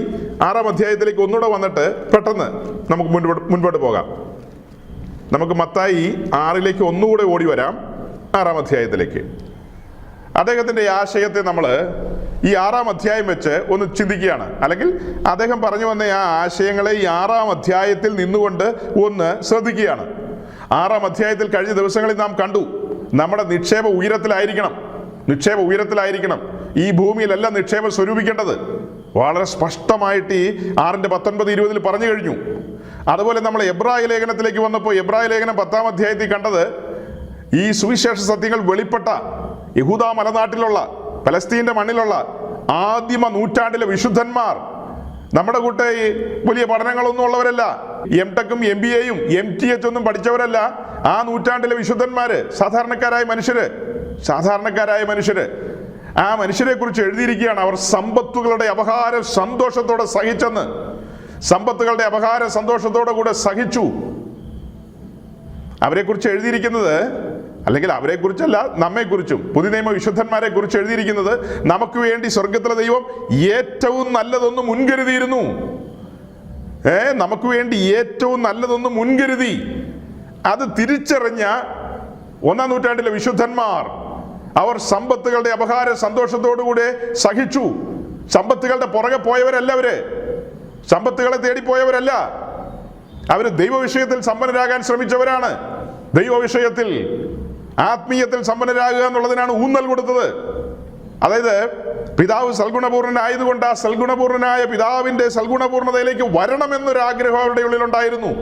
Speaker 1: 6-ാം അധ്യായത്തിലേക്ക് ഒന്നുകൂടെ വന്നിട്ട് പെട്ടെന്ന് നമുക്ക് മുൻപോട്ട് പോകാം. നമുക്ക് മത്തായി 6-ലേക്ക് ഒന്നുകൂടെ ഓടി വരാം, 6-ാം അധ്യായത്തിലേക്ക്. അദ്ദേഹത്തിൻ്റെ ആശയത്തെ നമ്മൾ ഈ 6-ാം അധ്യായം വെച്ച് ഒന്ന് ചിന്തിക്കുകയാണ്. അല്ലെങ്കിൽ അദ്ദേഹം പറഞ്ഞു വന്ന ആ ആശയങ്ങളെ ഈ 6-ാം അധ്യായത്തിൽ നിന്നുകൊണ്ട് ഒന്ന് ശ്രദ്ധിക്കുകയാണ്. 6-ാം അധ്യായത്തിൽ കഴിഞ്ഞ ദിവസങ്ങളിൽ നാം കണ്ടു, നമ്മുടെ നിക്ഷേപ ഉയരത്തിലായിരിക്കണം. ഈ ഭൂമിയിലല്ല നിക്ഷേപം സ്വരൂപിക്കേണ്ടത്. വളരെ സ്പഷ്ടമായിട്ട് ഈ 6:19-20 പറഞ്ഞു കഴിഞ്ഞു. അതുപോലെ നമ്മൾ എബ്രായ ലേഖനത്തിലേക്ക് വന്നപ്പോൾ എബ്രായ ലേഖനം 10-ാം അധ്യായത്തിൽ കണ്ടത്, ഈ സുവിശേഷ സത്യങ്ങൾ വെളിപ്പെട്ട യഹൂദ മലനാട്ടിലുള്ള, പലസ്തീന്റെ മണ്ണിലുള്ള ആദിമ നൂറ്റാണ്ടിലെ വിശുദ്ധന്മാർ, നമ്മുടെ കൂട്ട് വലിയ പഠനങ്ങളൊന്നും ഉള്ളവരല്ല, MTech MBA MTH ഒന്നും പഠിച്ചവരല്ല. ആ നൂറ്റാണ്ടിലെ വിശുദ്ധന്മാര്, സാധാരണക്കാരായ മനുഷ്യര്, ആ മനുഷ്യരെ കുറിച്ച് എഴുതിയിരിക്കുകയാണ്. അവർ സമ്പത്തുകളുടെ അപഹാരം സന്തോഷത്തോടെ സഹിച്ചെന്ന്. സമ്പത്തുകളുടെ അപഹാരം സന്തോഷത്തോടെ കൂടെ സഹിച്ചു. അവരെക്കുറിച്ച് എഴുതിയിരിക്കുന്നത്, അല്ലെങ്കിൽ അവരെക്കുറിച്ചല്ല, നമ്മെക്കുറിച്ചും പുതിയ നിയമ വിശുദ്ധന്മാരെ കുറിച്ച് എഴുതിയിരിക്കുന്നത്, നമുക്ക് വേണ്ടി സ്വർഗത്തിലെ ദൈവം ഏറ്റവും നല്ലതൊന്ന് മുൻകരുതിയിരുന്നു. നമുക്ക് വേണ്ടി ഏറ്റവും നല്ലതൊന്ന് മുൻകരുതി. അത് തിരിച്ചറിഞ്ഞ 1-ാം നൂറ്റാണ്ടിലെ വിശുദ്ധന്മാർ, അവർ സമ്പത്തുകളുടെ അപഹാരം സന്തോഷത്തോടുകൂടെ സഹിച്ചു. സമ്പത്തുകളുടെ പുറകെ പോയവരല്ല, സമ്പത്തുകളെ തേടിപ്പോയവരല്ല. അവർ ദൈവവിഷയത്തിൽ സമ്പന്നരാകാൻ ശ്രമിച്ചവരാണ്. ദൈവവിഷയത്തിൽ, ആത്മീയത്തിൽ സമ്പന്നരാകുക എന്നുള്ളതിനാണ് ഊന്നൽ കൊടുത്തത്. അതായത് പിതാവ് സൽഗുണപൂർണനായതുകൊണ്ട് ആ സൽഗുണപൂർണനായ പിതാവിന്റെ സൽഗുണപൂർണതയിലേക്ക് വരണമെന്നൊരാഗ്രഹം അവരുടെ ഉള്ളിലുണ്ടായിരുന്നു.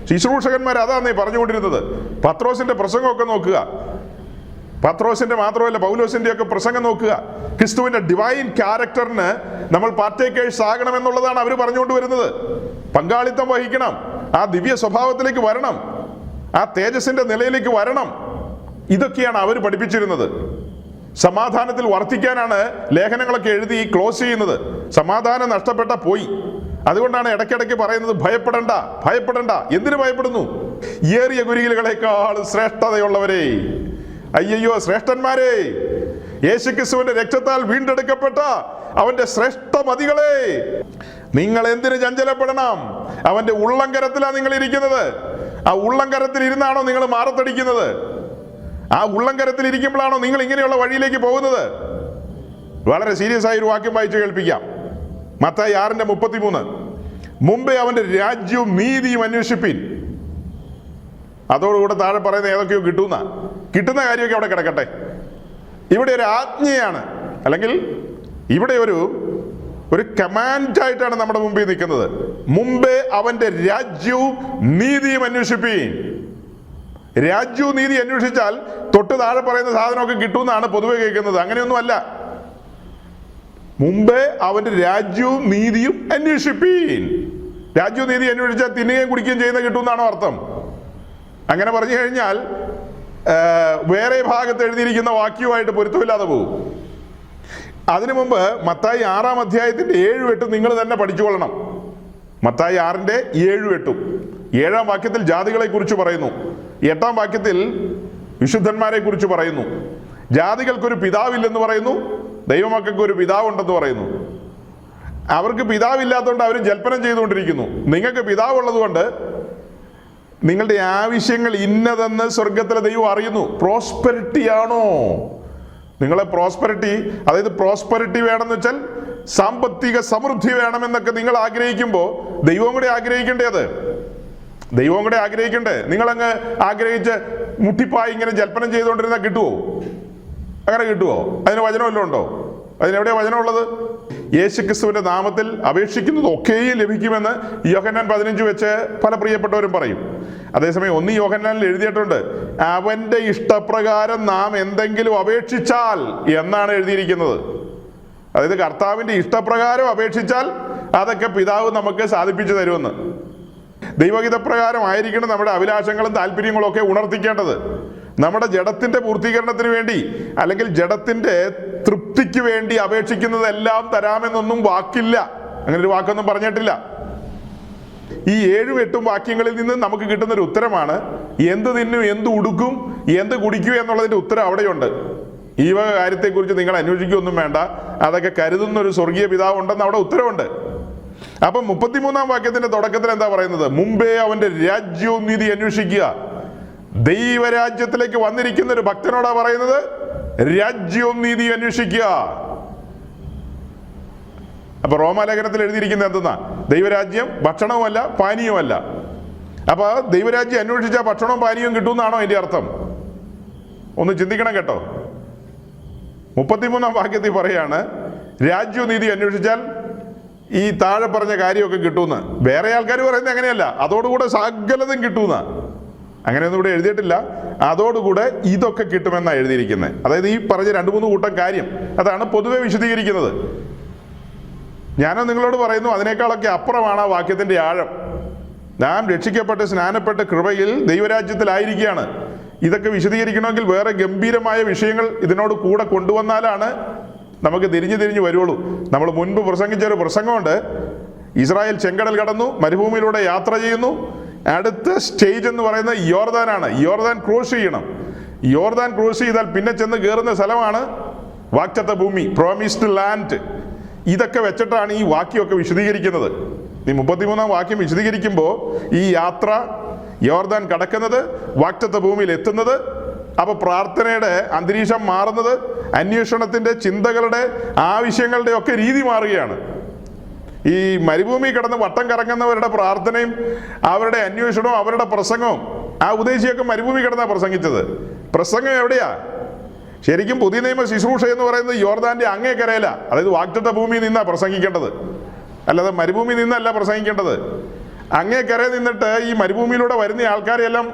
Speaker 1: ശുശ്രൂഷകന്മാർ അതാന്നേ പറഞ്ഞുകൊണ്ടിരുന്നത്. പത്രോസിന്റെ പ്രസംഗമൊക്കെ നോക്കുക, പത്രോസിന്റെ മാത്രമല്ല പൗലോസിന്റെ ഒക്കെ പ്രസംഗം നോക്കുക. ക്രിസ്തുവിന്റെ ഡിവൈൻ ക്യാരക്ടറിന് നമ്മൾ പാർട്ടേക്കേഴ്സ് ആകണമെന്നുള്ളതാണ് അവർ പറഞ്ഞുകൊണ്ട് വരുന്നത്. പങ്കാളിത്തം വഹിക്കണം, ആ ദിവ്യ സ്വഭാവത്തിലേക്ക് വരണം, ആ തേജസ്സിന്റെ നിലയിലേക്ക് വരണം. ഇതൊക്കെയാണ് അവർ പഠിപ്പിച്ചിരുന്നത്. സമാധാനത്തിൽ വർത്തിക്കാനാണ് ലേഖനങ്ങളൊക്കെ എഴുതി ക്ലോസ് ചെയ്യുന്നത്. സമാധാനം നഷ്ടപ്പെട്ട പോയി. അതുകൊണ്ടാണ് ഇടയ്ക്കിടയ്ക്ക് പറയുന്നത്, ഭയപ്പെടണ്ട. എന്തിനു ഭയപ്പെടുന്നു? ഏറിയ കുരികിലുകളെക്കാൾ ശ്രേഷ്ഠതയുള്ളവരെ, അയ്യോ ശ്രേഷ്ഠന്മാരെ, യേശുക്രിസ്തുവിന്റെ രക്തത്താൽ വീണ്ടെടുക്കപ്പെട്ട അവന്റെ ശ്രേഷ്ഠമതികളെ, നിങ്ങൾ എന്തിനു ചഞ്ചലപ്പെടണം? അവന്റെ ഉള്ളംകരത്തിലാണ് നിങ്ങൾ ഇരിക്കുന്നത്. ആ ഉള്ളംകരത്തിൽ ഇരുന്നാണോ നിങ്ങൾ മാറത്തടിക്കുന്നത്? ആ ഉള്ളംകരത്തിൽ ഇരിക്കുമ്പോഴാണോ നിങ്ങൾ ഇങ്ങനെയുള്ള വഴിയിലേക്ക് പോകുന്നത്? വളരെ സീരിയസ് ആയ ഒരു വാക്യം വായിച്ചു കേൾപ്പിക്കാം. മത്തായി 6:33. മുമ്പേ അവന്റെ രാജ്യവും നീതിയും അന്വേഷിപ്പിൻ. അതോടുകൂടെ താഴെ പറയുന്ന ഏതൊക്കെയോ കിട്ടുന്ന കാര്യമൊക്കെ അവിടെ കിടക്കട്ടെ. ഇവിടെ ഒരു ആജ്ഞയാണ്, അല്ലെങ്കിൽ ഇവിടെ ഒരു കമാൻഡായിട്ടാണ് നമ്മുടെ മുമ്പിൽ നിൽക്കുന്നത്. മുമ്പേ അവന്റെ രാജ്യവും നീതിയും അന്വേഷിപ്പീൻ. രാജ്യവും നീതി അന്വേഷിച്ചാൽ തൊട്ട് താഴെ പറയുന്ന സാധനമൊക്കെ കിട്ടുമെന്നാണ് പൊതുവെ കേൾക്കുന്നത്. അങ്ങനെയൊന്നുമല്ല. മുമ്പേ അവന്റെ രാജ്യവും നീതിയും അന്വേഷിപ്പീൻ. രാജ്യവും നീതി അന്വേഷിച്ചാൽ തിന്നുകയും കുടിക്കുകയും ചെയ്യുന്ന കിട്ടുമെന്നാണോ അർത്ഥം? അങ്ങനെ പറഞ്ഞു കഴിഞ്ഞാൽ വേറെ ഭാഗത്ത് എഴുതിയിരിക്കുന്ന വാക്യവുമായിട്ട് പൊരുത്തമില്ലാതെ പോകും. അതിനു മുമ്പ് മത്തായി 6-ാം അധ്യായത്തിന്റെ 7-8 നിങ്ങൾ തന്നെ പഠിച്ചുകൊള്ളണം. മത്തായി 6-ന്റെ 7-8. 7-ാം വാക്യത്തിൽ ജാതികളെ കുറിച്ച് പറയുന്നു. 8-ാം വാക്യത്തിൽ വിശുദ്ധന്മാരെ കുറിച്ച് പറയുന്നു. ജാതികൾക്കൊരു പിതാവില്ലെന്ന് പറയുന്നു, ദൈവമക്കൾക്ക് ഒരു പിതാവുണ്ടെന്ന് പറയുന്നു. അവർക്ക് പിതാവില്ലാത്തതുകൊണ്ട് അവർ ജൽപ്പനം ചെയ്തുകൊണ്ടിരിക്കുന്നു. നിങ്ങൾക്ക് പിതാവുള്ളത് കൊണ്ട് നിങ്ങളുടെ ആവശ്യങ്ങൾ ഇന്നതെന്ന് സ്വർഗത്തിലെ ദൈവം അറിയുന്നു. പ്രോസ്പെരിറ്റി ആണോ നിങ്ങളെ പ്രോസ്പെരിറ്റി? അതായത് പ്രോസ്പെരിറ്റി വേണമെന്ന് വെച്ചാൽ സാമ്പത്തിക സമൃദ്ധി വേണമെന്നൊക്കെ നിങ്ങൾ ആഗ്രഹിക്കുമ്പോൾ ദൈവം കൂടെ ആഗ്രഹിക്കേണ്ടത്. ദൈവം കൂടെ ആഗ്രഹിക്കണ്ടേ? നിങ്ങളങ്ങ് ആഗ്രഹിച്ച് മുട്ടിപ്പായി ഇങ്ങനെ ജൽപ്പനം ചെയ്തുകൊണ്ടിരുന്നാൽ കിട്ടുമോ? അങ്ങനെ കിട്ടുമോ? അതിന് വചനമല്ലോ ഉണ്ടോ? അതിനെവിടെയാ വചനമുള്ളത്? യേശുക്രിസ്തുവിന്റെ നാമത്തിൽ അപേക്ഷിക്കുന്നത് ഒക്കെയും ലഭിക്കുമെന്ന് യോഹന്നാൻ 15 വെച്ച് പല പ്രിയപ്പെട്ടവരും പറയും. അതേസമയം 1 യോഹന്നാനിൽ എഴുതിയിട്ടുണ്ട്, അവന്റെ ഇഷ്ടപ്രകാരം നാം എന്തെങ്കിലും അപേക്ഷിച്ചാൽ എന്നാണ് എഴുതിയിരിക്കുന്നത്. അതായത് കർത്താവിന്റെ ഇഷ്ടപ്രകാരം അപേക്ഷിച്ചാൽ അതൊക്കെ പിതാവ് നമുക്ക് സാധിപ്പിച്ചു തരുമെന്ന്. ദൈവഹിതപ്രകാരം ആയിരിക്കണം നമ്മുടെ അഭിലാഷങ്ങളും താല്പര്യങ്ങളും ഒക്കെ ഉണർത്തിക്കേണ്ടത്. നമ്മുടെ ജഡത്തിന്റെ പൂർത്തീകരണത്തിന് വേണ്ടി അല്ലെങ്കിൽ ജഡത്തിന്റെ തൃപ്തിക്ക് വേണ്ടി അപേക്ഷിക്കുന്നതെല്ലാം തരാമെന്നൊന്നും വാക്കില്ല. അങ്ങനെ ഒരു വാക്കൊന്നും പറഞ്ഞിട്ടില്ല. ഈ 7-8 വാക്യങ്ങളിൽ നിന്ന് നമുക്ക് കിട്ടുന്ന ഒരു ഉത്തരമാണ് എന്ത് തിന്നും, എന്ത് ഉടുക്കും, എന്ത് കുടിക്കും എന്നുള്ളതിന്റെ ഉത്തരം അവിടെയുണ്ട്. ഈ വക കാര്യത്തെക്കുറിച്ച് നിങ്ങൾ അന്വേഷിക്കുകയൊന്നും വേണ്ട, അതൊക്കെ കരുതുന്ന ഒരു സ്വർഗീയ പിതാവ് ഉണ്ടെന്ന് അവിടെ ഉത്തരവുണ്ട്. അപ്പം 33-ാം വാക്യത്തിന്റെ തുടക്കത്തിൽ എന്താ പറയുന്നത്? മുമ്പേ അവന്റെ രാജ്യവും നീതി അന്വേഷിക്കുക. ദൈവരാജ്യത്തിലേക്ക് വന്നിരിക്കുന്ന ഒരു ഭക്തനോടാ പറയുന്നത്, രാജ്യവും നീതി അന്വേഷിക്കുക. അപ്പൊ റോമാലേഖനത്തിൽ എഴുതിയിരിക്കുന്നത് എന്തെന്നാ? ദൈവരാജ്യം ഭക്ഷണവുമല്ല പാനീയവുമല്ല. അപ്പൊ ദൈവരാജ്യം അന്വേഷിച്ചാൽ ഭക്ഷണവും പാനീയവും കിട്ടുമെന്നാണോ അതിന്റെ അർത്ഥം? ഒന്ന് ചിന്തിക്കണം കേട്ടോ. 33-ാം വാക്യത്തിൽ പറയാണ് രാജ്യവും നീതി അന്വേഷിച്ചാൽ ഈ താഴെ പറഞ്ഞ കാര്യമൊക്കെ കിട്ടുമെന്ന്. വേറെ ആൾക്കാർ പറയുന്നത് അങ്ങനെയല്ല, അതോടുകൂടെ സകലതും കിട്ടുമെന്ന. അങ്ങനെയൊന്നും ഇവിടെ എഴുതിയിട്ടില്ല. അതോടുകൂടെ ഇതൊക്കെ കിട്ടുമെന്നാണ് എഴുതിയിരിക്കുന്നത്. അതായത് ഈ പറഞ്ഞ 2-3 കൂട്ടം കാര്യം അതാണ് പൊതുവെ വിശദീകരിക്കുന്നത്. ഞാനോ നിങ്ങളോട് പറയുന്നു, അതിനേക്കാളൊക്കെ അപ്പുറമാണ് ആ വാക്യത്തിന്റെ ആഴം. നാം രക്ഷിക്കപ്പെട്ട് സ്നാനപ്പെട്ട് കൃപയിൽ ദൈവരാജ്യത്തിലായിരിക്കുകയാണ്. ഇതൊക്കെ വിശദീകരിക്കണമെങ്കിൽ വേറെ ഗംഭീരമായ വിഷയങ്ങൾ ഇതിനോട് കൂടെ കൊണ്ടുവന്നാലാണ് നമുക്ക് തിരിഞ്ഞു വരുള്ളൂ. നമ്മൾ മുൻപ് പ്രസംഗിച്ച ഒരു പ്രസംഗമുണ്ട്. ഇസ്രായേൽ ചെങ്കടൽ കടന്നു, മരുഭൂമിയിലൂടെ യാത്ര ചെയ്യുന്നു. അടുത്ത സ്റ്റേജ് എന്ന് പറയുന്നത് യോർദാനാണ്. യോർദാൻ ക്രോസ് ചെയ്യണം. യോർദാൻ ക്രോസ് ചെയ്താൽ പിന്നെ ചെന്ന് കയറുന്ന സ്ഥലമാണ് വാഗ്ദത്ത ഭൂമി, പ്രോമിസ്ഡ് ലാൻഡ്. ഇതൊക്കെ വെച്ചിട്ടാണ് ഈ വാക്യമൊക്കെ വിശദീകരിക്കുന്നത്. ഈ 33-ാം വാക്യം വിശദീകരിക്കുമ്പോൾ ഈ യാത്ര, യോർദാൻ കടക്കുന്നത്, വാഗ്ദത്ത ഭൂമിയിൽ എത്തുന്നത്, അപ്പൊ പ്രാർത്ഥനയുടെ അന്തരീക്ഷം മാറുന്നത്, അന്വേഷണത്തിന്റെ ചിന്തകളുടെ ആവശ്യങ്ങളുടെ ഒക്കെ രീതി മാറുകയാണ്. ഈ മരുഭൂമി കിടന്ന് വട്ടം കറങ്ങുന്നവരുടെ പ്രാർത്ഥനയും അവരുടെ അന്വേഷണവും അവരുടെ പ്രസംഗവും, ആ ഉദ്ദേശിയൊക്കെ മരുഭൂമി കിടന്നാണ് പ്രസംഗിച്ചത്. പ്രസംഗം എവിടെയാ? ശരിക്കും പുതിയ നിയമ ശുശ്രൂഷ എന്ന് പറയുന്നത് യോർദാന്റെ അങ്ങേ കരയില, അതായത് വാഗ്ദത്ത ഭൂമിയിൽ നിന്നാണ് പ്രസംഗിക്കേണ്ടത്, അല്ലാതെ മരുഭൂമി നിന്നല്ല പ്രസംഗിക്കേണ്ടത്. അങ്ങേ കരയിൽ നിന്നിട്ട് ഈ മരുഭൂമിയിലൂടെ വരുന്ന ആൾക്കാരെയെല്ലാം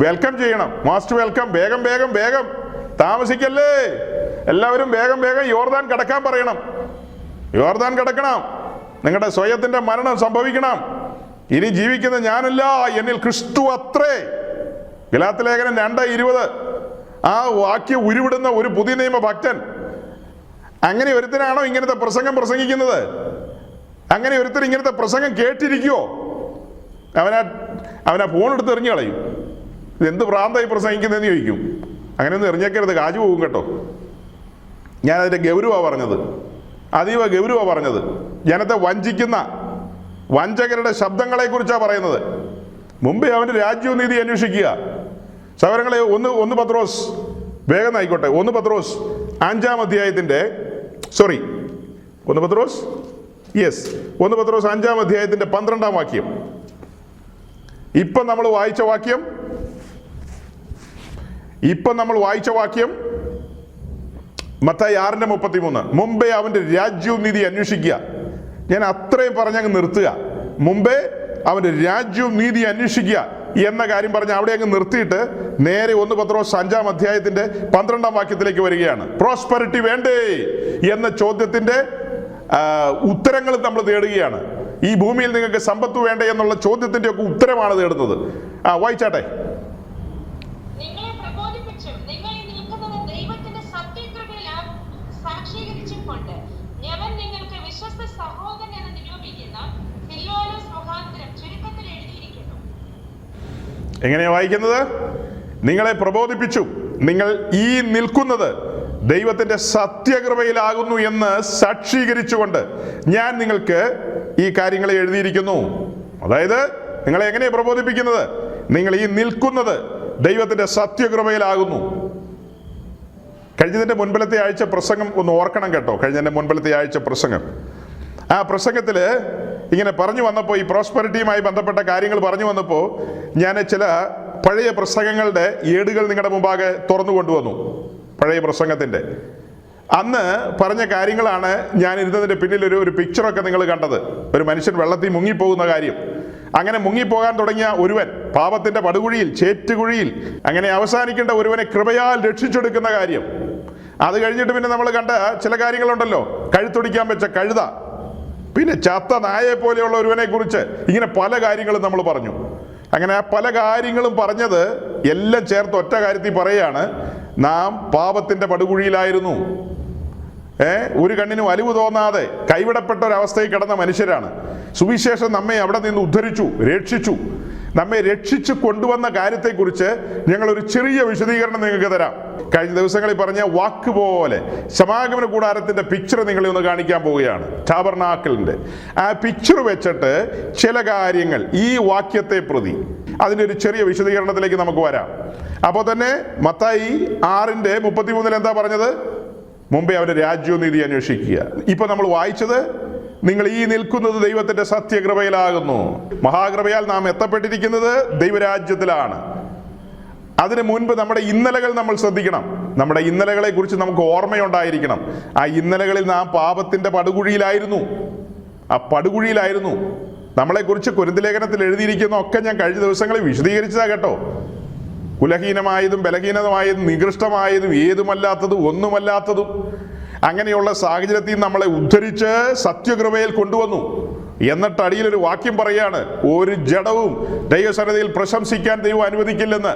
Speaker 1: വെൽക്കം ചെയ്യണം. മോസ്റ്റ് വെൽക്കം, വേഗം വേഗം വേഗം, താമസിക്കല്ലേ, എല്ലാവരും വേഗം വേഗം യോർദാൻ കടക്കാൻ പറയണം. യോർദാൻ കടക്കണം, നിങ്ങളുടെ സ്വയത്തിന്റെ മരണം സംഭവിക്കണം. ഇനി ജീവിക്കുന്ന ഞാനല്ല, എന്നിൽ ക്രിസ്തു അത്രേ. ഗലാത്യലേഖനം 2:20. ആ വാക്യം ഉരുവിടുന്ന ഒരു പുതിയ നിയമ ഭക്തൻ. അങ്ങനെ ഒരുത്തനാണോ ഇങ്ങനത്തെ പ്രസംഗം പ്രസംഗിക്കുന്നത്? അങ്ങനെ ഒരുത്തൻ ഇങ്ങനത്തെ പ്രസംഗം കേട്ടിരിക്കുവോ? അവനാ ഫോൺ എടുത്ത് എറിഞ്ഞു കളയും. ഇതെന്ത് ഭ്രാന്തായി പ്രസംഗിക്കുന്നതെന്ന് ചോദിക്കും. അങ്ങനെയൊന്നും എറിഞ്ഞേക്കരുത്, കാജ് പോകും കേട്ടോ. ഞാനതിൻ്റെ ഗൗരവമാണ് പറഞ്ഞത്, അതീവ ഗൗരവമാണ് പറഞ്ഞത്. ജനത്തെ വഞ്ചിക്കുന്ന വഞ്ചകരുടെ ശബ്ദങ്ങളെക്കുറിച്ചാണ് പറയുന്നത്. മുമ്പേ അവൻ്റെ രാജ്യവും നീതി അന്വേഷിക്കുക. സഹോദരങ്ങളെ, ഒന്ന് പത്രോസ്, വേഗം ആയിക്കോട്ടെ, 1 പത്രോസ് 5-ാം അധ്യായത്തിൻ്റെ 1 പത്രോസ് 5-ാം അധ്യായത്തിൻ്റെ 12-ാം വാക്യം. ഇപ്പം നമ്മൾ വായിച്ച വാക്യം മത്തായി 6:33. മുമ്പേ അവന്റെ രാജ്യവും നീതി അന്വേഷിക്കുക. ഞാൻ അത്രയും പറഞ്ഞങ്ങ് നിർത്തുക. മുമ്പേ അവന്റെ രാജ്യവും നീതി അന്വേഷിക്കുക. എന്ന കാര്യം പറഞ്ഞ് അവിടെ അങ്ങ് നിർത്തിയിട്ട് നേരെ 1 പത്രോസ് 5-ാം അധ്യായത്തിന്റെ 12-ാം വാക്യത്തിലേക്ക് വരികയാണ്. പ്രോസ്പെറിറ്റി വേണ്ടേ എന്ന ചോദ്യത്തിന്റെ ഉത്തരങ്ങൾ നമ്മൾ തേടുകയാണ്. ഈ ഭൂമിയിൽ നിങ്ങൾക്ക് സമ്പത്ത് വേണ്ടേ എന്നുള്ള ചോദ്യത്തിന്റെ ഒക്കെ ഉത്തരമാണ് തേടുന്നത്. വായിച്ചാട്ടെ.
Speaker 4: നിങ്ങളെ പ്രബോധിപ്പിച്ചും നിങ്ങൾ നിൽക്കുന്നത് ദൈവത്തിന്റെ സത്യകൃപയിൽ സാക്ഷീകരിച്ചുകൊണ്ട് യവൻ നിങ്ങൾക്ക് വിശ്വസ്ത സഹോദരൻ എന്ന് നിരൂപിക്കുന്ന ഫിലോലോസ് മുഖാന്തരം ചുരുക്കത്തിൽ എഴുതിയിരിക്കുന്നു.
Speaker 1: എങ്ങനെയാ വായിക്കുന്നത്? നിങ്ങളെ പ്രബോധിപ്പിച്ചു, നിങ്ങൾ ഈ നിൽക്കുന്നത് ദൈവത്തിന്റെ സത്യകൃപയിലാകുന്നു എന്ന് സാക്ഷീകരിച്ചുകൊണ്ട് ഞാൻ നിങ്ങൾക്ക് ഈ കാര്യങ്ങളെ എഴുതിയിരിക്കുന്നു. അതായത് നിങ്ങളെ എങ്ങനെയാ പ്രബോധിപ്പിക്കുന്നത്? നിങ്ങൾ ഈ നിൽക്കുന്നത് ദൈവത്തിന്റെ സത്യകൃപയിലാകുന്നു. കഴിഞ്ഞതിന്റെ മുൻപിലത്തെ ആഴ്ച പ്രസംഗം ഒന്ന് ഓർക്കണം കേട്ടോ. കഴിഞ്ഞതിന്റെ മുൻപിലത്തെ ആഴ്ച പ്രസംഗം, ആ പ്രസംഗത്തിൽ ഇങ്ങനെ പറഞ്ഞു വന്നപ്പോൾ, ഈ പ്രോസ്പെറിറ്റിയുമായി ബന്ധപ്പെട്ട കാര്യങ്ങൾ പറഞ്ഞു വന്നപ്പോൾ, ഞാൻ ചില പഴയ പ്രസംഗങ്ങളുടെ ഏടുകൾ നിങ്ങളുടെ മുമ്പാകെ തുറന്നു കൊണ്ടുവന്നു. പഴയ പ്രസംഗത്തിൻ്റെ അന്ന് പറഞ്ഞ കാര്യങ്ങളാണ് ഞാൻ ഇരുന്നതിൻ്റെ പിന്നിൽ ഒരു പിക്ചറൊക്കെ നിങ്ങൾ കണ്ടത്. ഒരു മനുഷ്യൻ വെള്ളത്തിൽ മുങ്ങിപ്പോകുന്ന കാര്യം. അങ്ങനെ മുങ്ങിപ്പോകാൻ തുടങ്ങിയ ഒരുവൻ പാപത്തിന്റെ പടുകുഴിയിൽ, ചേറ്റുകുഴിയിൽ അങ്ങനെ അവസാനിക്കേണ്ട ഒരുവനെ കൃപയാൽ രക്ഷിച്ചെടുക്കുന്ന കാര്യം. അത് കഴിഞ്ഞിട്ട് പിന്നെ നമ്മൾ കണ്ട ചില കാര്യങ്ങളുണ്ടല്ലോ. കഴുത്തൊടിക്കാൻ വെച്ച കഴുത, പിന്നെ ചത്ത നായയെ പോലെയുള്ള ഒരുവനെ കുറിച്ച്, ഇങ്ങനെ പല കാര്യങ്ങളും നമ്മൾ പറഞ്ഞു. അങ്ങനെ ആ പല കാര്യങ്ങളും പറഞ്ഞത് എല്ലാം ചേർത്ത് ഒറ്റ കാര്യത്തിൽ പറയുകയാണ്, നാം പാപത്തിന്റെ പടുകുഴിയിലായിരുന്നു. ഒരു കണ്ണിനും അലിവ് തോന്നാതെ കൈവിടപ്പെട്ട ഒരവസ്ഥയിൽ കിടന്ന മനുഷ്യരാണ്. സുവിശേഷം നമ്മെ അവിടെ നിന്ന് ഉദ്ധരിച്ചു, രക്ഷിച്ചു. നമ്മെ രക്ഷിച്ചു കൊണ്ടുവന്ന കാര്യത്തെക്കുറിച്ച് ഞങ്ങളൊരു ചെറിയ വിശദീകരണം നിങ്ങൾക്ക് തരാം. കഴിഞ്ഞ ദിവസങ്ങളിൽ പറഞ്ഞ വാക്ക് പോലെ സമാഗമന കൂടാരത്തിന്റെ പിക്ചർ നിങ്ങളെ ഒന്ന് കാണിക്കാൻ പോവുകയാണ്. ടാബർനാക്കിളിന്റെ ആ പിക്ചർ വെച്ചിട്ട് ചില കാര്യങ്ങൾ ഈ വാക്യത്തെ പ്രതി അതിൻ്റെ ഒരു ചെറിയ വിശദീകരണത്തിലേക്ക് നമുക്ക് വരാം. അപ്പോൾ തന്നെ മത്തായി 6:33 എന്താ പറഞ്ഞത്? മുമ്പേ അവന്റെ രാജ്യവും നീതി അന്വേഷിക്കുക. ഇപ്പൊ നമ്മൾ വായിച്ചത്, നിങ്ങൾ ഈ നിൽക്കുന്നത് ദൈവത്തിന്റെ സത്യകൃപയിലാകുന്നു. മഹാകൃപയാൽ നാം എത്തപ്പെട്ടിരിക്കുന്നത് ദൈവരാജ്യത്തിലാണ്. അതിനു മുൻപ് നമ്മുടെ ഇന്നലകൾ നമ്മൾ ശ്രദ്ധിക്കണം. നമ്മുടെ ഇന്നലകളെ കുറിച്ച് നമുക്ക് ഓർമ്മയുണ്ടായിരിക്കണം. ആ ഇന്നലകളിൽ നാം പാപത്തിന്റെ പടുകുഴിയിലായിരുന്നു. ആ പടുകുഴിയിലായിരുന്നു. നമ്മളെക്കുറിച്ച് കൊരിന്ത് ലേഖനത്തിൽ എഴുതിയിരിക്കുന്ന ഒക്കെ ഞാൻ കഴിഞ്ഞ ദിവസങ്ങളിൽ വിശദീകരിച്ചതാ കേട്ടോ. കുലഹീനമായതും ബലഹീനമായതും നികൃഷ്ടമായതും ഏതുമല്ലാത്തതും ഒന്നുമല്ലാത്തതും അങ്ങനെയുള്ള സാഹചര്യത്തിൽ നമ്മളെ ഉദ്ധരിച്ച് സത്യകൃപയിൽ കൊണ്ടുവന്നു. എന്നിട്ട് അടിയിലൊരു വാക്യം പറയാണ്, ഒരു ജഡവും ദൈവസന്നിധിയിൽ പ്രശംസിക്കാൻ ദൈവം അനുവദിക്കില്ലെന്ന്.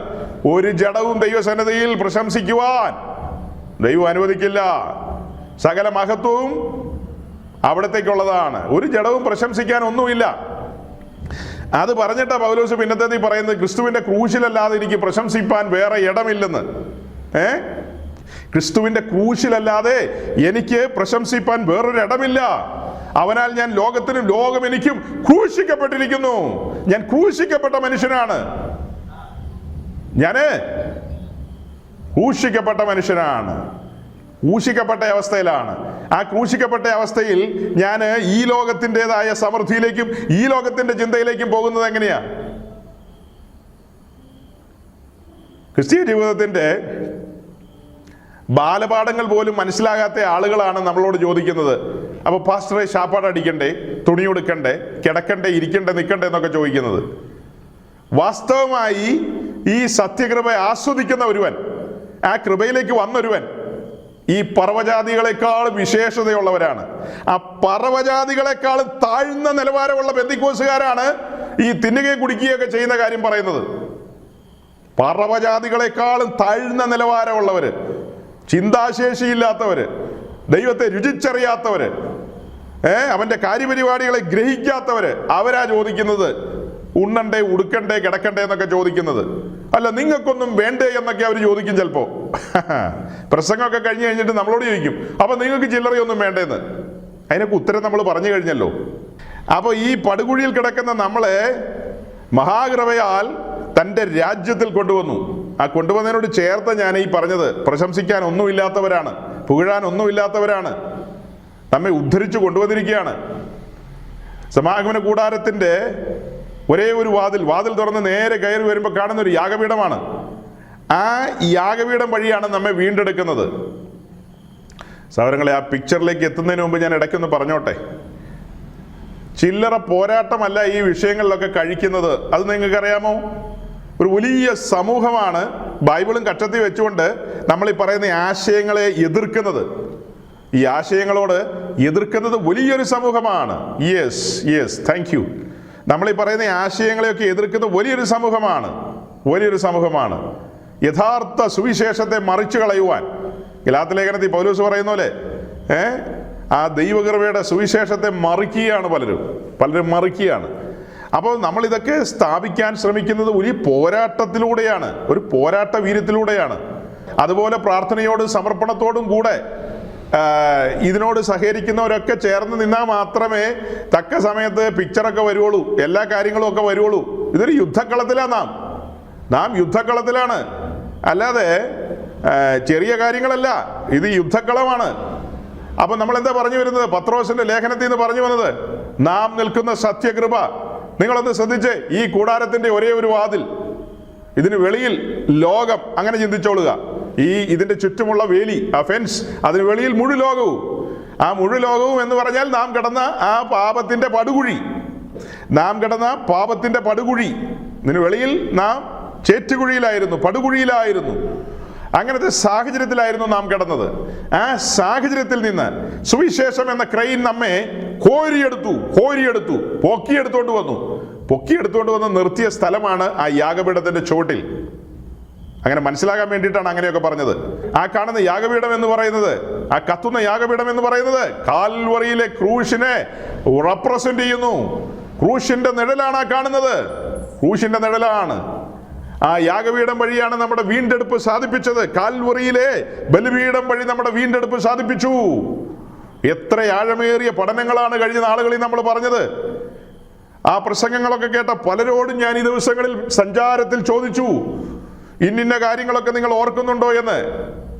Speaker 1: ഒരു ജഡവും ദൈവസന്നിധിയിൽ പ്രശംസിക്കുവാൻ ദൈവം അനുവദിക്കില്ല. സകല മഹത്വവും അവിടത്തേക്കുള്ളതാണ്. ഒരു ജഡവും പ്രശംസിക്കാൻ ഒന്നുമില്ല. അത് പറഞ്ഞിട്ടാ പൗലോസ് പിന്നത്തേത് പറയുന്നത്, ക്രിസ്തുവിന്റെ ക്രൂശിലല്ലാതെ എനിക്ക് പ്രശംസിപ്പാൻ വേറെ ഇടമില്ലെന്ന്. ക്രിസ്തുവിന്റെ ക്രൂശിലല്ലാതെ എനിക്ക് പ്രശംസിപ്പാൻ വേറൊരു ഇടമില്ല. അവനാൽ ഞാൻ ലോകത്തിനും ലോകം എനിക്കും ക്രൂശിക്കപ്പെട്ടിരിക്കുന്നു. ഞാൻ ക്രൂശിക്കപ്പെട്ട മനുഷ്യനാണ്. ഞാന് ക്രൂശിക്കപ്പെട്ട മനുഷ്യനാണ്. ക്രൂശിക്കപ്പെട്ട അവസ്ഥയിലാണ്. ആ ക്രൂശിക്കപ്പെട്ട അവസ്ഥയിൽ ഞാൻ ഈ ലോകത്തിൻ്റെതായ സമൃദ്ധിയിലേക്കും ഈ ലോകത്തിന്റെ ചിന്തയിലേക്കും പോകുന്നത് എങ്ങനെയാ? ക്രിസ്തീയ ജീവിതത്തിന്റെ ബാലപാഠങ്ങൾ പോലും മനസ്സിലാകാത്ത ആളുകളാണ് നമ്മളോട് ചോദിക്കുന്നത്, അപ്പൊ പാസ്റ്ററെ ശാപ്പാട് അടിക്കണ്ടേ, തുണി കൊടുക്കണ്ടേ, കിടക്കണ്ടേ, ഇരിക്കണ്ടേ, നിൽക്കണ്ടേ എന്നൊക്കെ ചോദിക്കുന്നത്. വാസ്തവമായി ഈ സത്യകൃപ ആസ്വദിക്കുന്ന ഒരുവൻ, ആ കൃപയിലേക്ക് വന്നൊരുവൻ ഈ പർവ്വജാതികളെക്കാൾ വിശേഷതയുള്ളവരാണ്. ആ പർവ്വജാതികളെക്കാളും താഴ്ന്ന നിലവാരമുള്ള പെന്തിക്കോസുകാരാണ് ഈ തിന്നുകയും കുടിക്കുകയൊക്കെ ചെയ്യുന്ന കാര്യം പറയുന്നത്. പർവ്വജാതികളെക്കാളും താഴ്ന്ന നിലവാരമുള്ളവര്, ചിന്താശേഷിയില്ലാത്തവര്, ദൈവത്തെ രുചിച്ചറിയാത്തവര്, അവന്റെ കാര്യപരിപാടികളെ ഗ്രഹിക്കാത്തവര്, അവരാ ചോദിക്കുന്നത് ഉണ്ണണ്ടേ, ഉടുക്കണ്ടേ, കിടക്കണ്ടേ എന്നൊക്കെ ചോദിക്കുന്നത്. അല്ല, നിങ്ങൾക്കൊന്നും വേണ്ടേ എന്നൊക്കെ അവർ ചോദിക്കും. ചിലപ്പോ പ്രസംഗമൊക്കെ കഴിഞ്ഞ് കഴിഞ്ഞിട്ട് നമ്മളോട് ചോദിക്കും, അപ്പൊ നിങ്ങൾക്ക് ചില്ലറയൊന്നും വേണ്ടേന്ന്. അതിനൊക്കെ ഉത്തരം നമ്മൾ പറഞ്ഞു കഴിഞ്ഞല്ലോ. അപ്പൊ ഈ പടുകുഴിയിൽ കിടക്കുന്ന നമ്മളെ മഹാകൃപയാൽ തൻ്റെ രാജ്യത്തിൽ കൊണ്ടുവന്നു. ആ കൊണ്ടുവന്നതിനോട് ചേർത്ത് ഞാൻ ഈ പറഞ്ഞത്, പ്രശംസിക്കാൻ ഒന്നുമില്ലാത്തവരാണ്, പുകഴാൻ ഒന്നുമില്ലാത്തവരാണ്, നമ്മെ ഉദ്ധരിച്ചു കൊണ്ടുവന്നിരിക്കുകയാണ്. സമാഗമന കൂടാരത്തിന്റെ ഒരേ ഒരു വാതിൽ തുറന്ന് നേരെ കയറി വരുമ്പോൾ കാണുന്ന ഒരു യാഗപീഠമാണ്. ആ യാഗപീഠം വഴിയാണ് നമ്മെ വീണ്ടെടുക്കുന്നത്. സഹോദരങ്ങളെ, ആ പിക്ചറിലേക്ക് എത്തുന്നതിന് മുമ്പ് ഞാൻ ഇടയ്ക്കൊന്ന് പറഞ്ഞോട്ടെ, ചില്ലറ പോരാട്ടമല്ല ഈ വിഷയങ്ങളിലൊക്കെ കഴിക്കുന്നത്. അത് നിങ്ങൾക്കറിയാമോ? ഒരു വലിയ സമൂഹമാണ് ബൈബിളും കക്ഷത്തിൽ വെച്ചുകൊണ്ട് നമ്മൾ ഈ പറയുന്ന ആശയങ്ങളെ എതിർക്കുന്നത്. ഈ ആശയങ്ങളോട് എതിർക്കുന്നത് വലിയൊരു സമൂഹമാണ്. Yes thank you. നമ്മൾ ഈ പറയുന്ന ആശയങ്ങളെയൊക്കെ എതിർക്കുന്ന വലിയൊരു സമൂഹമാണ്. യഥാർത്ഥ സുവിശേഷത്തെ മറിച്ചു കളയുവാൻ ഗലാത്യ ലേഖനത്തിൽ പൗലോസ് പറയുന്ന പോലെ ആ ദൈവകൃപയുടെ സുവിശേഷത്തെ മറിക്കുകയാണ് പലരും മറിക്കുകയാണ്. അപ്പോൾ നമ്മൾ ഇതൊക്കെ സ്ഥാപിക്കാൻ ശ്രമിക്കുന്നത് വലിയ പോരാട്ടത്തിലൂടെയാണ്, ഒരു പോരാട്ട വീര്യത്തിലൂടെയാണ്. അതുപോലെ പ്രാർത്ഥനയോടും സമർപ്പണത്തോടും കൂടെ ഇതിനോട് സഹകരിക്കുന്നവരൊക്കെ ചേർന്ന് നിന്നാൽ മാത്രമേ തക്ക സമയത്ത് പിക്ചറൊക്കെ വരുവുള്ളൂ, എല്ലാ കാര്യങ്ങളും ഒക്കെ വരുവുള്ളൂ. ഇതൊരു യുദ്ധക്കളത്തിലാണ്, നാം യുദ്ധക്കളത്തിലാണ്, അല്ലാതെ ചെറിയ കാര്യങ്ങളല്ല, ഇത് യുദ്ധക്കളമാണ്. അപ്പം നമ്മൾ എന്താ പറഞ്ഞു വരുന്നത്? പത്രോസിന്റെ ലേഖനത്തിൽ നിന്ന് പറഞ്ഞു വന്നത്, നാം നിൽക്കുന്ന സത്യകൃപ. നിങ്ങളൊന്ന് ശ്രദ്ധിച്ചേ, ഈ കൂടാരത്തിന്റെ ഒരേ ഒരു വാതിൽ, ഇതിന് വെളിയിൽ ലോകം, അങ്ങനെ ചിന്തിച്ചോളുക. ഇതിന്റെ ചുറ്റുമുള്ള വേലി, ആ ഫെൻസ്, അതിന് വെളിയിൽ മുഴു ലോകവും. ആ മുഴു ലോകവും എന്ന് പറഞ്ഞാൽ നാം കിടന്ന ആ പാപത്തിന്റെ പടുകുഴി. ഇതിന് വെളിയിൽ നാം ചേറ്റുകുഴിയിലായിരുന്നു, പടുകുഴിയിലായിരുന്നു. അങ്ങനത്തെ സാഹചര്യത്തിലായിരുന്നു നാം കിടന്നത്. ആ സാഹചര്യത്തിൽ നിന്ന് സുവിശേഷം എന്ന ക്രെയിൻ നമ്മെ കോരിയെടുത്തു, പൊക്കിയെടുത്തോണ്ട് വന്ന് നിർത്തിയ സ്ഥലമാണ് ആ യാഗപീഠത്തിന്റെ ചുവട്ടിൽ. അങ്ങനെ മനസ്സിലാകാൻ വേണ്ടിയിട്ടാണ് അങ്ങനെയൊക്കെ പറഞ്ഞത്. ആ കാണുന്ന യാഗപീഠം എന്ന് പറയുന്നത്, ആ കത്തുന്ന യാഗപീഠം എന്ന് പറയുന്നത് കാൽവറിയിലെ ക്രൂശിനെ റെപ്രസെന്റ് ചെയ്യുന്നു. ക്രൂശിന്റെ നിഴലാണ് ആ കാണുന്നത്, ക്രൂശിന്റെ നിഴലാണ്. ആ യാഗപീഠം വഴിയാണ് നമ്മുടെ വീണ്ടെടുപ്പ് സാധിപ്പിച്ചത്. കാൽവറിയിലെ ബലിപീഠം വഴി നമ്മുടെ വീണ്ടെടുപ്പ് സാധിപ്പിച്ചു. എത്ര ആഴമേറിയ പഠനങ്ങളാണ് കഴിഞ്ഞ നാളുകളിൽ നമ്മൾ പറഞ്ഞത്. ആ പ്രസംഗങ്ങളൊക്കെ കേട്ട പലരോടും ഞാൻ ഈ ദിവസങ്ങളിൽ സഞ്ചാരത്തിൽ ചോദിച്ചു, ഇന്നിന്ന കാര്യങ്ങളൊക്കെ നിങ്ങൾ ഓർക്കുന്നുണ്ടോ എന്ന്.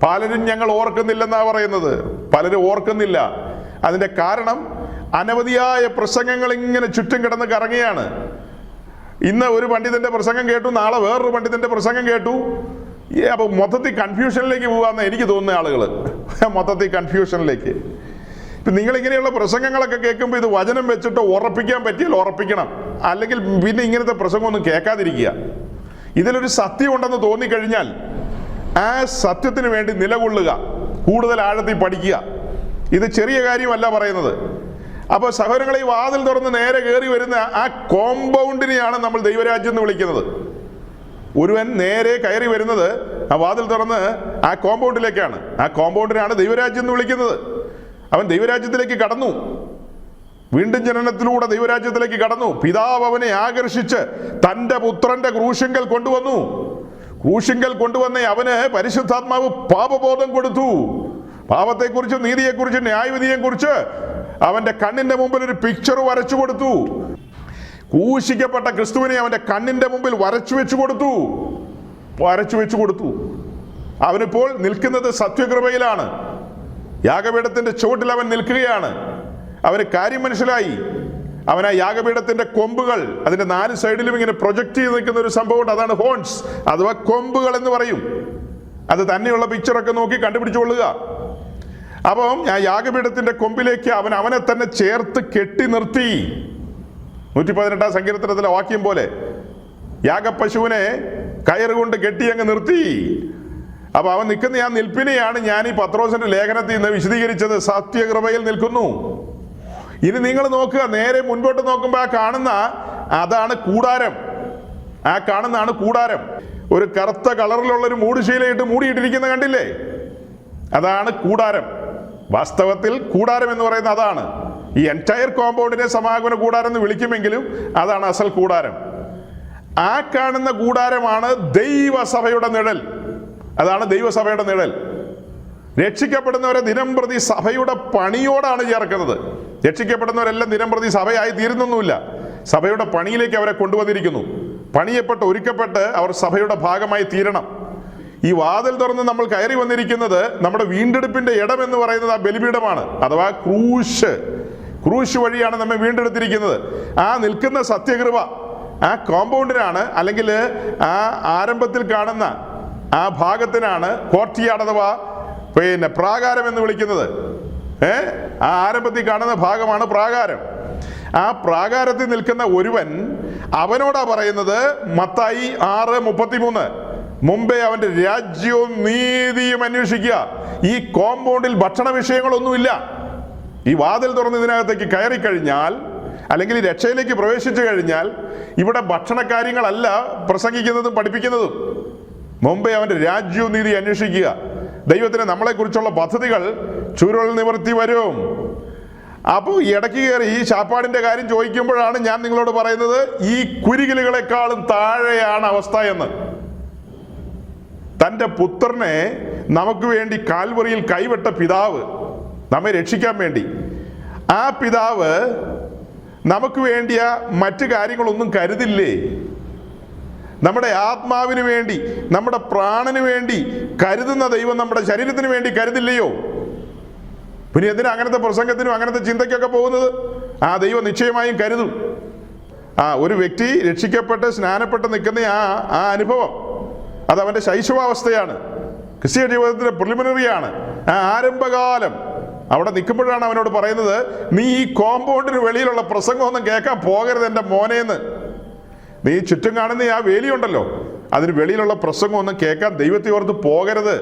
Speaker 1: പലരും ഞങ്ങൾ ഓർക്കുന്നില്ലെന്നാ പറയുന്നത്, പലരും ഓർക്കുന്നില്ല. അതിന്റെ കാരണം അനവധിയായ പ്രസംഗങ്ങൾ ഇങ്ങനെ ചുറ്റും കിടന്ന് കറങ്ങുകയാണ്. ഇന്ന് ഒരു പണ്ഡിതന്റെ പ്രസംഗം കേട്ടു, നാളെ വേറൊരു പണ്ഡിതന്റെ പ്രസംഗം കേട്ടു. അപ്പൊ മൊത്തത്തിൽ കൺഫ്യൂഷനിലേക്ക് പോകാമെന്ന് എനിക്ക് തോന്നുന്ന ആളുകൾ, മൊത്തത്തിൽ കൺഫ്യൂഷനിലേക്ക്. ഇപ്പം നിങ്ങളിങ്ങനെയുള്ള പ്രസംഗങ്ങളൊക്കെ കേൾക്കുമ്പോൾ ഇത് വചനം വെച്ചിട്ട് ഉറപ്പിക്കാൻ പറ്റിയാൽ ഉറപ്പിക്കണം, അല്ലെങ്കിൽ പിന്നെ ഇങ്ങനത്തെ പ്രസംഗമൊന്നും കേൾക്കാതിരിക്കുക. ഇതിലൊരു സത്യമുണ്ടെന്ന് തോന്നിക്കഴിഞ്ഞാൽ ആ സത്യത്തിന് വേണ്ടി നിലകൊള്ളുക, കൂടുതൽ ആഴത്തിൽ പഠിക്കുക. ഇത് ചെറിയ കാര്യമല്ല പറയുന്നത്. അപ്പോൾ സഹോദരങ്ങളെ, ഈ വാതിൽ തുറന്ന് നേരെ കയറി വരുന്ന ആ കോമ്പൗണ്ടിനെയാണ് നമ്മൾ ദൈവരാജ്യം എന്ന് വിളിക്കുന്നത്. ഒരുവൻ നേരെ കയറി വരുന്നത് ആ വാതിൽ തുറന്ന് ആ കോമ്പൗണ്ടിലേക്കാണ്. ആ കോമ്പൗണ്ടിനാണ് ദൈവരാജ്യം എന്ന് വിളിക്കുന്നത്. അവൻ ദൈവരാജ്യത്തിലേക്ക് കടന്നു, വീണ്ടും ജനനത്തിലൂടെ ദൈവരാജ്യത്തിലേക്ക് കടന്നു. പിതാവ് അവനെ ആകർഷിച്ച് തൻ്റെ പുത്രന്റെ ക്രൂശിങ്കൽ കൊണ്ടുവന്നു. ക്രൂശിങ്കൽ കൊണ്ടുവന്ന അവന് പരിശുദ്ധാത്മാവ് പാപബോധം കൊടുത്തു. പാപത്തെക്കുറിച്ചും നീതിയെക്കുറിച്ചും ന്യായവിധിയെക്കുറിച്ച് അവന്റെ കണ്ണിന്റെ മുമ്പിൽ ഒരു പിക്ചർ വരച്ചു കൊടുത്തു. ക്രൂശിക്കപ്പെട്ട ക്രിസ്തുവിനെ അവന്റെ കണ്ണിന്റെ മുമ്പിൽ വരച്ചു വെച്ചു കൊടുത്തു. അവനിപ്പോൾ നിൽക്കുന്നത് സത്യകൃപയിലാണ്. യാഗപീഠത്തിന്റെ ചുവട്ടിൽ അവൻ നിൽക്കുകയാണ്. അവന് കാര്യം മനസ്സിലായി. അവൻ ആ യാഗപീഠത്തിന്റെ കൊമ്പുകൾ, അതിന്റെ 4 സൈഡിലും ഇങ്ങനെ പ്രൊജക്ട് ചെയ്ത് നിൽക്കുന്ന ഒരു സംഭവമുണ്ട്. അതാണ് ഹോൺസ്, അഥവാ കൊമ്പുകൾ എന്ന് പറയും. അത് തന്നെയുള്ള പിക്ചറൊക്കെ നോക്കി കണ്ടുപിടിച്ചുകൊള്ളുക. അപ്പം ആ യാഗപീഠത്തിന്റെ കൊമ്പിലേക്ക് അവനെ തന്നെ ചേർത്ത് കെട്ടി നിർത്തി. 118 സങ്കീർത്തനത്തിലെ വാക്യം പോലെ യാഗപ്പശുവിനെ കയറുകൊണ്ട് കെട്ടി അങ്ങ് നിർത്തി. അപ്പൊ അവൻ നിൽക്കുന്ന ആ നിൽപ്പിനെയാണ് ഞാൻ ഈ പത്രോസിന്റെ ലേഖനത്തിൽ നിന്ന് വിശദീകരിച്ചത്. സത്യകൃപയിൽ നിൽക്കുന്നു. ഇനി നിങ്ങൾ നോക്കുക, നേരെ മുൻപോട്ട് നോക്കുമ്പോൾ ആ കാണുന്ന അതാണ് കൂടാരം. ആ കാണുന്നതാണ് കൂടാരം. ഒരു കറുത്ത കളറിലുള്ള ഒരു മൂടുശീലയിട്ട് മൂടിയിട്ടിരിക്കുന്ന കണ്ടില്ലേ? അതാണ് കൂടാരം. വാസ്തവത്തിൽ കൂടാരം എന്ന് പറയുന്നത് അതാണ്. ഈ എൻറ്റയർ കോമ്പൗണ്ടിനെ സമാഗമന കൂടാരം എന്ന് വിളിക്കുമെങ്കിലും അതാണ് അസൽ കൂടാരം. ആ കാണുന്ന കൂടാരമാണ് ദൈവസഭയുടെ നിഴൽ. അതാണ് ദൈവസഭയുടെ നിഴൽ. രക്ഷിക്കപ്പെടുന്നവരെ ദിനംപ്രതി സഭയുടെ പണിയോടാണ് ചേർക്കുന്നത്. രക്ഷിക്കപ്പെടുന്നവരെല്ലാം ദിനംപ്രതി സഭയായി തീരുന്നൊന്നുമില്ല. സഭയുടെ പണിയിലേക്ക് അവരെ കൊണ്ടുവന്നിരിക്കുന്നു. പണിയപ്പെട്ട് ഒരുക്കപ്പെട്ട് അവർ സഭയുടെ ഭാഗമായി തീരണം. ഈ വാതിൽ തുറന്ന് നമ്മൾ കയറി വന്നിരിക്കുന്നത് നമ്മുടെ വീണ്ടെടുപ്പിന്റെ ഇടം എന്ന് പറയുന്നത് ആ ബലിപീഠമാണ്, അഥവാ ക്രൂശ് വഴിയാണ് നമ്മെ വീണ്ടെടുത്തിരിക്കുന്നത്. ആ നിൽക്കുന്ന സത്യകൃപ ആ കോമ്പൗണ്ടിനാണ്, അല്ലെങ്കിൽ ആ ആരംഭത്തിൽ കാണുന്ന ആ ഭാഗത്തിനാണ് കോർട്ടിയാർഡ് അഥവാ പ്രാകാരം എന്ന് വിളിക്കുന്നത്. ആ ആരംഭത്തിൽ കാണുന്ന ഭാഗമാണ് പ്രാകാരം. ആ പ്രാകാരത്തിൽ നിൽക്കുന്ന ഒരുവൻ അവനോടാ പറയുന്നത്, മത്തായി 6:33, മുമ്പേ അവന്റെ രാജ്യവും നീതിയും അന്വേഷിക്കുക. ഈ കോമ്പൗണ്ടിൽ ഭക്ഷണ വിഷയങ്ങളൊന്നുമില്ല. ഈ വാതിൽ തുറന്ന് ഇതിനകത്തേക്ക് കയറി കഴിഞ്ഞാൽ, അല്ലെങ്കിൽ ഈ രക്ഷയിലേക്ക് പ്രവേശിച്ചു കഴിഞ്ഞാൽ, ഇവിടെ ഭക്ഷണ കാര്യങ്ങളല്ല പ്രസംഗിക്കുന്നതും പഠിപ്പിക്കുന്നതും. മുമ്പേ അവന്റെ രാജ്യവും നീതി അന്വേഷിക്കുക. ദൈവത്തിന് നമ്മളെക്കുറിച്ചുള്ള പദ്ധതികൾ ചുരുൾ നിവർത്തി വരും. അപ്പോൾ ഇടയ്ക്ക് കയറി ഈ ശാപ്പാടിന്റെ കാര്യം ചോദിക്കുമ്പോഴാണ് ഞാൻ നിങ്ങളോട് പറയുന്നത്, ഈ കുരികിലുകളെക്കാളും താഴെയാണ് അവസ്ഥ എന്ന്. തൻ്റെ പുത്രനെ നമുക്ക് വേണ്ടി കാൽവറിയിൽ കൈവിട്ട പിതാവ്, നമ്മെ രക്ഷിക്കാൻ വേണ്ടി, ആ പിതാവ് നമുക്ക് വേണ്ടിയ മറ്റു കാര്യങ്ങളൊന്നും കരുതില്ലേ? നമ്മുടെ ആത്മാവിന് വേണ്ടി, നമ്മുടെ പ്രാണന് വേണ്ടി കരുതുന്ന ദൈവം നമ്മുടെ ശരീരത്തിന് വേണ്ടി കരുതില്ലയോ? പിന്നെ എന്തിനാ അങ്ങനത്തെ പ്രസംഗത്തിനും അങ്ങനത്തെ ചിന്തയ്ക്കൊക്കെ പോകുന്നത്? ആ ദൈവം നിശ്ചയമായും കരുതും. ഒരു വ്യക്തി രക്ഷിക്കപ്പെട്ട് സ്നാനപ്പെട്ട് നിൽക്കുന്ന ആ അനുഭവം, അത് അവൻ്റെ ശൈശവാവസ്ഥയാണ്, ക്രിസ്തീയ ജീവിതത്തിൻ്റെ പ്രിലിമിനറിയാണ്. ആ ആരംഭകാലം അവിടെ നിൽക്കുമ്പോഴാണ് അവനോട് പറയുന്നത്, നീ ഈ കോമ്പൗണ്ടിന് വെളിയിലുള്ള പ്രസംഗമൊന്നും കേൾക്കാൻ പോകരുത് എൻ്റെ മോനേന്ന്. നീ ചുറ്റും കാണുന്ന ആ വേലിയുണ്ടല്ലോ, അതിന് വെളിയിലുള്ള പ്രസംഗമൊന്നും കേൾക്കാൻ ദൈവത്തെ ഓർത്ത് പോകരുത്.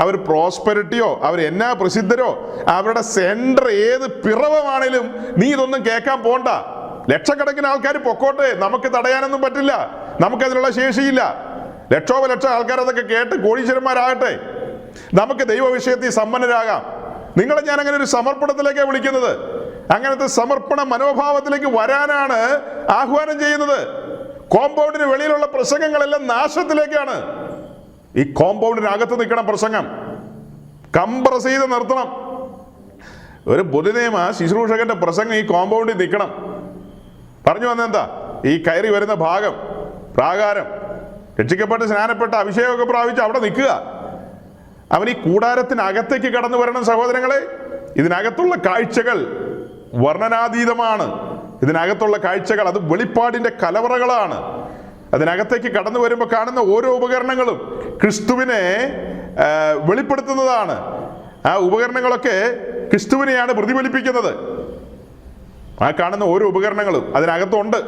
Speaker 1: അവർ പ്രോസ്പെരിറ്റിയോ അവർ എന്നാ പ്രസിദ്ധരോ അവരുടെ സെന്റർ ഏത് പിറവമാണേലും നീ ഇതൊന്നും കേൾക്കാൻ പോണ്ട. ലക്ഷക്കണക്കിന് ആൾക്കാർ പൊക്കോട്ടെ, നമുക്ക് തടയാനൊന്നും പറ്റില്ല, നമുക്കതിനുള്ള ശേഷിയില്ല. ലക്ഷോപലക്ഷം ആൾക്കാർ അതൊക്കെ കേട്ട് കോടീശ്വരന്മാരാകട്ടെ, നമുക്ക് ദൈവ വിഷയത്തിൽ സമ്പന്നരാകാം. നിങ്ങളെ ഞാൻ അങ്ങനെ ഒരു സമർപ്പണത്തിലേക്കാണ് വിളിക്കുന്നത്. അങ്ങനത്തെ സമർപ്പണ മനോഭാവത്തിലേക്ക് വരാനാണ് ആഹ്വാനം ചെയ്യുന്നത്. കോമ്പൗണ്ടിന് വെളിയിലുള്ള പ്രസംഗങ്ങളെല്ലാം നാശത്തിലേക്കാണ്. ഈ കോമ്പൗണ്ടിനകത്ത് നിൽക്കണം പ്രസംഗം, കംപ്രസ് ചെയ്ത് നിർത്തണം. ഒരു പൊതുനിയമ ശുശ്രൂഷകന്റെ പ്രസംഗം ഈ കോമ്പൗണ്ടിൽ നിൽക്കണം. പറഞ്ഞു വന്നെന്താ? ഈ കയറി വരുന്ന ഭാഗം, പ്രാകാരം, രക്ഷിക്കപ്പെട്ട് സ്നാനപ്പെട്ട് അഭിഷേകമൊക്കെ പ്രാപിച്ച് അവിടെ നിൽക്കുക. അവൻ ഈ കൂടാരത്തിനകത്തേക്ക് കടന്നു വരണം സഹോദരങ്ങളെ. ഇതിനകത്തുള്ള കാഴ്ചകൾ വർണ്ണനാതീതമാണ്. ഇതിനകത്തുള്ള കാഴ്ചകൾ അത് വെളിപ്പാടിന്റെ കലവറകളാണ്. അതിനകത്തേക്ക് കടന്നു വരുമ്പോൾ കാണുന്ന ഓരോ ഉപകരണങ്ങളും ക്രിസ്തുവിനെ വെളിപ്പെടുത്തുന്നതാണ്. ആ ഉപകരണങ്ങളൊക്കെ ക്രിസ്തുവിനെയാണ് പ്രതിഫലിപ്പിക്കുന്നത്. ആ കാണുന്ന ഓരോ ഉപകരണങ്ങളും അതിനകത്തുണ്ട്.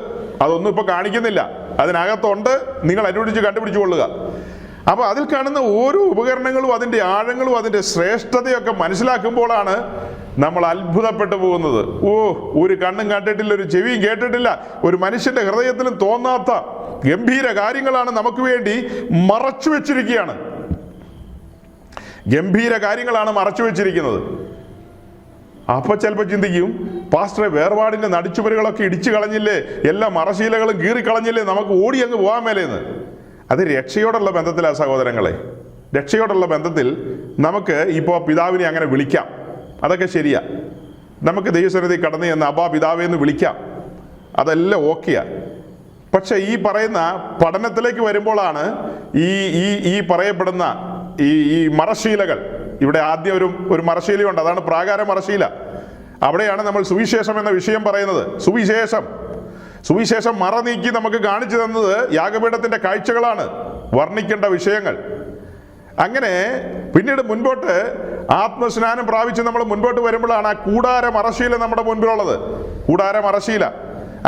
Speaker 1: അതൊന്നും ഇപ്പോൾ കാണിക്കുന്നില്ല, അതിനകത്തുണ്ട്. നിങ്ങൾ അന്വേഷിച്ച് കണ്ടുപിടിച്ചു കൊള്ളുക. അപ്പോൾ അതിൽ കാണുന്ന ഓരോ ഉപകരണങ്ങളും അതിൻ്റെ ആഴങ്ങളും അതിൻ്റെ ശ്രേഷ്ഠതയൊക്കെ മനസ്സിലാക്കുമ്പോഴാണ് നമ്മൾ അത്ഭുതപ്പെട്ടു പോകുന്നത്. ഒരു കണ്ണും കണ്ടിട്ടില്ല, ഒരു ചെവിയും കേട്ടിട്ടില്ല, ഒരു മനുഷ്യന്റെ ഹൃദയത്തിലും തോന്നാത്ത ഗംഭീര കാര്യങ്ങളാണ് നമുക്ക് വേണ്ടി മറച്ചു വെച്ചിരിക്കുകയാണ്. ഗംഭീര കാര്യങ്ങളാണ് മറച്ചു വെച്ചിരിക്കുന്നത്. അപ്പൊ ചിലപ്പോൾ ചിന്തിക്കും, പാസ്റ്ററെ വേർപാടിന്റെ നടിച്ചുവരുകളൊക്കെ ഇടിച്ചു കളഞ്ഞില്ലേ, എല്ലാ മറശീലകളും കീറിക്കളഞ്ഞില്ലേ, നമുക്ക് ഓടി അങ്ങ് പോകാൻ മേലെന്ന്. അത് രക്ഷയോടുള്ള ബന്ധത്തിലാണ് സഹോദരങ്ങളെ. രക്ഷയോടുള്ള ബന്ധത്തിൽ നമുക്ക് ഇപ്പോൾ പിതാവിനെ അങ്ങനെ വിളിക്കാം, അതൊക്കെ ശരിയാ. നമുക്ക് ദൈവസന്നിധി കടന്നു ചെന്ന് അബ്ബാ പിതാവേ എന്ന് വിളിക്കാം, അതെല്ലാം ഓക്കെയാ. പക്ഷെ ഈ പറയുന്ന പഠനത്തിലേക്ക് വരുമ്പോഴാണ് ഈ പറയപ്പെടുന്ന ഈ മറശീലകൾ. ഇവിടെ ആദ്യം ഒരു മറശീലയുണ്ട്, അതാണ് പ്രാകാര മറശീല. അവിടെയാണ് നമ്മൾ സുവിശേഷം എന്ന വിഷയം പറയുന്നത്. സുവിശേഷം മറ നീക്കി നമുക്ക് കാണിച്ചു തന്നത് യാഗപീഠത്തിന്റെ കാഴ്ചകളാണ്, വർണ്ണിക്കേണ്ട വിഷയങ്ങൾ. അങ്ങനെ പിന്നീട് മുൻപോട്ട് ആത്മസ്നാനം പ്രാപിച്ച് നമ്മൾ മുൻപോട്ട് വരുമ്പോഴാണ് ആ കൂടാര മറശീല നമ്മുടെ മുൻപിലുള്ളത്. കൂടാര മറശീല,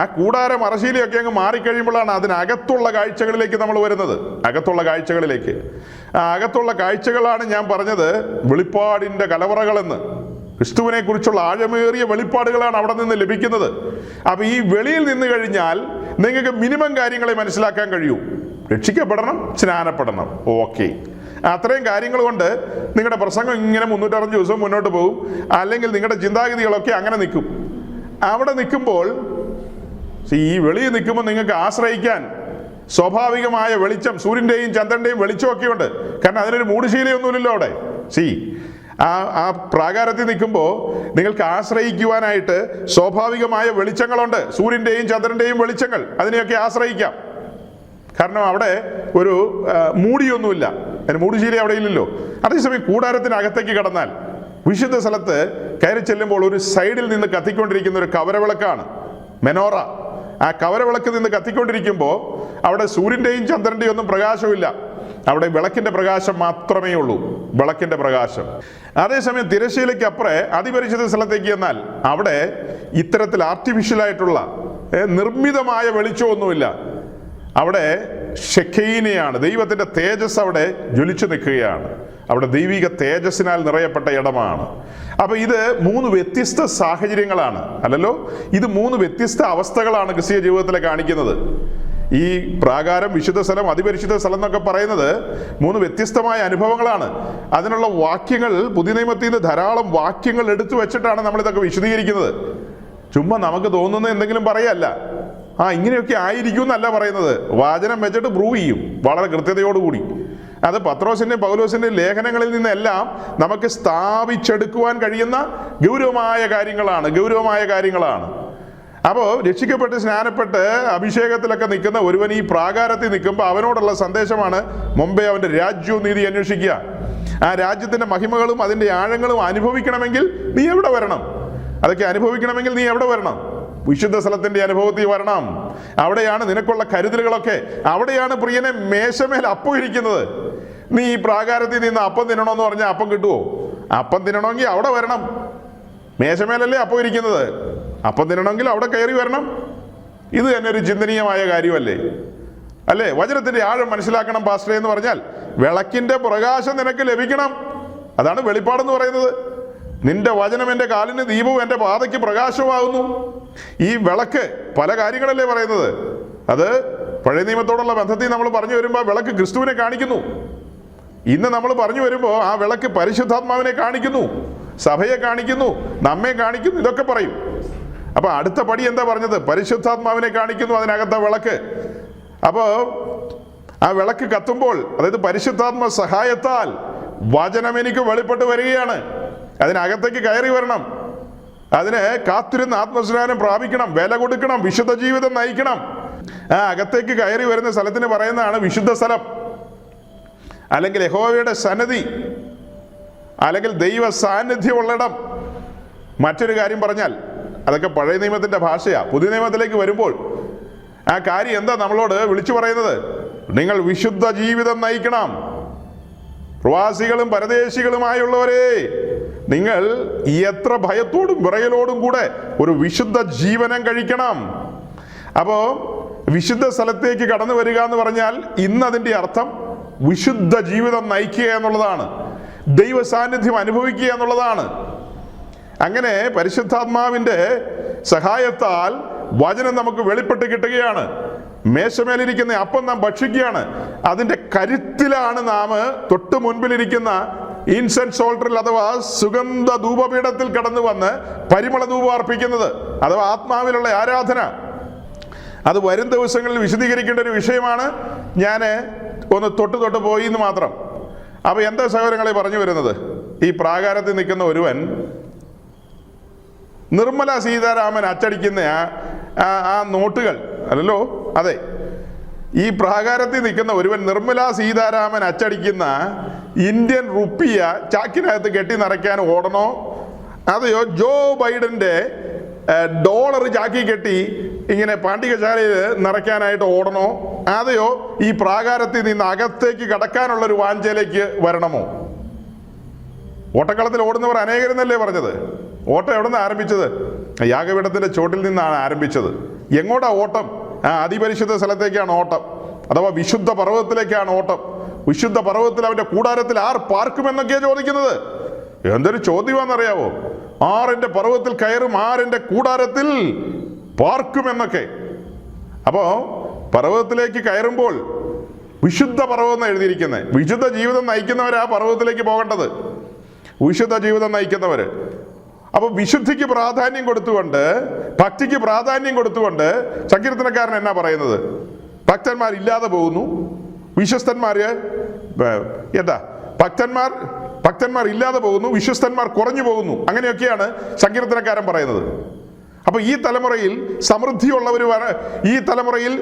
Speaker 1: ആ കൂടാര മറശീലയൊക്കെ അങ്ങ് മാറിക്കഴിയുമ്പോഴാണ് അതിനകത്തുള്ള കാഴ്ചകളിലേക്ക് നമ്മൾ വരുന്നത്. അകത്തുള്ള കാഴ്ചകളിലേക്ക്, ആ അകത്തുള്ള കാഴ്ചകളാണ് ഞാൻ പറഞ്ഞത് വെളിപ്പാടിൻ്റെ കലവറകളെന്ന്. ക്രിസ്തുവിനെ കുറിച്ചുള്ള ആഴമേറിയ വെളിപ്പാടുകളാണ് അവിടെ നിന്ന് ലഭിക്കുന്നത്. അപ്പൊ ഈ വെളിയിൽ നിന്ന് കഴിഞ്ഞാൽ നിങ്ങൾക്ക് മിനിമം കാര്യങ്ങളെ മനസ്സിലാക്കാൻ കഴിയൂ. രക്ഷിക്കപ്പെടണം, സ്നാനപ്പെടണം, ഓക്കെ. അത്രയും കാര്യങ്ങൾ കൊണ്ട് നിങ്ങളുടെ പ്രസംഗം ഇങ്ങനെ 365 ദിവസം മുന്നോട്ട് പോകും. അല്ലെങ്കിൽ നിങ്ങളുടെ ചിന്താഗതികളൊക്കെ അങ്ങനെ നിൽക്കും. അവിടെ നിൽക്കുമ്പോൾ ഈ വെളിയിൽ നിൽക്കുമ്പോൾ നിങ്ങൾക്ക് ആശ്രയിക്കാൻ സ്വാഭാവികമായ വെളിച്ചം, സൂര്യൻ്റെയും ചന്ദ്രൻ്റെയും വെളിച്ചമൊക്കെ ഉണ്ട്. കാരണം അതിനൊരു മൂടുശീലയൊന്നുമില്ലല്ലോ അവിടെ. ആ പ്രാകാരത്തിൽ നിൽക്കുമ്പോൾ നിങ്ങൾക്ക് ആശ്രയിക്കുവാനായിട്ട് സ്വാഭാവികമായ വെളിച്ചങ്ങളുണ്ട്. സൂര്യൻ്റെയും ചന്ദ്രൻ്റെയും വെളിച്ചങ്ങൾ, അതിനെയൊക്കെ ആശ്രയിക്കാം. കാരണം അവിടെ ഒരു മൂടിയൊന്നുമില്ല, അതിന് മൂടുശീല അവിടെ ഇല്ലല്ലോ. അതേസമയം കൂടാരത്തിനകത്തേക്ക് കടന്നാൽ വിശുദ്ധ സ്ഥലത്ത് കയറി ചെല്ലുമ്പോൾ ഒരു സൈഡിൽ നിന്ന് കത്തിക്കൊണ്ടിരിക്കുന്ന ഒരു കവരവിളക്കാണ് മെനോറ. ആ കവരവിളക്ക് നിന്ന് കത്തിക്കൊണ്ടിരിക്കുമ്പോൾ അവിടെ സൂര്യൻ്റെയും ചന്ദ്രൻ്റെയും ഒന്നും പ്രകാശമില്ല. അവിടെ വിളക്കിന്റെ പ്രകാശം മാത്രമേ ഉള്ളൂ, വിളക്കിന്റെ പ്രകാശം. അതേസമയം തിരശ്ശീലയ്ക്ക് അപ്പുറേ അതിപരിശുദ്ധ സ്ഥലത്തേക്ക് എന്നാൽ അവിടെ ഇത്തരത്തിൽ ആർട്ടിഫിഷ്യലായിട്ടുള്ള നിർമ്മിതമായ വെളിച്ചമൊന്നുമില്ല. അവിടെ ഷെഖീനയാണ്, ദൈവത്തിന്റെ തേജസ് അവിടെ ജ്വലിച്ചു നിൽക്കുകയാണ്. അവിടെ ദൈവിക തേജസ്സിനാൽ നിറയപ്പെട്ട ഇടമാണ്. അപ്പൊ ഇത് 3 വ്യത്യസ്ത സാഹചര്യങ്ങളാണ്, അല്ലല്ലോ, ഇത് 3 വ്യത്യസ്ത അവസ്ഥകളാണ് ക്രിസ്തീയ ജീവിതത്തിലെ കാണിക്കുന്നത്. ഈ പ്രാകാരം, വിശുദ്ധ സ്ഥലം, അതിപരിശുദ്ധ സ്ഥലം എന്നൊക്കെ പറയുന്നത് 3 വ്യത്യസ്തമായ അനുഭവങ്ങളാണ്. അതിനുള്ള വാക്യങ്ങൾ പുതിയ നിയമത്തിൽ നിന്ന് ധാരാളം വാക്യങ്ങൾ എടുത്തു വെച്ചിട്ടാണ് നമ്മളിതൊക്കെ വിശദീകരിക്കുന്നത്. ചുമ്മാ നമുക്ക് തോന്നുന്ന എന്തെങ്കിലും പറയല്ല. ഇങ്ങനെയൊക്കെ ആയിരിക്കും എന്നല്ല പറയുന്നത്, വാചനം വെച്ചിട്ട് പ്രൂവ് ചെയ്യും വളരെ കൃത്യതയോടുകൂടി. അത് പത്രോസിന്റെയും പൗലോസിന്റെയും ലേഖനങ്ങളിൽ നിന്നെല്ലാം നമുക്ക് സ്ഥാപിച്ചെടുക്കുവാൻ കഴിയുന്ന ഗൗരവമായ കാര്യങ്ങളാണ്. അപ്പോൾ രക്ഷിക്കപ്പെട്ട് സ്നാനപ്പെട്ട് അഭിഷേകത്തിലൊക്കെ നിൽക്കുന്ന ഒരുവൻ ഈ പ്രാകാരത്തിൽ നിൽക്കുമ്പോൾ അവനോടുള്ള സന്ദേശമാണ് മുമ്പേ അവൻ്റെ രാജ്യവും നീതി അന്വേഷിക്കുക. ആ രാജ്യത്തിൻ്റെ മഹിമകളും അതിൻ്റെ ആഴങ്ങളും അനുഭവിക്കണമെങ്കിൽ നീ എവിടെ വരണം? അതൊക്കെ അനുഭവിക്കണമെങ്കിൽ നീ എവിടെ വരണം? വിശുദ്ധ സ്ഥലത്തിൻ്റെ അനുഭവത്തിൽ വരണം. അവിടെയാണ് നിനക്കുള്ള കരുതലുകളൊക്കെ. അവിടെയാണ് പ്രിയനെ മേശമേൽ അപ്പം ഇരിക്കുന്നത്. നീ ഈ പ്രാകാരത്തിൽ നിന്ന് അപ്പം തിന്നണമെന്ന് പറഞ്ഞാൽ അപ്പം കിട്ടുമോ? അപ്പം തിന്നണമെങ്കിൽ അവിടെ വരണം. മേശമേലല്ലേ അപ്പം ഇരിക്കുന്നത്. അപ്പം തിന്നണമെങ്കിൽ അവിടെ കയറി വരണം. ഇത് തന്നെ ഒരു ചിന്തനീയമായ കാര്യമല്ലേ? അല്ലേ? വചനത്തിന്റെ ആഴം മനസ്സിലാക്കണം പാസ്റ്ററെ എന്ന് പറഞ്ഞാൽ വിളക്കിന്റെ പ്രകാശം നിനക്ക് ലഭിക്കണം. അതാണ് വെളിപ്പാടെന്ന് പറയുന്നത്. നിന്റെ വചനം എൻ്റെ കാലിന് ദീപവും എൻ്റെ പാതയ്ക്ക് പ്രകാശമാകുന്നു. ഈ വിളക്ക് പല കാര്യങ്ങളല്ലേ പറയുന്നത്. അത് പഴയ നിയമത്തോടുള്ള ബന്ധത്തിൽ നമ്മൾ പറഞ്ഞു വരുമ്പോൾ വിളക്ക് ക്രിസ്തുവിനെ കാണിക്കുന്നു. ഇന്ന് നമ്മൾ പറഞ്ഞു വരുമ്പോൾ ആ വിളക്ക് പരിശുദ്ധാത്മാവിനെ കാണിക്കുന്നു, സഭയെ കാണിക്കുന്നു, നമ്മെ കാണിക്കുന്നു, ഇതൊക്കെ പറയും. അപ്പൊ അടുത്ത പടി എന്താ പറഞ്ഞത്? പരിശുദ്ധാത്മാവിനെ കാണിക്കുന്നു, അതിനകത്തെ വിളക്ക്. അപ്പോൾ ആ വിളക്ക് കത്തുമ്പോൾ, അതായത് പരിശുദ്ധാത്മ സഹായത്താൽ വചനം എനിക്ക് വെളിപ്പെട്ട് വരികയാണ്. അതിനകത്തേക്ക് കയറി വരണം. അതിന് കാത്തിരുന്ന് ആത്മസ്നാനം പ്രാപിക്കണം, വില കൊടുക്കണം, വിശുദ്ധ ജീവിതം നയിക്കണം. ആ അകത്തേക്ക് കയറി വരുന്ന സ്ഥലത്തിന് പറയുന്നതാണ് വിശുദ്ധ സ്ഥലം, അല്ലെങ്കിൽ യഹോവയുടെ സന്നിധി, അല്ലെങ്കിൽ ദൈവ സാന്നിധ്യമുള്ളിടം. മറ്റൊരു കാര്യം പറഞ്ഞാൽ അതൊക്കെ പഴയ നിയമത്തിന്റെ ഭാഷയാണ്. പുതിയ നിയമത്തിലേക്ക് വരുമ്പോൾ ആ കാര്യം എന്താ നമ്മളോട് വിളിച്ചു പറയുന്നത്? നിങ്ങൾ വിശുദ്ധ ജീവിതം നയിക്കണം. പ്രവാസികളും പരദേശികളുമായുള്ളവരെ, നിങ്ങൾ എത്ര ഭയത്തോടും വിറയലോടും കൂടെ ഒരു വിശുദ്ധ ജീവനം കഴിക്കണം. അപ്പോൾ വിശുദ്ധ സ്ഥലത്തേക്ക് കടന്നു വരിക എന്ന് പറഞ്ഞാൽ ഇന്നതിൻ്റെ അർത്ഥം വിശുദ്ധ ജീവിതം നയിക്കുക എന്നുള്ളതാണ്, ദൈവ സാന്നിധ്യം അനുഭവിക്കുക എന്നുള്ളതാണ്. അങ്ങനെ പരിശുദ്ധാത്മാവിൻ്റെ സഹായത്താൽ വചനം നമുക്ക് വെളിപ്പെട്ട് കിട്ടുകയാണ്. മേശമേലിരിക്കുന്ന അപ്പം നാം ഭക്ഷിക്കുകയാണ്. അതിൻ്റെ കരുത്തിലാണ് നാം തൊട്ട് മുൻപിലിരിക്കുന്ന ഇൻസെൻസ് ഓൾട്ടറിൽ അഥവാ സുഗന്ധ ധൂപപീഠത്തിൽ കടന്നു വന്ന് പരിമള ധൂപം അർപ്പിക്കുന്നത്, അഥവാ ആത്മാവിലുള്ള ആരാധന. അത് വരും ദിവസങ്ങളിൽ വിശദീകരിക്കേണ്ട ഒരു വിഷയമാണ്. ഞാൻ ഒന്ന് തൊട്ട് പോയി എന്ന് മാത്രം. അപ്പോൾ എന്താ സഹോദരങ്ങളെ പറഞ്ഞു വരുന്നത്? ഈ പ്രാകാരത്തിൽ നിൽക്കുന്ന ഒരുവൻ നിർമ്മല സീതാരാമൻ അച്ചടിക്കുന്ന ആ നോട്ടുകൾ അല്ലല്ലോ, അതെ, ഈ പ്രാകാരത്തിൽ നിൽക്കുന്ന ഒരുവൻ നിർമ്മല സീതാരാമൻ അച്ചടിക്കുന്ന ഇന്ത്യൻ റുപ്പിയ ചാക്കിനകത്ത് കെട്ടി നിറയ്ക്കാൻ ഓടണോ, അതെയോ ജോ ബൈഡന്റെ ഡോളർ ചാക്കി കെട്ടി ഇങ്ങനെ പാണ്ഡികശാലയിൽ നിറയ്ക്കാനായിട്ട് ഓടണോ, അതെയോ ഈ പ്രാകാരത്തിൽ നിന്ന് അകത്തേക്ക് കടക്കാനുള്ളൊരു വാഞ്ചയിലേക്ക് വരണമോ? ഓട്ടക്കളത്തിൽ ഓടുന്നവർ അനേകരെന്നല്ലേ പറഞ്ഞത്? ഓട്ടം എവിടെ നിന്ന് ആരംഭിച്ചത്? യാഗപീഠത്തിന്റെ ചോട്ടിൽ നിന്നാണ് ആരംഭിച്ചത്. എങ്ങോട്ടാ ഓട്ടം? അതിപരിശുദ്ധ സ്ഥലത്തേക്കാണ് ഓട്ടം, അഥവാ വിശുദ്ധ പർവ്വതത്തിലേക്കാണ് ഓട്ടം. വിശുദ്ധ പർവ്വതത്തിൽ അവന്റെ കൂടാരത്തിൽ ആർ പാർക്കുമെന്നൊക്കെയാണ് ചോദിക്കുന്നത്. എന്തൊരു ചോദ്യമാണെന്നറിയാവോ? ആറിന്റെ പർവ്വതത്തിൽ കയറും, ആറിന്റെ കൂടാരത്തിൽ പാർക്കുമെന്നൊക്കെ. അപ്പോ പർവ്വതത്തിലേക്ക് കയറുമ്പോൾ വിശുദ്ധ പർവ്വതം എന്ന് എഴുതിയിരിക്കുന്നത്. വിശുദ്ധ ജീവിതം നയിക്കുന്നവരാ പർവ്വതത്തിലേക്ക് പോകേണ്ടത്, വിശുദ്ധ ജീവിതം നയിക്കുന്നവര്. അപ്പൊ വിശുദ്ധിക്ക് പ്രാധാന്യം കൊടുത്തുകൊണ്ട്, ഭക്തിക്ക് പ്രാധാന്യം കൊടുത്തുകൊണ്ട് സങ്കീർത്തനക്കാരൻ എന്നാ പറയുന്നത്? ഭക്തന്മാർ ഇല്ലാതെ പോകുന്നു, വിശ്വസ്തന്മാര് എന്താ ഭക്തന്മാർ ഇല്ലാതെ പോകുന്നു, വിശ്വസ്തന്മാർ കുറഞ്ഞു പോകുന്നു. അങ്ങനെയൊക്കെയാണ് സങ്കീർത്തനക്കാരൻ പറയുന്നത്. അപ്പൊ ഈ തലമുറയിൽ സമൃദ്ധിയുള്ളവരും, ഈ തലമുറയിൽ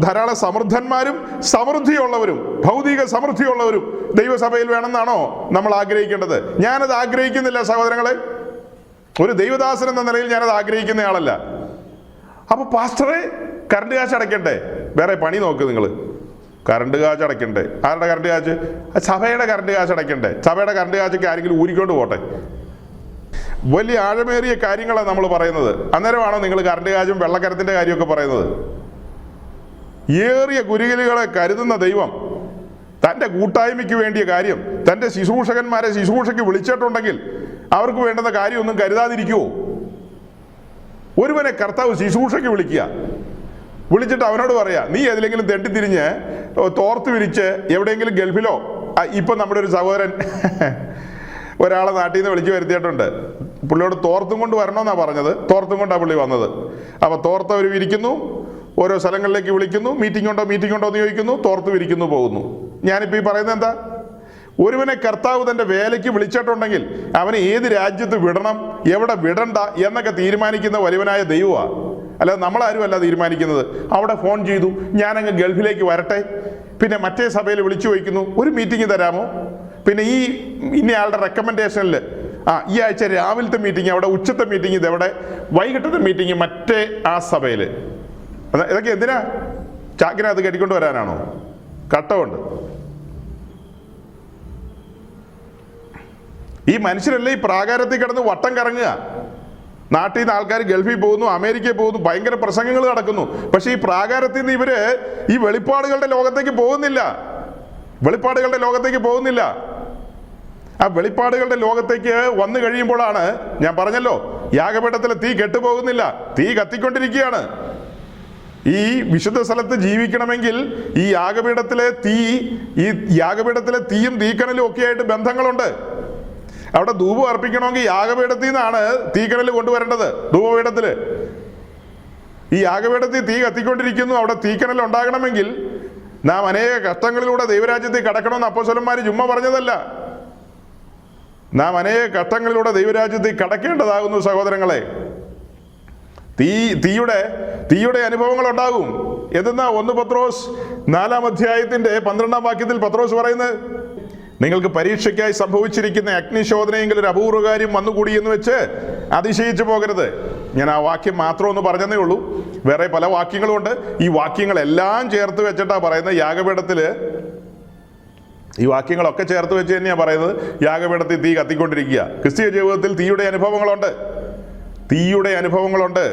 Speaker 1: ധാരാളം സമൃദ്ധന്മാരും സമൃദ്ധിയുള്ളവരും ഭൗതിക സമൃദ്ധിയുള്ളവരും ദൈവസഭയിൽ വേണമെന്നാണോ നമ്മൾ ആഗ്രഹിക്കേണ്ടത്? ഞാനത് ആഗ്രഹിക്കുന്നില്ല സഹോദരങ്ങളെ. ഒരു ദൈവദാസൻ എന്ന നിലയിൽ ഞാനത് ആഗ്രഹിക്കുന്നയാളല്ല. അപ്പൊ പാസ്റ്ററെ കറണ്ട് കാശ് അടയ്ക്കണ്ടേ? വേറെ പണി നോക്ക് നിങ്ങൾ. കറണ്ട് കാശ് അടയ്ക്കണ്ടേ? ആരുടെ കറണ്ട് കാശ്? സഭയുടെ കറണ്ട് കാശ് അടയ്ക്കണ്ടേ? സഭയുടെ കറണ്ട് കാശൊക്കെ ആരെങ്കിലും ഊരിക്കൊണ്ട് പോട്ടെ. വലിയ ആഴമേറിയ കാര്യങ്ങളാണ് നമ്മൾ പറയുന്നത്. അന്നേരമാണോ നിങ്ങൾ കറണ്ട് കാശും വെള്ളക്കരത്തിൻ്റെ കാര്യമൊക്കെ പറയുന്നത്? ഏറിയ കുരുകിലുകളെ കരുതുന്ന ദൈവം തൻ്റെ കൂട്ടായ്മയ്ക്ക് വേണ്ടിയ കാര്യം തൻ്റെ ശുശ്രൂഷകന്മാരെ ശുശ്രൂഷയ്ക്ക് വിളിച്ചിട്ടുണ്ടെങ്കിൽ അവർക്ക് വേണ്ടുന്ന കാര്യമൊന്നും കരുതാതിരിക്കുമോ? ഒരുവനെ കർത്താവ് ശുശ്രൂഷയ്ക്ക് വിളിച്ചിട്ട് അവനോട് പറയാ, നീ ഏതിലെങ്കിലും തെണ്ടിത്തിരിഞ്ഞ് തോർത്ത് വിരിച്ച് എവിടെയെങ്കിലും ഗൾഫിലോ, ഇപ്പം നമ്മുടെ ഒരു സഹോദരൻ ഒരാളെ നാട്ടിൽ നിന്ന് വിളിച്ചു വരുത്തിയിട്ടുണ്ട്. പുള്ളിയോട് തോർത്തും കൊണ്ട് വരണമെന്നാണ് പറഞ്ഞത്. തോർത്തും കൊണ്ടാണ് പുള്ളി വന്നത്. അപ്പോൾ തോർത്ത് അവർ വിരിക്കുന്നു, ഓരോ സ്ഥലങ്ങളിലേക്ക് വിളിക്കുന്നു, മീറ്റിംഗ് ഉണ്ടോ എന്ന് ചോദിക്കുന്നു, തോർത്ത് വിരിക്കുന്നു, പോകുന്നു. ഞാനിപ്പോൾ ഈ പറയുന്നത് എന്താ? ഒരുവനെ കർത്താവ് തൻ്റെ വേലയ്ക്ക് വിളിച്ചിട്ടുണ്ടെങ്കിൽ അവനെ ഏത് രാജ്യത്ത് വിടണം, എവിടെ വിടണ്ട എന്നൊക്കെ തീരുമാനിക്കുന്ന വലിയവനായ ദൈവമാണ്. അല്ലാതെ നമ്മളാരും അല്ല തീരുമാനിക്കുന്നത്. അവിടെ ഫോൺ ചെയ്തു, ഞാനങ്ങ് ഗൾഫിലേക്ക് വരട്ടെ, പിന്നെ മറ്റേ സഭയിൽ വിളിച്ചു ചോദിക്കുന്നു, ഒരു മീറ്റിംഗ് തരാമോ, പിന്നെ ഈ ഇന്നയാളുടെ റെക്കമെൻഡേഷനിൽ ഈ ആഴ്ച രാവിലത്തെ മീറ്റിംഗ് അവിടെ, ഉച്ചത്തെ മീറ്റിംഗ് ഇതെവിടെ, വൈകിട്ടത്തെ മീറ്റിംഗ് മറ്റേ ആ സഭയിൽ. ഇതൊക്കെ എന്തിനാ? ചാക്കിനകത്ത് കെട്ടിക്കൊണ്ട് വരാനാണോ? കട്ടമുണ്ട്. ഈ മനുഷ്യരല്ലേ ഈ പ്രാകാരത്തിൽ കിടന്ന് വട്ടം കറങ്ങുക. നാട്ടിൽ നിന്ന് ആൾക്കാർ ഗൾഫിൽ പോകുന്നു, അമേരിക്കയിൽ പോകുന്നു, ഭയങ്കര പ്രസംഗങ്ങൾ നടക്കുന്നു. പക്ഷെ ഈ പ്രാകാരത്തിൽ നിന്ന് ഇവര് ഈ വെളിപ്പാടുകളുടെ ലോകത്തേക്ക് പോകുന്നില്ല. ആ വെളിപ്പാടുകളുടെ ലോകത്തേക്ക് വന്നു കഴിയുമ്പോഴാണ്, ഞാൻ പറഞ്ഞല്ലോ, യാഗപീഠത്തിലെ തീ കെട്ടുപോകുന്നില്ല, തീ കത്തിക്കൊണ്ടിരിക്കുകയാണ്. ഈ വിശുദ്ധ സ്ഥലത്ത് ജീവിക്കണമെങ്കിൽ ഈ യാഗപീഠത്തിലെ തീയും തീക്കണലും ഒക്കെ ആയിട്ട് ബന്ധങ്ങളുണ്ട്. അവിടെ ധൂപം അർപ്പിക്കണമെങ്കിൽ യാഗപീഠത്തിൽ നിന്നാണ് തീക്കണൽ കൊണ്ടുവരേണ്ടത്. ധൂപപീഠത്തില് ഈ യാഗപീഠത്തിൽ തീ കത്തിക്കൊണ്ടിരിക്കുന്നു. അവിടെ തീക്കണൽ ഉണ്ടാകണമെങ്കിൽ നാം അനേക കഷ്ടങ്ങളിലൂടെ ദൈവരാജ്യത്തിൽ കടക്കണമെന്ന് അപ്പോസ്തലന്മാർ ചുമ്മാ പറഞ്ഞതല്ല. നാം അനേക കഷ്ടങ്ങളിലൂടെ ദൈവരാജ്യത്തിൽ കടക്കേണ്ടതാകുന്നു സഹോദരങ്ങളെ. തീയുടെ അനുഭവങ്ങൾ ഉണ്ടാകും. എന്തെന്നാ 1 പത്രോസ് 4-ാം അധ്യായത്തിന്റെ 12-ാം വാക്യത്തിൽ പത്രോസ് പറയുന്നത്, നിങ്ങൾക്ക് പരീക്ഷയ്ക്കായി സംഭവിച്ചിരിക്കുന്ന അഗ്നിശോധനയെങ്കിൽ ഒരു അപൂർവകാര്യം വന്നുകൂടി എന്ന് വെച്ച് അതിശയിച്ചു പോകരുത്. ഞാൻ ആ വാക്യം മാത്രം ഒന്ന് പറഞ്ഞതേ ഉള്ളൂ. വേറെ പല വാക്യങ്ങളുമുണ്ട്. ഈ വാക്യങ്ങളെല്ലാം ചേർത്ത് വെച്ചിട്ടാണ് പറയുന്നത്. യാഗപീഠത്തില് ഈ വാക്യങ്ങളൊക്കെ ചേർത്ത് വെച്ച് തന്നെയാണ് പറയുന്നത്. യാഗപീഠത്തിൽ തീ കത്തിക്കൊണ്ടിരിക്കുക. ക്രിസ്തീയ ജീവിതത്തിൽ തീയുടെ അനുഭവങ്ങളുണ്ട്.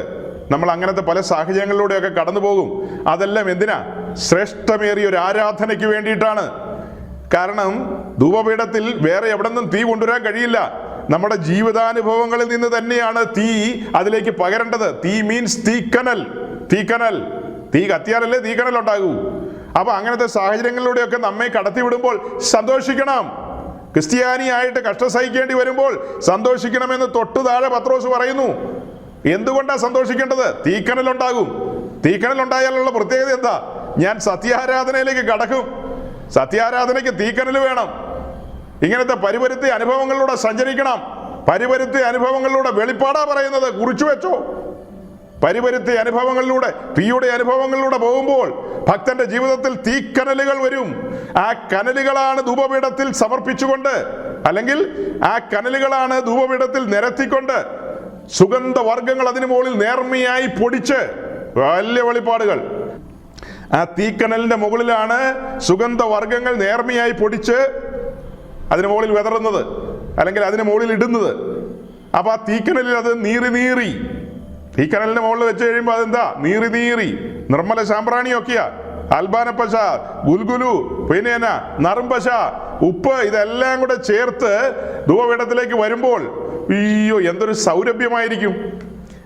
Speaker 1: നമ്മൾ അങ്ങനത്തെ പല സാഹചര്യങ്ങളിലൂടെയൊക്കെ കടന്നു പോകും. അതെല്ലാം എന്തിനാ? ശ്രേഷ്ഠമേറിയ ഒരു ആരാധനയ്ക്ക് വേണ്ടിയിട്ടാണ്. കാരണം ധൂപപീഠത്തിൽ വേറെ എവിടെ നിന്നും തീ കൊണ്ടുവരാൻ കഴിയില്ല. നമ്മുടെ ജീവിതാനുഭവങ്ങളിൽ നിന്ന് തന്നെയാണ് തീ അതിലേക്ക് പകരേണ്ടത്. തീ മീൻസ് തീക്കനൽ. തീ കത്തിയാലല്ലേ തീക്കനൽ ഉണ്ടാകൂ. അപ്പൊ അങ്ങനത്തെ സാഹചര്യങ്ങളിലൂടെയൊക്കെ നമ്മെ കടത്തിവിടുമ്പോൾ സന്തോഷിക്കണം. ക്രിസ്ത്യാനിയായിട്ട് കഷ്ടം സഹിക്കേണ്ടി വരുമ്പോൾ സന്തോഷിക്കണമെന്ന് തൊട്ടു താഴെ പത്രോസ് പറയുന്നു. എന്തുകൊണ്ടാണ് സന്തോഷിക്കേണ്ടത്? തീക്കനൽ ഉണ്ടാകും. തീക്കനൽ ഉണ്ടായാലുള്ള പ്രത്യേകത എന്താ? ഞാൻ സത്യാരാധനയിലേക്ക് കടക്കും. സത്യാരാധനയ്ക്ക് തീക്കനൽ വേണം. ഇങ്ങനത്തെ പരിപരുത്തി അനുഭവങ്ങളിലൂടെ സഞ്ചരിക്കണം. പരിപരുത്തി അനുഭവങ്ങളിലൂടെ വെളിപ്പാടാ പറയുന്നത്, കുറിച്ചു വെച്ചോ. പരിപരുത്തി അനുഭവങ്ങളിലൂടെ, തീയുടെ അനുഭവങ്ങളിലൂടെ പോകുമ്പോൾ ഭക്തന്റെ ജീവിതത്തിൽ തീക്കനലുകൾ വരും. ആ കനലുകളാണ് ധൂപപീഠത്തിൽ സമർപ്പിച്ചുകൊണ്ട്, അല്ലെങ്കിൽ ആ കനലുകളാണ് ധൂപപീഠത്തിൽ നിരത്തിക്കൊണ്ട് സുഗന്ധവർഗ്ഗങ്ങൾ അതിനു മുകളിൽ നേർമയായി പൊടിച്ച്, വലിയ വെളിപ്പാടുകൾ. ആ തീക്കനലിന്റെ മുകളിലാണ് സുഗന്ധവർഗ്ഗങ്ങൾ നേർമയായി പൊടിച്ച് അതിന് മുകളിൽ വിതറുന്നത്, അല്ലെങ്കിൽ അതിന് മുകളിൽ ഇടുന്നത്. അപ്പൊ ആ തീക്കനലിൽ അത് നീറി തീക്കനലിന്റെ മുകളിൽ വെച്ച് കഴിയുമ്പോൾ അതെന്താ? നീറി നിർമ്മല സാമ്പ്രാണിയൊക്കെയാ. അൽബാനപ്പശ, ഗുൽഗുലു, പിന്നെ നറുംപശ, ഉപ്പ്, ഇതെല്ലാം കൂടെ ചേർത്ത് ധൂപപീഠത്തിലേക്ക് വരുമ്പോൾ അയ്യോ എന്തൊരു സൗരഭ്യമായിരിക്കും.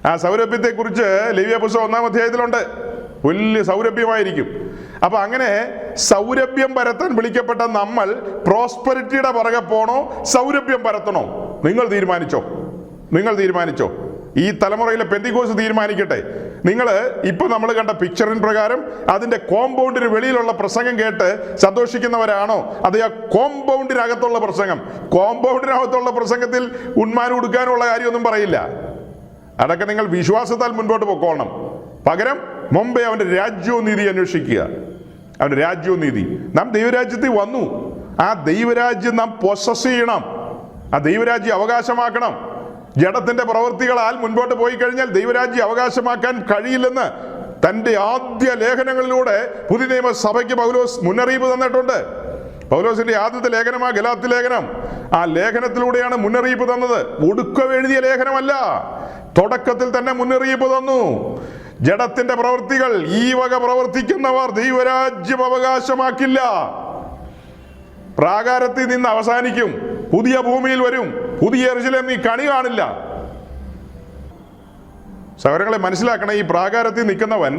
Speaker 1: ആ സൗരഭ്യത്തെ കുറിച്ച് ലേവ്യ പുസ്തകം 1-ാം അധ്യായത്തിലുണ്ട്. വലിയ സൗരഭ്യമായിരിക്കും. അപ്പൊ അങ്ങനെ സൗരഭ്യം പരത്താൻ വിളിക്കപ്പെട്ട നമ്മൾ പ്രോസ്പെരിറ്റിയുടെ പുറകെ പോണോ, സൗരഭ്യം പരത്തണോ? നിങ്ങൾ തീരുമാനിച്ചോ. ഈ തലമുറയിലെ പെന്തിക്കോസ് തീരുമാനിക്കട്ടെ. ഇപ്പൊ നമ്മൾ കണ്ട പിക്ചറിൻ പ്രകാരം അതിന്റെ കോമ്പൗണ്ടിന് വെളിയിലുള്ള പ്രസംഗം കേട്ട് സന്തോഷിക്കുന്നവരാണോ, അതോ ആ കോമ്പൗണ്ടിനകത്തുള്ള പ്രസംഗത്തിൽ ഉന്മാനം ഉടുക്കാനുള്ള കാര്യമൊന്നും പറയില്ല. അതൊക്കെ നിങ്ങൾ വിശ്വാസത്താൽ മുൻപോട്ട് പൊക്കോളണം. പകരം മുമ്പേ അവന്റെ രാജ്യവും നീതി അന്വേഷിക്കുക. അവന്റെ രാജ്യവും നീതി. നാം ദൈവരാജ്യത്തിൽ വന്നു. ആ ദൈവരാജ്യം നാം പൊസസ് ചെയ്യണം. ആ ദൈവരാജ്യം അവകാശമാക്കണം. ജഡത്തിന്റെ പ്രവൃത്തികളാൽ മുൻപോട്ട് പോയി കഴിഞ്ഞാൽ ദൈവരാജ്യം അവകാശമാക്കാൻ കഴിയില്ലെന്ന് തൻ്റെ ആദ്യ ലേഖനങ്ങളിലൂടെ പുതിയ നിയമ സഭയ്ക്ക് പൗലോസ് മുന്നറിയിപ്പ് തന്നിട്ടുണ്ട്. പൗലോസിന്റെ ആദ്യത്തെ ലേഖനമാ ഗലാത്യ ലേഖനം. ആ ലേഖനത്തിലൂടെയാണ് മുന്നറിയിപ്പ് തന്നത്. ഒടുക്കം എഴുതിയ ലേഖനമല്ല, തുടക്കത്തിൽ തന്നെ മുന്നറിയിപ്പ് തന്നു. ജഡത്തിന്റെ പ്രവൃത്തികൾ ഈ വക പ്രവർത്തിക്കുന്നവർ ദൈവരാജ്യം അവകാശമാക്കില്ല. പ്രാകാരത്തിൽ നിന്ന് അവസാനിക്കും, പുതിയ ഭൂമിയിൽ വരും, പുതിയ യെരൂശലേം നീ കണി കാണില്ല. സഹോദരങ്ങളെ മനസ്സിലാക്കണം, ഈ പ്രാകാരത്തിൽ നിൽക്കുന്നവൻ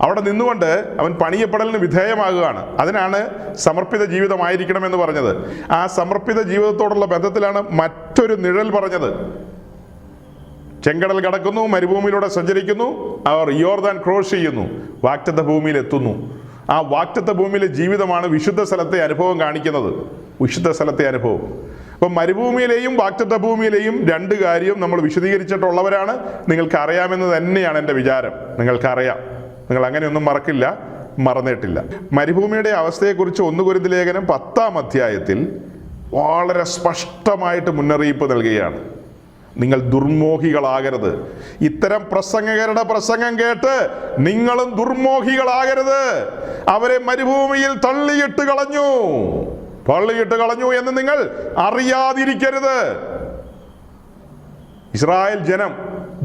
Speaker 1: അവിടെ നിന്നുകൊണ്ട് അവൻ പണിയപ്പെടലിന് വിധേയമാകുകയാണ്. അതിനാണ് സമർപ്പിത ജീവിതമായിരിക്കണമെന്ന് പറഞ്ഞത്. ആ സമർപ്പിത ജീവിതത്തോടുള്ള ബന്ധത്തിലാണ് മറ്റൊരു നിഴൽ പറഞ്ഞത്. ചെങ്കടൽ കടക്കുന്നു, മരുഭൂമിയിലൂടെ സഞ്ചരിക്കുന്നു, അവർ യോർദാൻ ക്രോസ് ചെയ്യുന്നു, വാഗ്ദത്ത ഭൂമിയിൽ എത്തുന്നു. ആ വാഗ്ദത്ത ഭൂമിയിലെ ജീവിതമാണ് വിശുദ്ധ സ്ഥലത്തെ അനുഭവം കാണിക്കുന്നത്. വിശുദ്ധ സ്ഥലത്തെ അനുഭവം. അപ്പം മരുഭൂമിയിലെയും വാഗ്ദത്ത ഭൂമിയിലെയും രണ്ട് കാര്യം നമ്മൾ വിശദീകരിച്ചിട്ടുള്ളവരാണ്. നിങ്ങൾക്ക് അറിയാമെന്ന് തന്നെയാണ് എൻ്റെ വിചാരം. നിങ്ങൾക്കറിയാം, നിങ്ങൾ അങ്ങനെയൊന്നും മറക്കില്ല, മറന്നിട്ടില്ല. മരുഭൂമിയുടെ അവസ്ഥയെക്കുറിച്ച് 1 കൊരിന്ത്യർ ലേഖനം 10-ാം അധ്യായത്തിൽ വളരെ സ്പഷ്ടമായിട്ട് മുന്നറിയിപ്പ് നൽകുകയാണ്. നിങ്ങൾ ദുർമോഹികളാകരുത്. ഇത്തരം പ്രസംഗകരുടെ പ്രസംഗം കേട്ട് നിങ്ങളും ദുർമോഹികളാകരുത്. അവരെ മരുഭൂമിയിൽ തള്ളിയിട്ട് കളഞ്ഞു എന്ന് നിങ്ങൾ അറിയാതിരിക്കരുത്. ഇസ്രായേൽ ജനം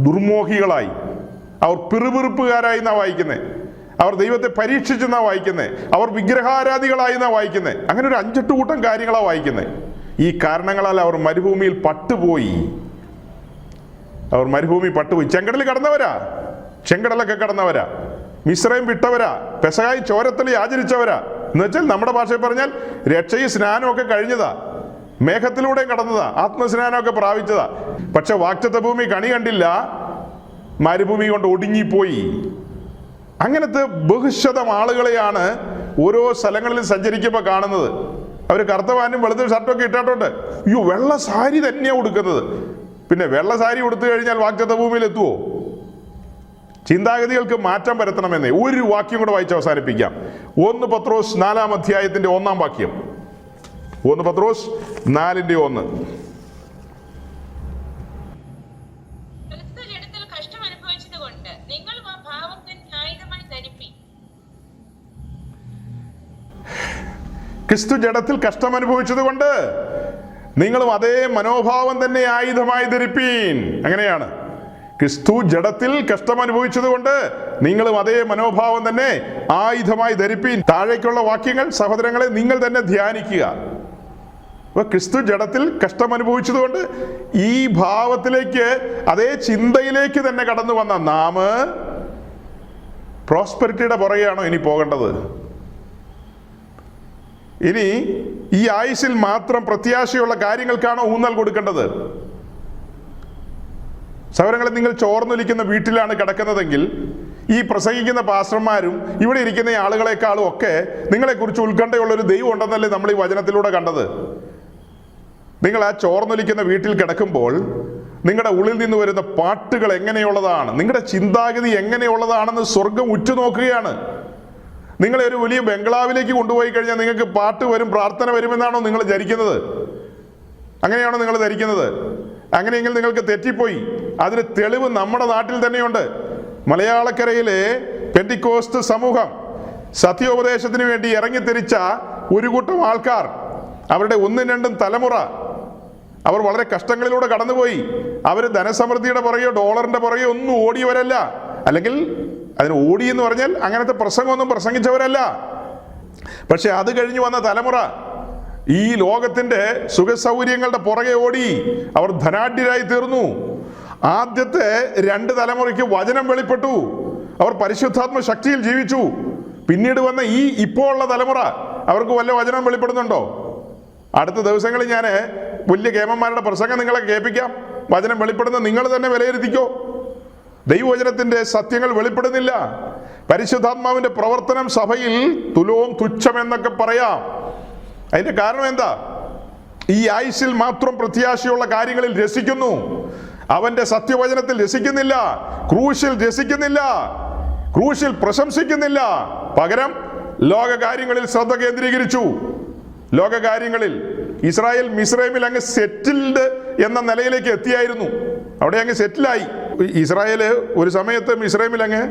Speaker 1: ദുർമോഹികളായി, അവർ പിറുപിറുപ്പുകാരായി എന്നാ വായിക്കുന്നത്. അവർ ദൈവത്തെ പരീക്ഷിച്ചെന്നാ വായിക്കുന്നത്. അവർ വിഗ്രഹാരാധികളായി എന്നാ വായിക്കുന്നത്. അങ്ങനെ ഒരു 5-8 കൂട്ടം കാര്യങ്ങളാണ് വായിക്കുന്നത്. ഈ കാരണങ്ങളാൽ അവർ മരുഭൂമിയിൽ പട്ടുപോയി. ചെങ്കടൽ കടന്നവരാ, ചെങ്കടലൊക്കെ കടന്നവരാ, മിസ്രൈം വിട്ടവരാ, പെസഹായി ചോരത്തലി ആചരിച്ചവരാ. എന്ന് വെച്ചാൽ നമ്മുടെ ഭാഷയിൽ പറഞ്ഞാൽ രക്ഷയും സ്നാനമൊക്കെ കഴിഞ്ഞതാ, മേഘത്തിലൂടെയും കടന്നതാ, ആത്മസ്നാനമൊക്കെ പ്രാപിച്ചതാ. പക്ഷെ വാഗ്ദത്ത ഭൂമി കണി കണ്ടില്ല, മരുഭൂമി കൊണ്ട് ഒടുങ്ങിപ്പോയി. അങ്ങനത്തെ ബഹുശതം ആളുകളെയാണ് ഓരോ സ്ഥലങ്ങളിലും സഞ്ചരിക്കുമ്പോൾ കാണുന്നത്. അവർ കറുത്തവാനും വെളുത്ത ഷർട്ടൊക്കെ ഇട്ടിട്ടുണ്ട്. അയ്യോ, വെള്ള സാരി തന്നെയാണ് ഉടുക്കുന്നത്. പിന്നെ വെള്ള സാരി ഉടുത്തു കഴിഞ്ഞാൽ വാഗ്ദത്ത ഭൂമിയിൽ എത്തുവോ? ചിന്താഗതികൾക്ക് മാറ്റം വരുത്തണമെന്നേ. ഒരു വാക്യം കൂടെ വായിച്ച് അവസാനിപ്പിക്കാം. 1 പത്രോസ് 4-ാം അധ്യായത്തിന്റെ 1-ാം വാക്യം. 1 പത്രോസ് 4:1. ക്രിസ്തു ജഡത്തിൽ കഷ്ടം അനുഭവിച്ചത് കൊണ്ട് നിങ്ങളും അതേ മനോഭാവം തന്നെ ആയുധമായി ധരിപ്പീൻ. അങ്ങനെയാണ്. ക്രിസ്തു ജഡത്തിൽ കഷ്ടം അനുഭവിച്ചത് കൊണ്ട് നിങ്ങളും അതേ മനോഭാവം തന്നെ ആയുധമായി ധരിപ്പീൻ. താഴേക്കുള്ള വാക്യങ്ങൾ സഹോദരങ്ങളെ നിങ്ങൾ തന്നെ ധ്യാനിക്കുക. അപ്പൊ ക്രിസ്തു ജഡത്തിൽ കഷ്ടം അനുഭവിച്ചതുകൊണ്ട് ഈ ഭാവത്തിലേക്ക്, അതേ ചിന്തയിലേക്ക് തന്നെ കടന്നു വന്ന നാം പ്രോസ്പെരിറ്റിയുടെ പുറകെയാണോ ഇനി പോകേണ്ടത്? ഇനി ഈ ആയുസ്സിൽ മാത്രം പ്രത്യാശയുള്ള കാര്യങ്ങൾക്കാണോ ഊന്നൽ കൊടുക്കേണ്ടത്? സഹോദരങ്ങളെ, നിങ്ങൾ ചോർന്നൊലിക്കുന്ന വീട്ടിലാണ് കിടക്കുന്നതെങ്കിൽ ഈ പ്രസംഗിക്കുന്ന പാസ്റ്റർമാരും ഇവിടെ ഇരിക്കുന്ന ആളുകളെക്കാളും ഒക്കെ നിങ്ങളെക്കുറിച്ച് ഉത്കണ്ഠയുള്ളൊരു ദൈവം ഉണ്ടെന്നല്ലേ നമ്മൾ ഈ വചനത്തിലൂടെ കണ്ടത്. നിങ്ങൾ ആ ചോർന്നൊലിക്കുന്ന വീട്ടിൽ കിടക്കുമ്പോൾ നിങ്ങളുടെ ഉള്ളിൽ നിന്ന് വരുന്ന പാട്ടുകൾ എങ്ങനെയുള്ളതാണ്, നിങ്ങളുടെ ചിന്താഗതി എങ്ങനെയുള്ളതാണെന്ന് സ്വർഗം ഉറ്റുനോക്കുകയാണ്. നിങ്ങളെ ഒരു വലിയ ബംഗ്ലാവിലേക്ക് കൊണ്ടുപോയി കഴിഞ്ഞാൽ നിങ്ങൾക്ക് പാട്ട് വരും, പ്രാർത്ഥന വരുമെന്നാണോ നിങ്ങൾ ധരിക്കുന്നത്? അങ്ങനെയാണോ നിങ്ങൾ ധരിക്കുന്നത്? അങ്ങനെയെങ്കിൽ നിങ്ങൾക്ക് തെറ്റിപ്പോയി. അതിന് തെളിവ് നമ്മുടെ നാട്ടിൽ തന്നെയുണ്ട്. മലയാളക്കരയിലെ പെന്തിക്കോസ്ത് സമൂഹം സത്യോപദേശത്തിന് വേണ്ടി ഇറങ്ങിത്തിരിച്ച ഒരു കൂട്ടം ആൾക്കാർ, അവരുടെ 1-2 തലമുറ, അവർ വളരെ കഷ്ടങ്ങളിലൂടെ കടന്നുപോയി. അവർ ധനസമൃദ്ധിയുടെ പുറകെയോ ഡോളറിന്റെ പുറകെയോ ഒന്നും ഓടിയവരല്ല. അല്ലെങ്കിൽ അതിന് ഓടി എന്ന് പറഞ്ഞാൽ അങ്ങനത്തെ പ്രസംഗമൊന്നും പ്രസംഗിച്ചവരല്ല. പക്ഷെ അത് കഴിഞ്ഞു വന്ന തലമുറ ഈ ലോകത്തിന്റെ സുഖസൗകര്യങ്ങളുടെ പുറകെ ഓടി അവർ ധനാഢ്യരായി തീർന്നു. ആദ്യത്തെ 2 തലമുറയ്ക്ക് വചനം വെളിപ്പെട്ടു, അവർ പരിശുദ്ധാത്മ ശക്തിയിൽ ജീവിച്ചു. പിന്നീട് വന്ന ഈ ഇപ്പോൾ ഉള്ള തലമുറ, അവർക്ക് വല്ല വചനം വെളിപ്പെടുന്നുണ്ടോ? അടുത്ത ദിവസങ്ങളിൽ ഞാൻ വലിയ കേമന്മാരുടെ പ്രസംഗം നിങ്ങളെ കേൾപ്പിക്കാം. വചനം വെളിപ്പെടുന്ന നിങ്ങൾ തന്നെ വിലയിരുത്തിക്കോ. ദൈവവചനത്തിന്റെ സത്യങ്ങൾ വെളിപ്പെടുന്നില്ല. പരിശുദ്ധാത്മാവിന്റെ പ്രവർത്തനം സഭയിൽ തുച്ഛമെന്നൊക്കെ പറയാം. അതിന്റെ കാരണം എന്താ? ഈ ആയുസ്സിൽ മാത്രം പ്രത്യാശയുള്ള കാര്യങ്ങളിൽ രസിക്കുന്നു. അവന്റെ സത്യവചനത്തിൽ രസിക്കുന്നില്ല, ക്രൂശിൽ രസിക്കുന്നില്ല, ക്രൂശിൽ പ്രശംസിക്കുന്നില്ല. പകരം ലോക കാര്യങ്ങളിൽ ശ്രദ്ധ കേന്ദ്രീകരിച്ചു. ലോക കാര്യങ്ങളിൽ ഇസ്രായേൽ മിസ്രൈമിൽ അങ്ങ് സെറ്റിൽഡ് എന്ന നിലയിലേക്ക് എത്തിയായിരുന്നു. അവിടെ അങ്ങ് സെറ്റിലായി. ഇസ്രായേല് ഒരു സമയത്ത് മിസ്രൈമിൽ അങ്ങ്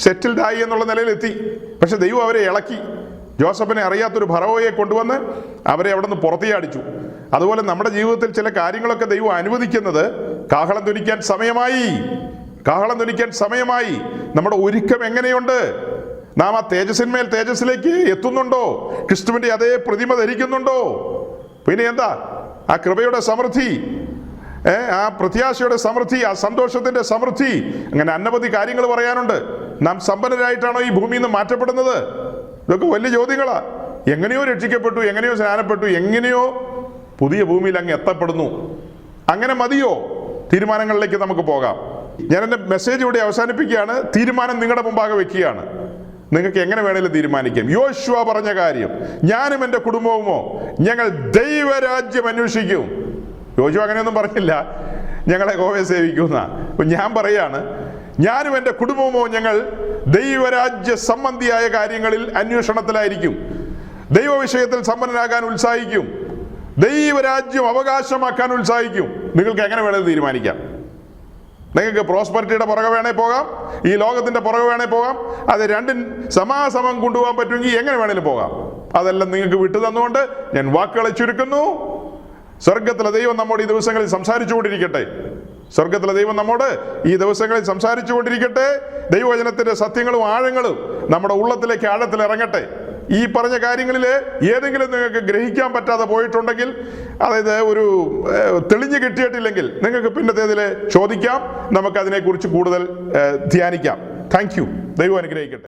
Speaker 1: സെറ്റിൽഡ് ആയി എന്നുള്ള നിലയിലെത്തി. പക്ഷെ ദൈവം അവരെ ഇളക്കി. ജോസഫിനെ അറിയാത്തൊരു ഫറവോയെ കൊണ്ടുവന്ന് അവരെ അവിടെ നിന്ന് പുറത്തിയാടിച്ചു. അതുപോലെ നമ്മുടെ ജീവിതത്തിൽ ചില കാര്യങ്ങളൊക്കെ ദൈവം അനുവദിക്കുന്നത് കാഹളം ധ്വനിക്കാൻ സമയമായി. കാഹളം ധ്വനിക്കാൻ സമയമായി. നമ്മുടെ ഒരുക്കം എങ്ങനെയുണ്ട്? നാം ആ തേജസ്സിന്മേൽ തേജസ്സിലേക്ക് എത്തുന്നുണ്ടോ? ക്രിസ്തുവിന്റെ അതേ പ്രതിമ ധരിക്കുന്നുണ്ടോ? പിന്നെ എന്താ ആ കൃപയുടെ സമൃദ്ധി, ആ പ്രത്യാശയുടെ സമൃദ്ധി, ആ സന്തോഷത്തിന്റെ സമൃദ്ധി, അങ്ങനെ അനവധി കാര്യങ്ങൾ പറയാനുണ്ട്. നാം സമ്പന്നരായിട്ടാണോ ഈ ഭൂമിയിൽ നിന്ന് മാറ്റപ്പെടുന്നത്? ഇതൊക്കെ വലിയ ചോദ്യങ്ങളാ. എങ്ങനെയോ രക്ഷിക്കപ്പെട്ടു, എങ്ങനെയോ സ്നാനപ്പെട്ടു, എങ്ങനെയോ പുതിയ ഭൂമിയിൽ അങ്ങ് എത്തപ്പെടുന്നു. അങ്ങനെ മതിയോ? തീരുമാനങ്ങളിലേക്ക് നമുക്ക് പോകാം. ഞാൻ എൻ്റെ മെസ്സേജ് ഇവിടെ അവസാനിപ്പിക്കുകയാണ്. തീരുമാനം നിങ്ങളുടെ മുമ്പാകെ വെക്കുകയാണ്. നിങ്ങൾക്ക് എങ്ങനെ വേണേലും തീരുമാനിക്കാം. യോശുവ പറഞ്ഞ കാര്യം, ഞാനും എൻ്റെ കുടുംബവുമോ ഞങ്ങൾ ദൈവരാജ്യം അന്വേഷിക്കും. യോശുവ അങ്ങനെയൊന്നും പറഞ്ഞില്ല ഞങ്ങളെ യഹോവയെ സേവിക്കുന്ന. അപ്പൊ ഞാൻ പറയാണ്, ഞാനും എൻ്റെ കുടുംബവുമോ ഞങ്ങൾ ദൈവരാജ്യ സംബന്ധിയായ കാര്യങ്ങളിൽ അന്വേഷണത്തിലായിരിക്കും. ദൈവവിഷയത്തിൽ സമ്പന്നനാകാൻ ഉത്സാഹിക്കും. ദൈവരാജ്യം അവകാശമാക്കാൻ ഉത്സാഹിക്കും. നിങ്ങൾക്ക് എങ്ങനെ വേണേലും തീരുമാനിക്കാം. നിങ്ങൾക്ക് പ്രോസ്പെറിറ്റിയുടെ പുറകെ വേണേ പോകാം, ഈ ലോകത്തിന്റെ പുറകെ വേണേ പോകാം. അത് രണ്ടും സമാസമം കൊണ്ടുപോകാൻ പറ്റുമെങ്കിൽ എങ്ങനെ വേണേലും പോകാം. അതെല്ലാം നിങ്ങൾക്ക് വിട്ടു തന്നുകൊണ്ട് ഞാൻ വാക്കുകളെ ചുരുക്കുന്നു. സ്വർഗത്തിലെ ദൈവം നമ്മോട് ഈ ദിവസങ്ങളിൽ സംസാരിച്ചു കൊണ്ടിരിക്കട്ടെ. സ്വർഗത്തിലെ ദൈവം നമ്മോട് ഈ ദിവസങ്ങളിൽ സംസാരിച്ചു കൊണ്ടിരിക്കട്ടെ. ദൈവവചനത്തിന്റെ സത്യങ്ങളും ആഴങ്ങളും നമ്മുടെ ഉള്ളത്തിലേക്ക് ആഴത്തിൽ ഇറങ്ങട്ടെ. ഈ പറഞ്ഞ കാര്യങ്ങളിൽ ഏതെങ്കിലും നിങ്ങൾക്ക് ഗ്രഹിക്കാൻ പറ്റാതെ പോയിട്ടുണ്ടെങ്കിൽ, അതായത് ഒരു തെളിഞ്ഞു കിട്ടിയിട്ടില്ലെങ്കിൽ, നിങ്ങൾക്ക് പിന്നത്തേതിൽ ചോദിക്കാം. നമുക്കതിനെക്കുറിച്ച് കൂടുതൽ ധ്യാനിക്കാം. Thank you. ദൈവം അനുഗ്രഹിക്കട്ടെ.